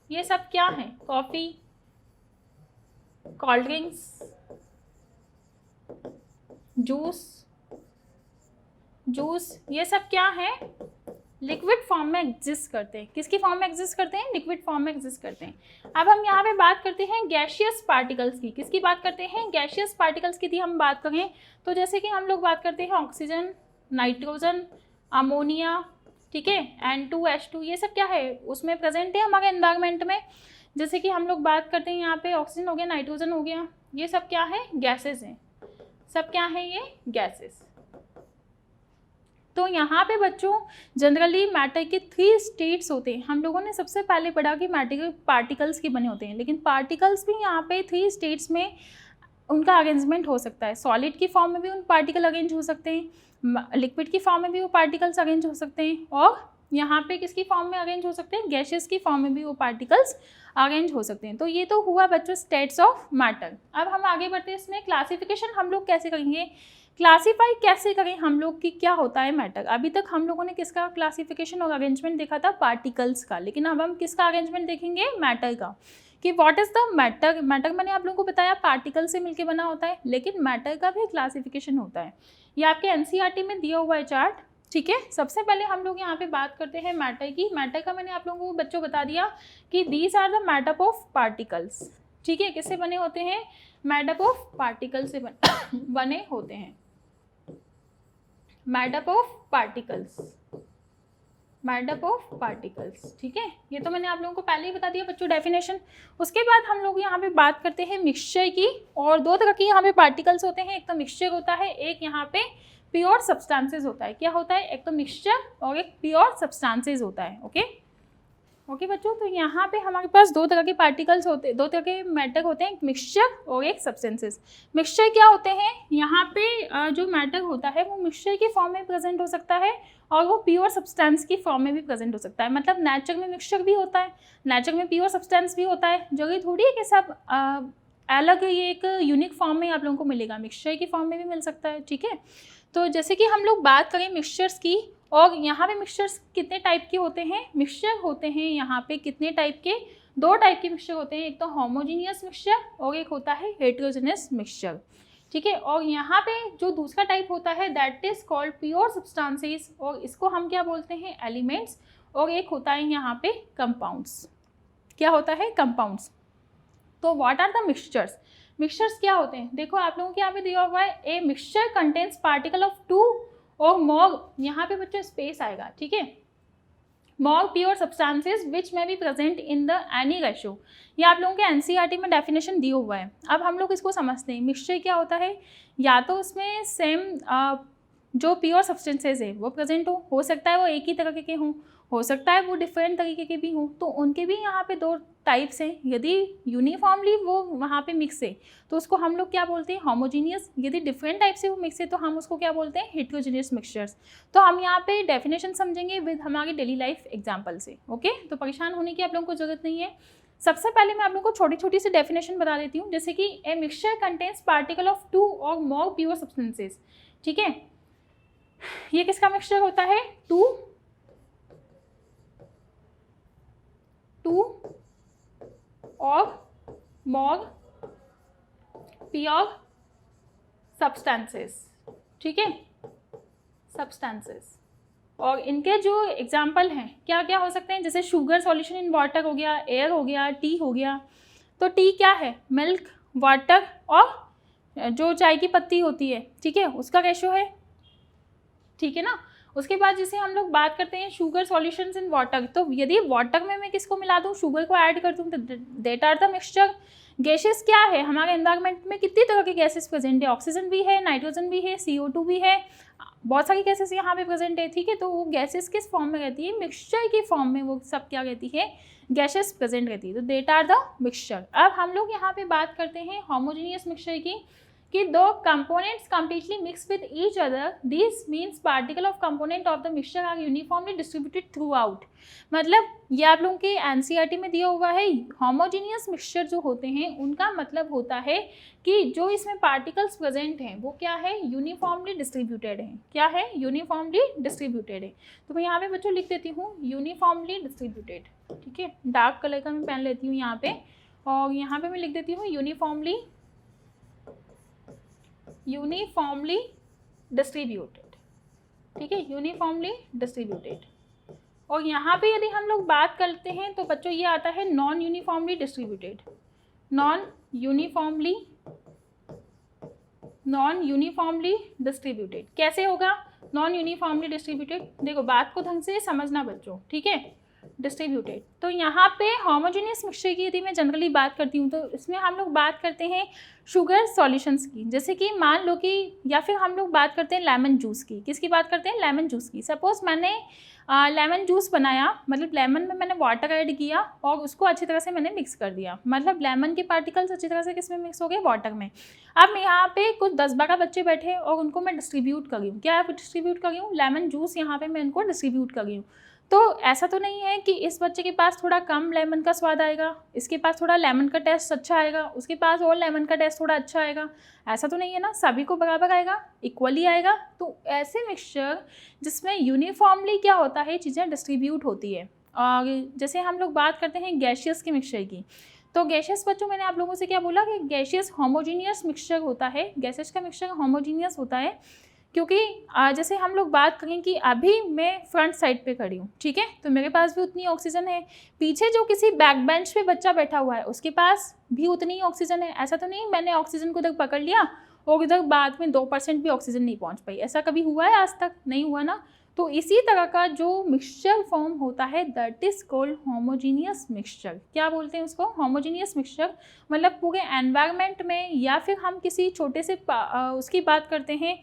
ये सब क्या है, coffee, cold drinks, juice, juice, ये सब क्या है, लिक्विड फॉर्म में एग्जिस्ट करते हैं। किसकी फॉर्म में एग्जिस्ट करते हैं, लिक्विड फॉर्म में एग्जिस्ट करते हैं। अब हम यहाँ पे बात करते हैं गैशियस पार्टिकल्स की। किसकी बात करते हैं, गैशियस पार्टिकल्स की। थी हम बात करें तो जैसे कि हम लोग बात करते हैं ऑक्सीजन, नाइट्रोजन, अमोनिया, ठीक है, N2H2, ये सब क्या है, उसमें प्रेजेंट है हमारे एनवायरनमेंट में। जैसे कि हम लोग बात करते हैं यहाँ पे ऑक्सीजन हो गया, नाइट्रोजन हो गया, ये सब क्या है, गैसेस हैं, सब क्या है, ये गैसेस। तो यहाँ पे बच्चों जनरली मैटर के 3 स्टेट्स होते हैं। हम लोगों ने सबसे पहले पढ़ा कि मैटर पार्टिकल्स के बने होते हैं, लेकिन पार्टिकल्स भी यहाँ पे 3 स्टेट्स में उनका अरेंजमेंट हो सकता है। सॉलिड की फॉर्म में भी उन पार्टिकल अरेंज हो सकते हैं, लिक्विड की फॉर्म में भी वो पार्टिकल्स अरेंज हो सकते हैं, और यहाँ पे किसकी फॉर्म में अरेंज हो सकते हैं, गैसेस की फॉर्म में भी वो पार्टिकल्स अरेंज हो सकते हैं। तो ये तो हुआ बच्चों स्टेट्स ऑफ मैटर। अब हम आगे बढ़ते हैं, इसमें क्लासिफिकेशन हम लोग कैसे करेंगे, क्लासीफाई कैसे करें हम लोग कि क्या होता है मैटर। अभी तक हम लोगों ने किसका क्लासिफिकेशन और अरेंजमेंट देखा था, पार्टिकल्स का, लेकिन अब हम किसका अरेंजमेंट देखेंगे, मैटर का, कि what is the matter. Matter मैंने आप लोगों को बताया पार्टिकल से मिलकर बना होता है, लेकिन मैटर का भी क्लासिफिकेशन होता है। ये आपके एनसीईआरटी में दिया हुआ है चार्ट, ठीक है। सबसे पहले हम लोग यहाँ पे बात करते हैं मैटर की। मैटर का मैंने आप लोगों को बच्चों बता दिया कि these are the made up of particles, ठीक है। किससे बने होते हैं, मैडअप ऑफ पार्टिकल से बने होते हैं, मैडअप ऑफ पार्टिकल्स, मैडअप ऑफ पार्टिकल्स, ठीक है। ये तो मैंने आप लोगों को पहले ही बता दिया बच्चों डेफिनेशन। उसके बाद हम लोग यहाँ पे बात करते हैं मिक्सचर की, और 2 तरह के यहाँ पे पार्टिकल्स होते हैं, एक तो मिक्सचर होता है, एक यहाँ पे प्योर सब्सटेंसेस होता है। क्या होता है, एक तो मिक्सचर और एक प्योर सब्सटेंसेस होता है, ओके ओके बच्चों। तो यहाँ पे हमारे पास 2 तरह के पार्टिकल्स होते हैं, 2 तरह के मैटर होते हैं, एक मिक्सचर और एक सब्सटेंसेस। मिक्सचर क्या होते हैं, यहाँ पे जो मैटर होता है वो मिक्सचर की फॉर्म में प्रेजेंट हो सकता है और वो प्योर सब्सटेंस की फॉर्म में भी प्रेजेंट हो सकता है। मतलब नेचर में मिक्सचर भी होता है, नेचर में प्योर सब्सटेंस भी होता है। जरूरी थोड़ी है कि सब अलग ये एक यूनिक फॉर्म में आप लोगों को मिलेगा, मिक्सचर की फॉर्म में भी मिल सकता है, ठीक है। तो जैसे कि हम लोग बात करें मिक्सचर्स की, और यहाँ पे मिक्सचर्स कितने टाइप के होते हैं, मिक्सचर होते हैं यहाँ पे कितने टाइप के, 2 टाइप के मिक्सचर होते हैं, एक तो होमोजीनियस मिक्सचर और एक होता है हेटेरोजेनस मिक्सचर, ठीक है। और यहाँ पे जो दूसरा टाइप होता है that is called pure substances, और इसको हम क्या बोलते हैं, एलिमेंट्स, और एक होता है यहाँ पे कंपाउंड्स। क्या होता है, कंपाउंड्स। तो what are the mixtures, mixtures क्या होते हैं, देखो आप लोगों के यहाँ पे दिया हुआ है, a mixture contains particle of 2 और मोर, यहाँ पे बच्चों स्पेस आएगा, ठीक है, मोर प्योर सब्सटेंसेस विच में be present in the any ratio. ये आप लोगों के एनसीईआरटी में डेफिनेशन दिया हुआ है। अब हम लोग इसको समझते हैं, मिक्सचर क्या होता है, या तो उसमें सेम जो प्योर सब्सटेंसेज है वो प्रेजेंट हो सकता है वो एक ही तरीके के हों, हो सकता है वो डिफरेंट तरीके के भी हों, तो उनके भी यहाँ पे दो टाइप्स हैं। यदि यूनिफॉर्मली वो वहाँ पे मिक्स है तो उसको हम लोग क्या बोलते हैं, होमोजीनियस। यदि डिफरेंट टाइप से वो मिक्स है तो हम उसको क्या बोलते हैं, हेट्रोजीनियस मिक्सचर्स। तो हम यहाँ पे डेफिनेशन समझेंगे विद हमारी डेली लाइफ एग्जाम्पल से। ओके, तो परेशान होने की आप लोगों को जरूरत नहीं है। सबसे पहले मैं आप लोगों को छोटी छोटी सी डेफिनेशन बता देती हूँ, जैसे कि a mixture contains particle of 2 और मोर प्योर सब्सटेंसेज। ठीक है, ये किसका मिक्सचर होता है, 2 और मोर प्योर सब्सटेंसेस। ठीक है, सब्सटेंसेस। और इनके जो एग्जाम्पल हैं क्या क्या हो सकते हैं, जैसे शुगर सॉल्यूशन इन वाटर हो गया, एयर हो गया, टी हो गया। तो टी क्या है, मिल्क, वाटर और जो चाय की पत्ती होती है, ठीक है, उसका रेशो है। ठीक है ना। उसके बाद जैसे हम लोग बात करते हैं शुगर सॉल्यूशंस इन वाटर, तो यदि वाटर में मैं किसको मिला दूं, शुगर को ऐड कर दूं, तो that are the mixture. Gases क्या है, हमारे एनवायरनमेंट में कितनी तरह के गैसेस प्रेजेंट है, ऑक्सीजन भी है, नाइट्रोजन भी है, CO2 भी है, बहुत सारी गैसेस यहाँ पे प्रेजेंट है। ठीक है, तो वो गैसेस किस फॉर्म में रहती है, मिक्सचर की फॉर्म में वो सब क्या रहती है, गैसेस प्रेजेंट रहती है। तो देट आर द मिक्सचर। अब हम लोग यहाँ पे बात करते हैं होमोजीनियस मिक्सचर की, कि दो components completely mix with each other, this means particle of component of the mixture are uniformly distributed throughout। मतलब ये आप लोगों के NCERT में दिया हुआ है, होमोजीनियस मिक्सचर जो होते हैं उनका मतलब होता है कि जो इसमें पार्टिकल्स प्रेजेंट हैं वो क्या है, यूनिफॉर्मली डिस्ट्रीब्यूटेड है। क्या है, यूनिफॉर्मली डिस्ट्रीब्यूटेड है। तो मैं यहाँ पे बच्चों लिख देती हूँ यूनिफॉर्मली डिस्ट्रीब्यूटेड। ठीक है, डार्क कलर का मैं पेन लेती हूँ यहाँ पे, और यहाँ पे मैं लिख देती हूँ यूनिफॉर्मली डिस्ट्रीब्यूटेड। ठीक है, यूनिफॉर्मली डिस्ट्रीब्यूटेड। और यहाँ पे यदि हम लोग बात करते हैं तो बच्चों ये आता है non uniformly distributed. Non uniformly distributed कैसे होगा, नॉन यूनिफॉर्मली डिस्ट्रीब्यूटेड, देखो बात को ढंग से समझना बच्चों। ठीक है, डिस्ट्रीब्यूटेड। तो यहाँ पे होमोजेनियस मिक्सचर की यदि मैं जनरली बात करती हूँ तो इसमें हम लोग बात करते हैं शुगर सॉल्यूशंस की, जैसे कि मान लो कि, या फिर हम लोग बात करते हैं लेमन जूस की। किसकी बात करते हैं, लेमन जूस की। सपोज मैंने लेमन जूस बनाया, मतलब लेमन में मैंने वाटर ऐड किया और उसको अच्छी तरह से मैंने मिक्स कर दिया, मतलब लेमन के पार्टिकल्स अच्छी तरह से किसमें मिक्स हो गए, वाटर में। अब मैं यहाँ पे कुछ 10-12 बच्चे बैठे और उनको मैं डिस्ट्रीब्यूट कर रही हूँ। क्या डिस्ट्रीब्यूट कर रही हूँ, लेमन जूस यहाँ पे मैं इनको डिस्ट्रीब्यूट कर रही हूँ। तो ऐसा तो नहीं है कि इस बच्चे के पास थोड़ा कम लेमन का स्वाद आएगा, इसके पास थोड़ा लेमन का टेस्ट अच्छा आएगा, उसके पास और लेमन का टेस्ट थोड़ा अच्छा आएगा, ऐसा तो नहीं है ना, सभी को बराबर आएगा, इक्वली आएगा। तो ऐसे मिक्सचर जिसमें यूनिफॉर्मली क्या होता है, चीज़ें डिस्ट्रीब्यूट होती है। और जैसे हम लोग बात करते हैं गैशियस के मिक्सचर की, तो गैशियस बच्चों मैंने आप लोगों से क्या बोला कि गैशियस होमोजीनियस मिक्सचर होता है। गैसेस का मिक्सचर होमोजीनियस होता है क्योंकि जैसे हम लोग बात करें कि अभी मैं फ्रंट साइड पे खड़ी हूँ, ठीक है, तो मेरे पास भी उतनी ऑक्सीजन है, पीछे जो किसी बैक बेंच पे बच्चा बैठा हुआ है उसके पास भी उतनी ही ऑक्सीजन है। ऐसा तो नहीं मैंने ऑक्सीजन को उधर पकड़ लिया और इधर बाद में 2% भी ऑक्सीजन नहीं पहुँच पाई, ऐसा कभी हुआ है, आज तक नहीं हुआ ना। तो इसी तरह का जो मिक्सचर फॉर्म होता है that is called homogeneous mixture. क्या बोलते हैं उसको, होमोजीनियस मिक्सचर। मतलब पूरे एनवायरनमेंट में, या फिर हम किसी छोटे से उसकी बात करते हैं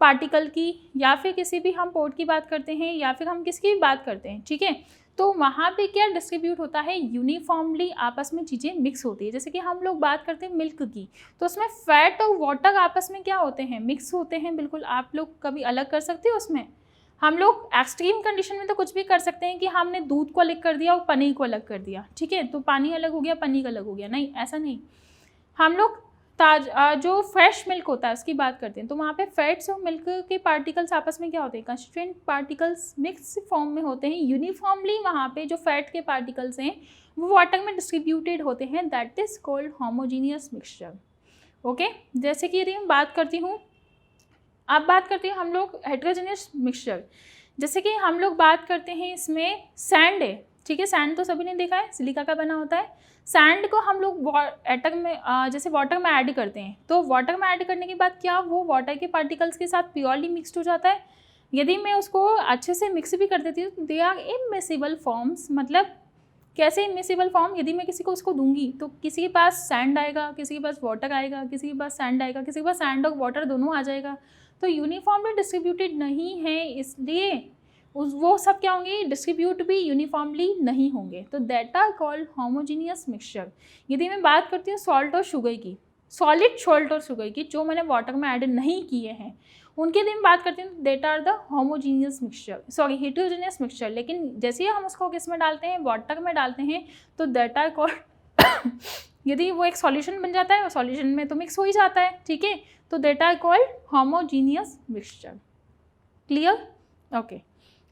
पार्टिकल की, या फिर किसी भी हम पोर्ट की बात करते हैं, या फिर हम किसकी भी बात करते हैं, ठीक है, तो वहाँ पे क्या डिस्ट्रीब्यूट होता है, यूनिफॉर्मली आपस में चीज़ें मिक्स होती है। जैसे कि हम लोग बात करते हैं मिल्क की, तो उसमें फैट और वाटर आपस में क्या होते हैं, मिक्स होते हैं। बिल्कुल, आप लोग कभी अलग कर सकते हो उसमें। हम लोग एक्सट्रीम कंडीशन में तो कुछ भी कर सकते हैं कि हमने दूध को अलग कर दिया और पनीर को अलग कर दिया, ठीक है, तो पानी अलग हो गया, पनीर अलग हो गया, नहीं, ऐसा नहीं। हम लोग जो फ्रेश मिल्क होता है उसकी बात करते हैं, तो वहाँ पे फैट्स और मिल्क के पार्टिकल्स आपस में क्या होते हैं, कंस्टिट्यूएंट पार्टिकल्स मिक्स फॉर्म में होते हैं। यूनिफॉर्मली वहाँ पे जो फैट के पार्टिकल्स हैं वो वाटर में डिस्ट्रीब्यूटेड होते हैं, that is called homogeneous mixture. Okay, जैसे कि यदि मैं बात करती हूँ, अब बात करते हैं हम लोग हेटेरोजेनियस मिक्सचर। जैसे कि हम लोग बात करते हैं, इसमें सैंड है, ठीक है, सैंड तो सभी ने देखा है, सिलिका का बना होता है। सैंड को हम लोग एटम में जैसे वाटर में ऐड करते हैं, तो वाटर में ऐड करने के बाद क्या वो वाटर के पार्टिकल्स के साथ प्योरली मिक्सड हो जाता है। यदि मैं उसको अच्छे से मिक्स भी कर देती हूँ, दे आर इमिसिबल फॉर्म्स। मतलब कैसे इमिसिबल फॉर्म, यदि मैं किसी को उसको दूंगी तो किसी के पास सैंड आएगा, किसी के पास वाटर आएगा, किसी के पास सैंड आएगा, किसी के पास सैंड और वाटर दोनों आ जाएगा। तो यूनिफॉर्मली डिस्ट्रीब्यूटेड नहीं है, इसलिए वो सब क्या होंगे, डिस्ट्रीब्यूट भी यूनिफॉर्मली नहीं होंगे। तो that are called homogeneous mixture. यदि मैं बात करती हूँ सॉल्ट और शुगर की, सॉलिड सॉल्ट और शुगर की, जो मैंने वाटर में ऐड नहीं किए हैं, उनके लिए मैं बात करती हूँ that are the homogeneous mixture, sorry heterogeneous mixture. लेकिन जैसे ही हम उसको किस में डालते हैं, वाटर में डालते हैं, तो दैट आर कॉल्ड यदि वो एक सॉल्यूशन बन जाता है, और सॉल्यूशन में तो मिक्स हो ही जाता है, ठीक है, तो that are called homogeneous mixture. Clear? Okay.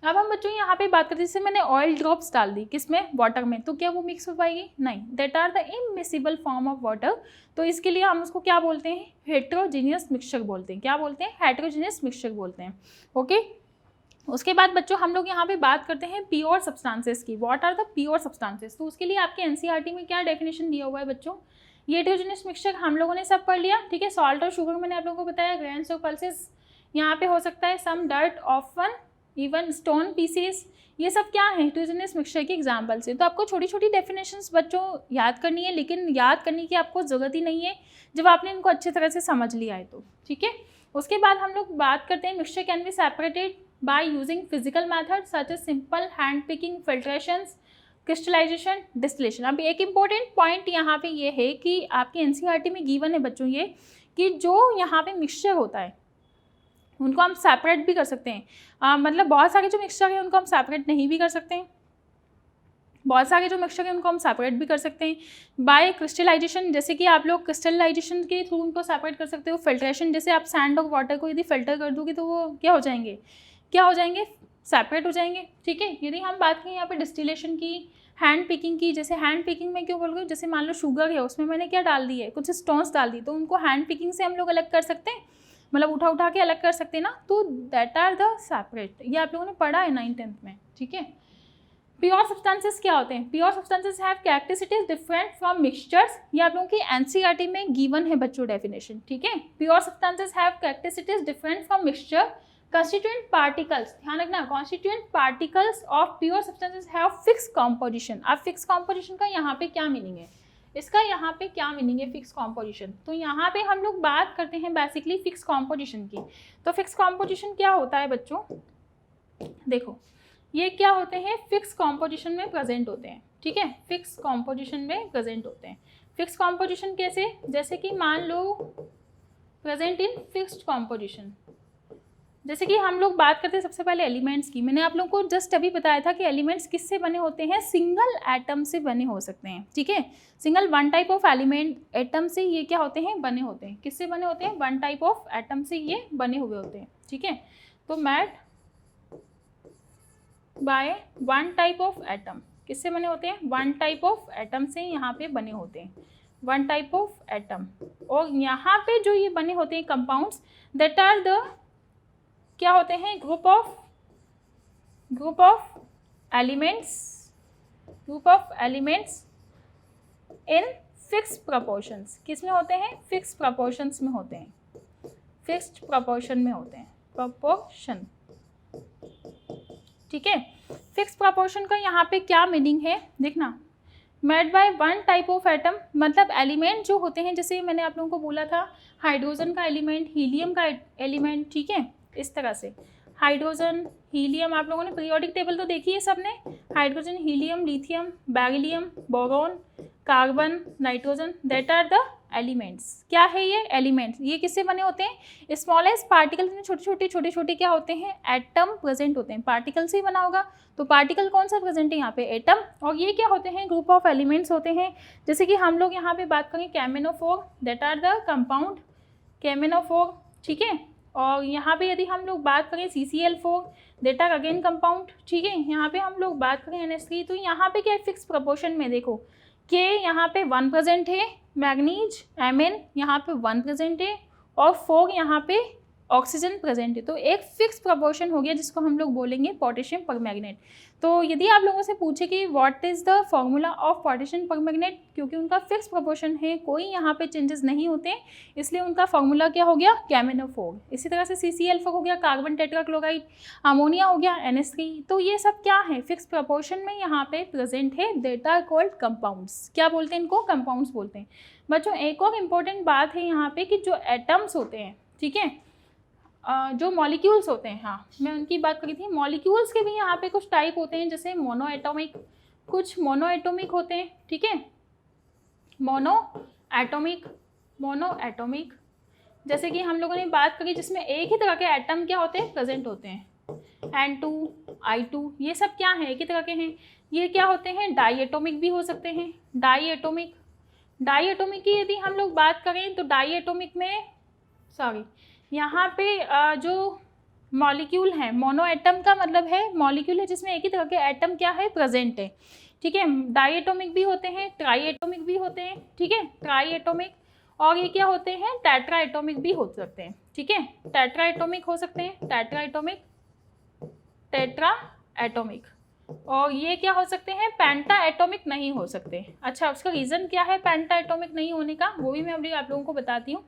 अब हम बच्चों यहाँ पे बात करते हैं, जैसे मैंने ऑयल ड्रॉप्स डाल दी किसमें, वाटर में, तो क्या वो मिक्स हो पाएगी? नहीं, that are the immiscible form of water. तो इसके लिए हम उसको क्या बोलते हैं, हेटेरोजीनियस मिक्सचर बोलते हैं। क्या बोलते हैं? हेटेरोजीनियस मिक्सचर बोलते हैं। ओके। उसके बाद बच्चों हम लोग यहाँ पे बात करते हैं प्योर सब्सटेंसेस की। What are the pure substances? तो उसके लिए आपके एनसीईआरटी में क्या डेफिनेशन दिया हुआ है बच्चों? ये हेटेरोजीनियस मिक्सचर हम लोगों ने सब पढ़ लिया, ठीक है। सॉल्ट और शुगर मैंने आप लोगों को बताया, ग्रेन्स और पल्सेस यहाँ पे हो सकता है, some dirt, often even stone pieces, ये सब क्या है, हेटेरोजेनियस मिक्सचर के एग्जाम्पल्स हैं। तो आपको छोटी छोटी डेफिनेशंस बच्चों याद करनी है, लेकिन याद करने की आपको ज़रूरत ही नहीं है जब आपने इनको अच्छी तरह से समझ लिया है तो, ठीक है। उसके बाद हम लोग बात करते हैं mixture can be separated by using physical method such as simple hand picking, filtrations, crystallization, distillation. अब एक इंपॉर्टेंट पॉइंट यहाँ पे ये है कि आपके एनसीईआरटी में गिवन है बच्चों ये, कि जो यहाँ पे मिक्सचर होता है उनको हम सेपरेट भी कर सकते हैं। मतलब बहुत सारे जो मिक्सचर है उनको हम सेपरेट नहीं भी कर सकते हैं, बहुत सारे जो मिक्सचर है उनको हम सेपरेट भी कर सकते हैं बाय क्रिस्टलाइजेशन। जैसे कि आप लोग क्रिस्टलाइजेशन के थ्रू उनको सेपरेट कर सकते हो। फिल्ट्रेशन, जैसे आप सैंड और वाटर को यदि फिल्टर कर दोगे तो वो क्या हो जाएंगे, सेपरेट हो जाएंगे, ठीक है। यदि हम बात करें यहाँ पे डिस्टिलेशन की, हैंड पिकिंग की, जैसे हैंड पिकिंग में क्यों बोल रही हूँ, जैसे मान लो शुगर है, उसमें मैंने क्या डाल दी है, कुछ स्टोन्स डाल दी, तो उनको हैंड पिकिंग से हम लोग अलग कर सकते हैं, मतलब उठा उठा के अलग कर सकते हैं ना। तो दैट आर द सेपरेट, ये आप लोगों ने पढ़ा है 9th-10th में, ठीक है। प्योर सब्सटेंसेस क्या होते हैं? Pure substances have characteristics different from mixtures. ये आप लोगों की एनसीईआरटी में गिवन है बच्चों डेफिनेशन, ठीक है। Pure substances have characteristics different from mixture. Constituent particles, ध्यान रखना, constituent particles of pure substances have fix composition. अब फिक्स कॉम्पोजिशन का यहाँ पे क्या मीनिंग है, इसका यहाँ पे क्या मीनिंग है फिक्स कॉम्पोजिशन? तो यहाँ पे हम लोग बात करते हैं बेसिकली फिक्स कॉम्पोजिशन की। तो फिक्स कॉम्पोजिशन क्या होता है बच्चों, देखो ये क्या होते हैं, फिक्स कॉम्पोजिशन में प्रेजेंट होते हैं, ठीक है। फिक्स कॉम्पोजिशन में प्रेजेंट होते हैं। फिक्स कॉम्पोजिशन कैसे, जैसे कि मान लो प्रेजेंट इन फिक्स्ड कॉम्पोजिशन, जैसे कि हम लोग बात करते हैं सबसे पहले एलिमेंट्स की। मैंने आप लोगों को जस्ट अभी बताया था कि एलिमेंट्स किससे बने होते हैं, सिंगल एटम से बने हो सकते हैं, ठीक है। Single one type of element atom से ये क्या होते हैं, बने होते हैं। किससे बने होते हैं, वन टाइप ऑफ एटम से ये बने हुए होते हैं, ठीक है। तो made by one type of atom, किससे बने होते हैं, वन टाइप ऑफ एटम से यहाँ पे बने होते हैं, वन टाइप ऑफ एटम। और यहाँ पे जो ये बने होते हैं कंपाउंड्स, दैट आर द क्या होते हैं, group of elements in fixed proportions. किस में होते हैं, फिक्स्ड प्रोपोर्शंस में होते हैं, फिक्स्ड प्रोपोर्शन में होते हैं, प्रोपोर्शन, ठीक है। फिक्स्ड प्रोपोर्शन का यहाँ पे क्या मीनिंग है, देखना, made by one type of atom, मतलब एलिमेंट जो होते हैं, जैसे मैंने आप लोगों को बोला था हाइड्रोजन का एलिमेंट, हीलियम का एलिमेंट, ठीक है। इस तरह से हाइड्रोजन, हीलियम, आप लोगों ने पीरियोडिक टेबल तो देखी है सबने, hydrogen, helium, lithium, beryllium, boron, carbon, nitrogen, that are the elements. क्या है ये एलिमेंट्स, ये किससे बने होते हैं, स्मॉलेस्ट पार्टिकल्स में छोटे छोटे क्या होते हैं, एटम प्रेजेंट होते हैं। पार्टिकल से ही बना होगा, तो पार्टिकल कौन सा प्रेजेंट है यहाँ पे, एटम। और ये क्या होते हैं, ग्रुप ऑफ एलिमेंट्स होते हैं। जैसे कि हम लोग यहाँ पे बात करें कैमेनोफोर, दैट आर द कंपाउंड कैमेनोफोर, ठीक है। और यहाँ पे यदि हम लोग बात करें CCl4, that are again compound, ठीक है। यहाँ पे हम लोग बात करें NH3, तो यहाँ पे क्या है, फिक्स प्रोपोर्शन में देखो कि यहाँ पे 1 प्रेजेंट है, मैग्नीज Mn यहाँ पे 1 प्रेजेंट है, और 4 यहाँ पे ऑक्सीजन प्रेजेंट है। तो एक फिक्स प्रोपोर्शन हो गया जिसको हम लोग बोलेंगे पोटेशियम परमैंगनेट। तो यदि आप लोगों से पूछे कि what is the formula of potassium permanganate, क्योंकि उनका फिक्स प्रोपोर्शन है, कोई यहाँ पे चेंजेस नहीं होते, इसलिए उनका फॉर्मूला क्या हो गया, कैमेनोफोर। इसी तरह से CCl4 हो गया, कार्बन टेट्राक्लोराइड, अमोनिया हो गया, NH3। तो ये सब क्या है, फिक्स प्रोपोर्शन में यहाँ पे प्रेजेंट है, दैट आर कॉल्ड कंपाउंड्स। क्या बोलते हैं इनको, कंपाउंड्स बोलते हैं। बच्चों एक और इम्पॉर्टेंट बात है यहाँ पे कि जो एटम्स होते हैं, ठीक है, जो मॉलिक्यूल्स होते हैं, हाँ मैं उनकी बात करी थी, मॉलिक्यूल्स के भी यहाँ पे कुछ टाइप होते हैं, जैसे मोनो एटॉमिक, कुछ मोनो एटॉमिक होते हैं, ठीक है, मोनो एटॉमिक, जैसे कि हम लोगों ने बात करी जिसमें एक ही तरह के एटम क्या होते हैं, प्रेजेंट होते हैं, N2, I2, ये सब क्या है, एक ही तरह के हैं। ये क्या होते हैं, डाई एटॉमिक भी हो सकते हैं, डाई एटॉमिक की यदि हम लोग बात करें तो डाई एटॉमिक में यहाँ पे जो मॉलिक्यूल है, मोनो एटम का मतलब है मॉलिक्यूल है जिसमें एक ही तरह के एटम क्या है, प्रेजेंट है, ठीक है। डाई एटॉमिक भी होते हैं, ट्राई एटॉमिक भी होते हैं, ठीक है, ट्राई एटॉमिक, और ये क्या होते हैं, टेट्रा एटॉमिक भी हो सकते हैं, ठीक है, टेट्रा एटॉमिक हो सकते हैं, टेट्रा एटॉमिक, और ये क्या हो सकते हैं, पेंटा एटॉमिक नहीं हो सकते। अच्छा, उसका रीज़न क्या है पेंटा एटॉमिक नहीं होने का, वो भी मैं अभी आप लोगों को बताती हूँ,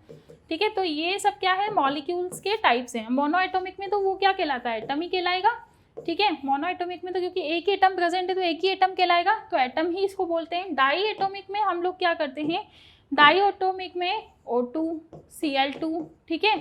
ठीक है। तो ये सब क्या है, मॉलिक्यूल्स के टाइप्स हैं। मोनो एटॉमिक में तो वो क्या कहलाता है, एटम ही कहलाएगा, ठीक है। मोनो एटॉमिक में तो क्योंकि एक ही एटम प्रेजेंट है तो एक ही एटम कहलाएगा, तो एटम ही इसको बोलते हैं। डाई एटॉमिक में हम लोग क्या करते हैं, डाई एटॉमिक में O2, Cl2, ठीक है,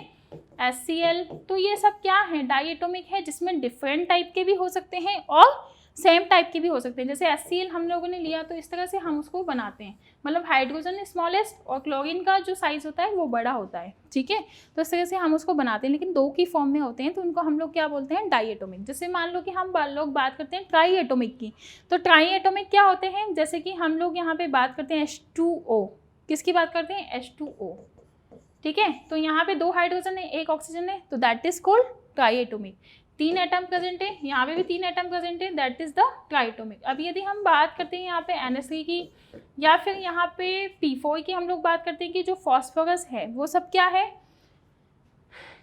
HCl, तो ये सब क्या है, डाई एटॉमिक है जिसमें डिफरेंट टाइप के भी हो सकते हैं और सेम टाइप के भी हो सकते हैं। जैसे HCl हम लोगों ने लिया तो इस तरह से हम उसको बनाते हैं, मतलब हाइड्रोजन स्मॉलेस्ट और क्लोरीन का जो साइज होता है वो बड़ा होता है, ठीक है, तो इस तरह से हम उसको बनाते हैं, लेकिन दो की फॉर्म में होते हैं, तो उनको हम लोग क्या बोलते हैं, डाई एटॉमिक। जैसे मान लो कि हम लोग बात करते हैं ट्राई एटॉमिक की, तो ट्राई एटॉमिक क्या होते हैं, जैसे कि हम लोग यहाँ पे बात करते हैं H2O, किसकी बात करते हैं, H2O, ठीक है, तो यहाँ पे 2 हाइड्रोजन है, 1 ऑक्सीजन है, तो that is called try atomic. 3 atom present है, यहाँ पे भी 3 एटम प्रेजेंट है, that is the try atomic. अब यदि हम बात करते हैं यहाँ पे NH3 की, या फिर यहाँ पे P4 की हम लोग बात करते हैं कि जो फॉस्फोरस है वो सब क्या है,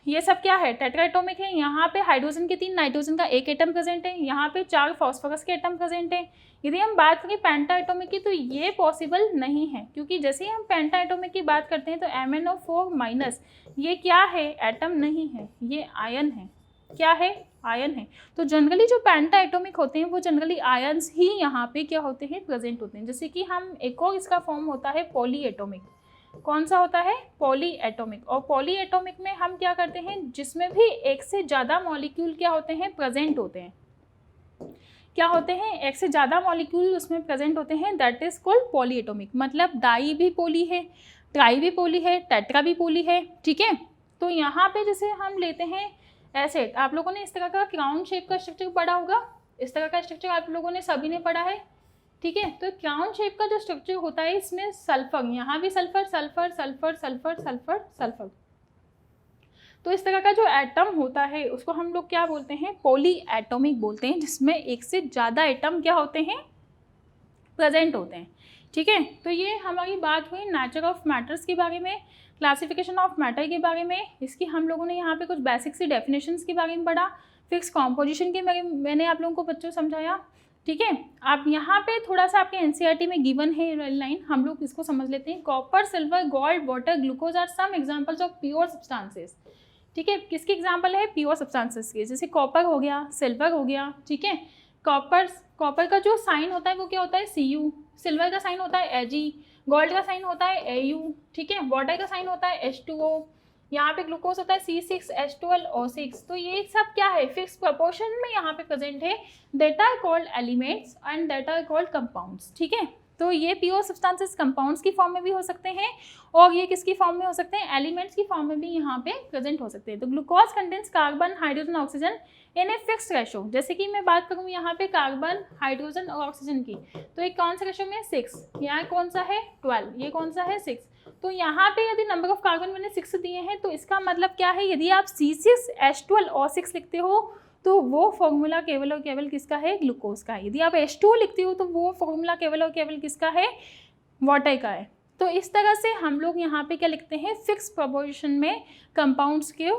ये सब क्या है, टेट्रा एटॉमिक है। यहाँ पे हाइड्रोजन के 3, नाइट्रोजन का 1 एटम प्रेजेंट है, यहाँ पे 4 फॉस्फोरस के एटम प्रेजेंट है। यदि हम बात करें पेंटा एटॉमिक की तो ये पॉसिबल नहीं है, क्योंकि जैसे ही हम पेंटा एटॉमिक की बात करते हैं तो MnO4- ये क्या है, एटम नहीं है, ये आयन है, क्या है, आयन है। तो जनरली जो पेंटा एटॉमिक होते हैं वो जनरली आयन्स ही यहाँ पे क्या होते हैं, प्रेजेंट होते हैं। जैसे कि हम एक और इसका फॉर्म होता है पॉली एटॉमिक, कौन सा होता है, पॉली एटॉमिक। और पॉली एटॉमिक में हम क्या करते हैं, जिसमें भी एक से ज़्यादा मॉलिक्यूल क्या होते हैं, प्रेजेंट होते हैं, क्या होते हैं, एक से ज़्यादा मॉलिक्यूल उसमें प्रेजेंट होते हैं, that is called poly atomic. मतलब डाई भी पोली है, ट्राई भी पोली है, टेट्रा भी पोली है, ठीक है। तो यहाँ पे जैसे हम लेते हैं एसिड, आप लोगों ने इस तरह का क्राउन शेप का स्ट्रक्चर पढ़ा होगा, इस तरह का स्ट्रक्चर आप लोगों ने सभी ने पढ़ा है, ठीक है। तो क्राउन शेप का जो स्ट्रक्चर होता है इसमें सल्फर, यहाँ भी sulphur sulphur sulphur sulphur sulphur sulphur, तो इस तरह का जो एटम होता है उसको हम लोग क्या बोलते हैं, पॉली एटॉमिक बोलते हैं, जिसमें एक से ज़्यादा एटम क्या होते हैं, प्रेजेंट होते हैं, ठीक है। तो ये हमारी बात हुई नेचर ऑफ मैटर्स के बारे में, क्लासिफिकेशन ऑफ मैटर के बारे में। इसकी हम लोगों ने यहाँ पे कुछ बेसिक सी डेफिनेशंस के बारे में पढ़ा, फिक्स कॉम्पोजिशन के बारे में मैंने आप लोगों को बच्चों समझाया, ठीक है। आप यहाँ पे थोड़ा सा आपके NCERT में गिवन है लाइन, हम लोग इसको समझ लेते हैं। Copper, silver, gold, water, glucose are some examples of pure substances, ठीक है। किसकी एग्जाम्पल है, प्योर सब्सटेंसेस के, जैसे कॉपर हो गया, सिल्वर हो गया, ठीक है। कॉपर का जो साइन होता है वो क्या होता है, Cu, सिल्वर का साइन होता है Ag, गोल्ड का साइन होता है Au, ठीक है। वाटर का साइन होता है H2O, यहाँ पे ग्लूकोज होता है C6H12O6। तो ये सब क्या है, फिक्स प्रोपोर्शन में यहाँ पे प्रेजेंट है, that are called elements and that are called compounds, ठीक है। तो ये प्योर सब्सटेंसेस कंपाउंड्स की फॉर्म में भी हो सकते हैं, और ये किसकी फॉर्म में हो सकते हैं, एलिमेंट्स की फॉर्म में भी यहाँ पे प्रेजेंट हो सकते हैं। तो glucose contains carbon, hydrogen, oxygen in a fix ratio. जैसे कि मैं बात करूँ यहाँ पे कार्बन, हाइड्रोजन और ऑक्सीजन की, तो एक कौन सा रेशो में, 6, यहाँ कौन सा है 12, ये कौन सा है 6। तो यहाँ पे यदि नंबर ऑफ कार्बन मैंने 6 दिए हैं तो इसका मतलब क्या है, यदि आप C6H12O6 लिखते हो तो वो फॉर्मूला केवल और केवल किसका है, ग्लूकोज का है। यदि आप H2O लिखते हो तो वो फॉर्मूला केवल और केवल किसका है, वाटर का है। तो इस तरह से हम लोग यहाँ पे क्या लिखते हैं, फिक्स प्रोपोर्शन में कंपाउंड्स के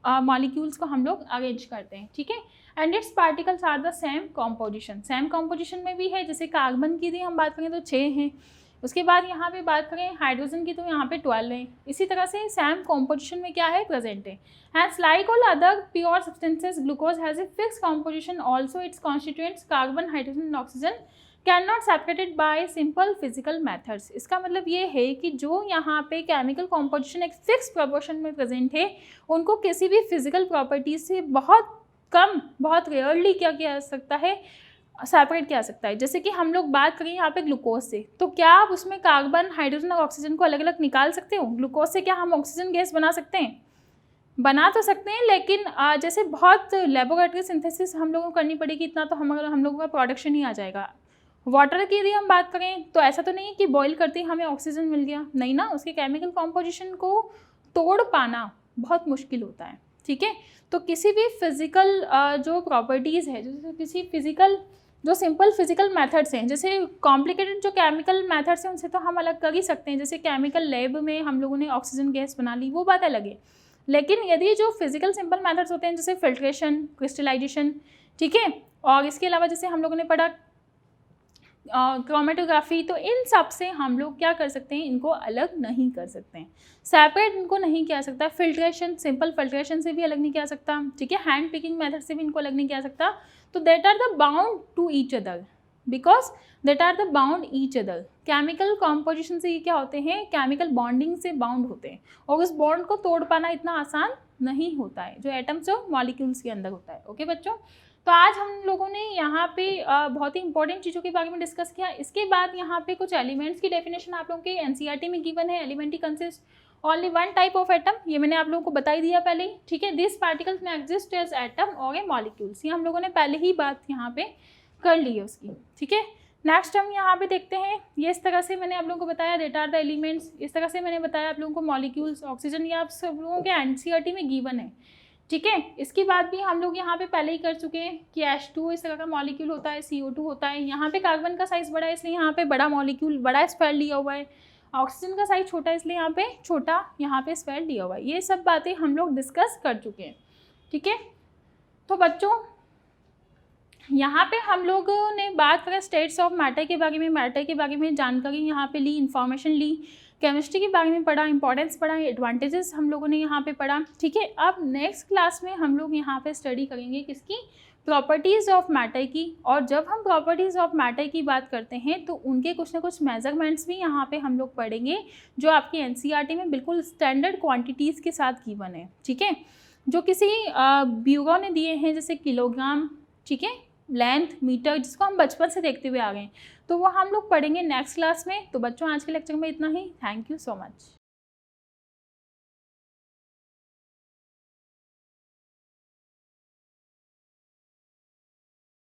मॉलिक्यूल्स को हम लोग अरेंज करते हैं, ठीक है। And its particles are the same composition, same composition में भी है। जैसे कार्बन की यदि हम बात करें तो 6 हैं, उसके बाद यहाँ पे बात करें हाइड्रोजन की तो यहाँ पे 12 है। इसी तरह से सेम कॉम्पोजिशन में क्या है, प्रेजेंट है। Has like all other pure substances, glucose has a fix composition, also it's constituents carbon, hydrogen and oxygen can not separated by simple physical methods. इसका मतलब ये है कि जो यहाँ पे केमिकल कॉम्पोजिशन एक फिक्स प्रोपोर्शन में प्रेजेंट है, उनको किसी भी फिजिकल प्रॉपर्टी से बहुत कम, बहुत रेयरली क्या किया जा सकता है, सेपरेट किया जा सकता है। जैसे कि हम लोग बात करें यहाँ पे ग्लूकोज से, तो क्या आप उसमें कार्बन, हाइड्रोजन और ऑक्सीजन को अलग अलग निकाल सकते हो? ग्लूकोज से क्या हम ऑक्सीजन गैस बना सकते हैं? बना तो सकते हैं, लेकिन जैसे बहुत लेबोरेटरी सिंथेसिस हम लोगों को करनी पड़ेगी, इतना तो हम लोगों का प्रोडक्शन ही आ जाएगा। वाटर की यदि हम बात करें तो ऐसा तो नहीं है कि बॉईल करते ही हमें ऑक्सीजन मिल गया, नहीं ना, उसके केमिकल कॉम्पोजिशन को तोड़ पाना बहुत मुश्किल होता है। ठीक है, तो किसी भी फिजिकल जो प्रॉपर्टीज़ है, जैसे किसी फिजिकल जो सिंपल फिजिकल मेथड्स हैं, जैसे कॉम्प्लिकेटेड जो केमिकल मेथड्स हैं उनसे तो हम अलग कर ही सकते हैं। जैसे केमिकल लैब में हम लोगों ने ऑक्सीजन गैस बना ली, वो बात अलग है। लेकिन यदि जो फिजिकल सिंपल मेथड्स होते हैं, जैसे फिल्ट्रेशन, क्रिस्टलाइजेशन, ठीक है, और इसके अलावा जैसे हम लोगों ने पढ़ा क्रोमेटोग्राफी, तो इन सब से हम लोग क्या कर सकते हैं, इनको अलग नहीं कर सकते हैं, सेपरेट इनको नहीं किया सकता। फिल्ट्रेशन, सिंपल फिल्ट्रेशन से भी अलग नहीं किया सकता, ठीक है, हैंड पिकिंग मेथड से भी इनको अलग नहीं किया सकता। तो that are the bound to each other, because that are the bound each other. Chemical composition से ये क्या होते हैं, केमिकल बॉन्डिंग से बाउंड होते हैं, और उस बॉन्ड को तोड़ पाना इतना आसान नहीं होता है, जो एटम्स और मॉलिक्यूल्स के अंदर होता है। ओके बच्चों, तो आज हम लोगों ने यहाँ पे बहुत ही इंपॉर्टेंट चीज़ों के बारे में डिस्कस किया। इसके बाद यहाँ पे कुछ एलिमेंट्स की डेफिनेशन आप लोगों के एनसीईआरटी में गिवन है। Elementary consist only one type of atom, ये मैंने आप लोगों को बता ही दिया पहले ही, ठीक है। दिस पार्टिकल्स में एग्जिस्ट एज एटम और ए मॉलिक्यूल्स, ये हम लोगों ने पहले ही बात यहाँ पे कर ली है उसकी, ठीक है। नेक्स्ट हम यहाँ पे देखते हैं, ये इस तरह से मैंने आप लोगों को बताया दैट आर द एलिमेंट्स, इस तरह से मैंने बताया आप लोगों को मॉलिक्यूल्स, ऑक्सीजन, ये आप सब लोगों के एनसीईआरटी में गिवन है, ठीक है। इसकी बात भी हम लोग यहाँ पे पहले ही कर चुके हैं कि H2 इस तरह का मॉलिक्यूल होता है, CO2 होता है। यहाँ पे कार्बन का साइज़ बड़ा है इसलिए यहाँ पे बड़ा मॉलिक्यूल, बड़ा स्फीयर लिया हुआ है। ऑक्सीजन का साइज़ छोटा है इसलिए यहाँ पे छोटा, यहाँ पे स्फीयर लिया हुआ है। ये सब बातें हम लोग डिस्कस कर चुके हैं, ठीक है। तो बच्चों यहाँ पे हम लोगों ने बात करें स्टेट्स ऑफ मैटर के बारे में, मैटर के बारे में जानकारी यहाँ पे ली, इन्फॉर्मेशन ली, केमिस्ट्री के बारे में पढ़ा, इंपॉर्टेंस पढ़ा, एडवांटेजेस हम लोगों ने यहाँ पे पढ़ा, ठीक है। अब नेक्स्ट क्लास में हम लोग यहाँ पे स्टडी करेंगे किसकी, प्रॉपर्टीज़ ऑफ मैटर की। और जब हम प्रॉपर्टीज़ ऑफ मैटर की बात करते हैं तो उनके कुछ ना कुछ मेजरमेंट्स भी यहाँ पे हम लोग पढ़ेंगे, जो आपकी एनसीईआरटी में बिल्कुल स्टैंडर्ड क्वान्टिटीज़ के साथ गिवन है, ठीक है, जो किसी ब्यूरो ने दिए हैं, जैसे किलोग्राम, ठीक है, लेंथ, मीटर, जिसको हम बचपन से देखते हुए आ गए हैं, तो वो हम लोग पढ़ेंगे नेक्स्ट क्लास में। तो बच्चों आज के लेक्चर में इतना ही। Thank you so much.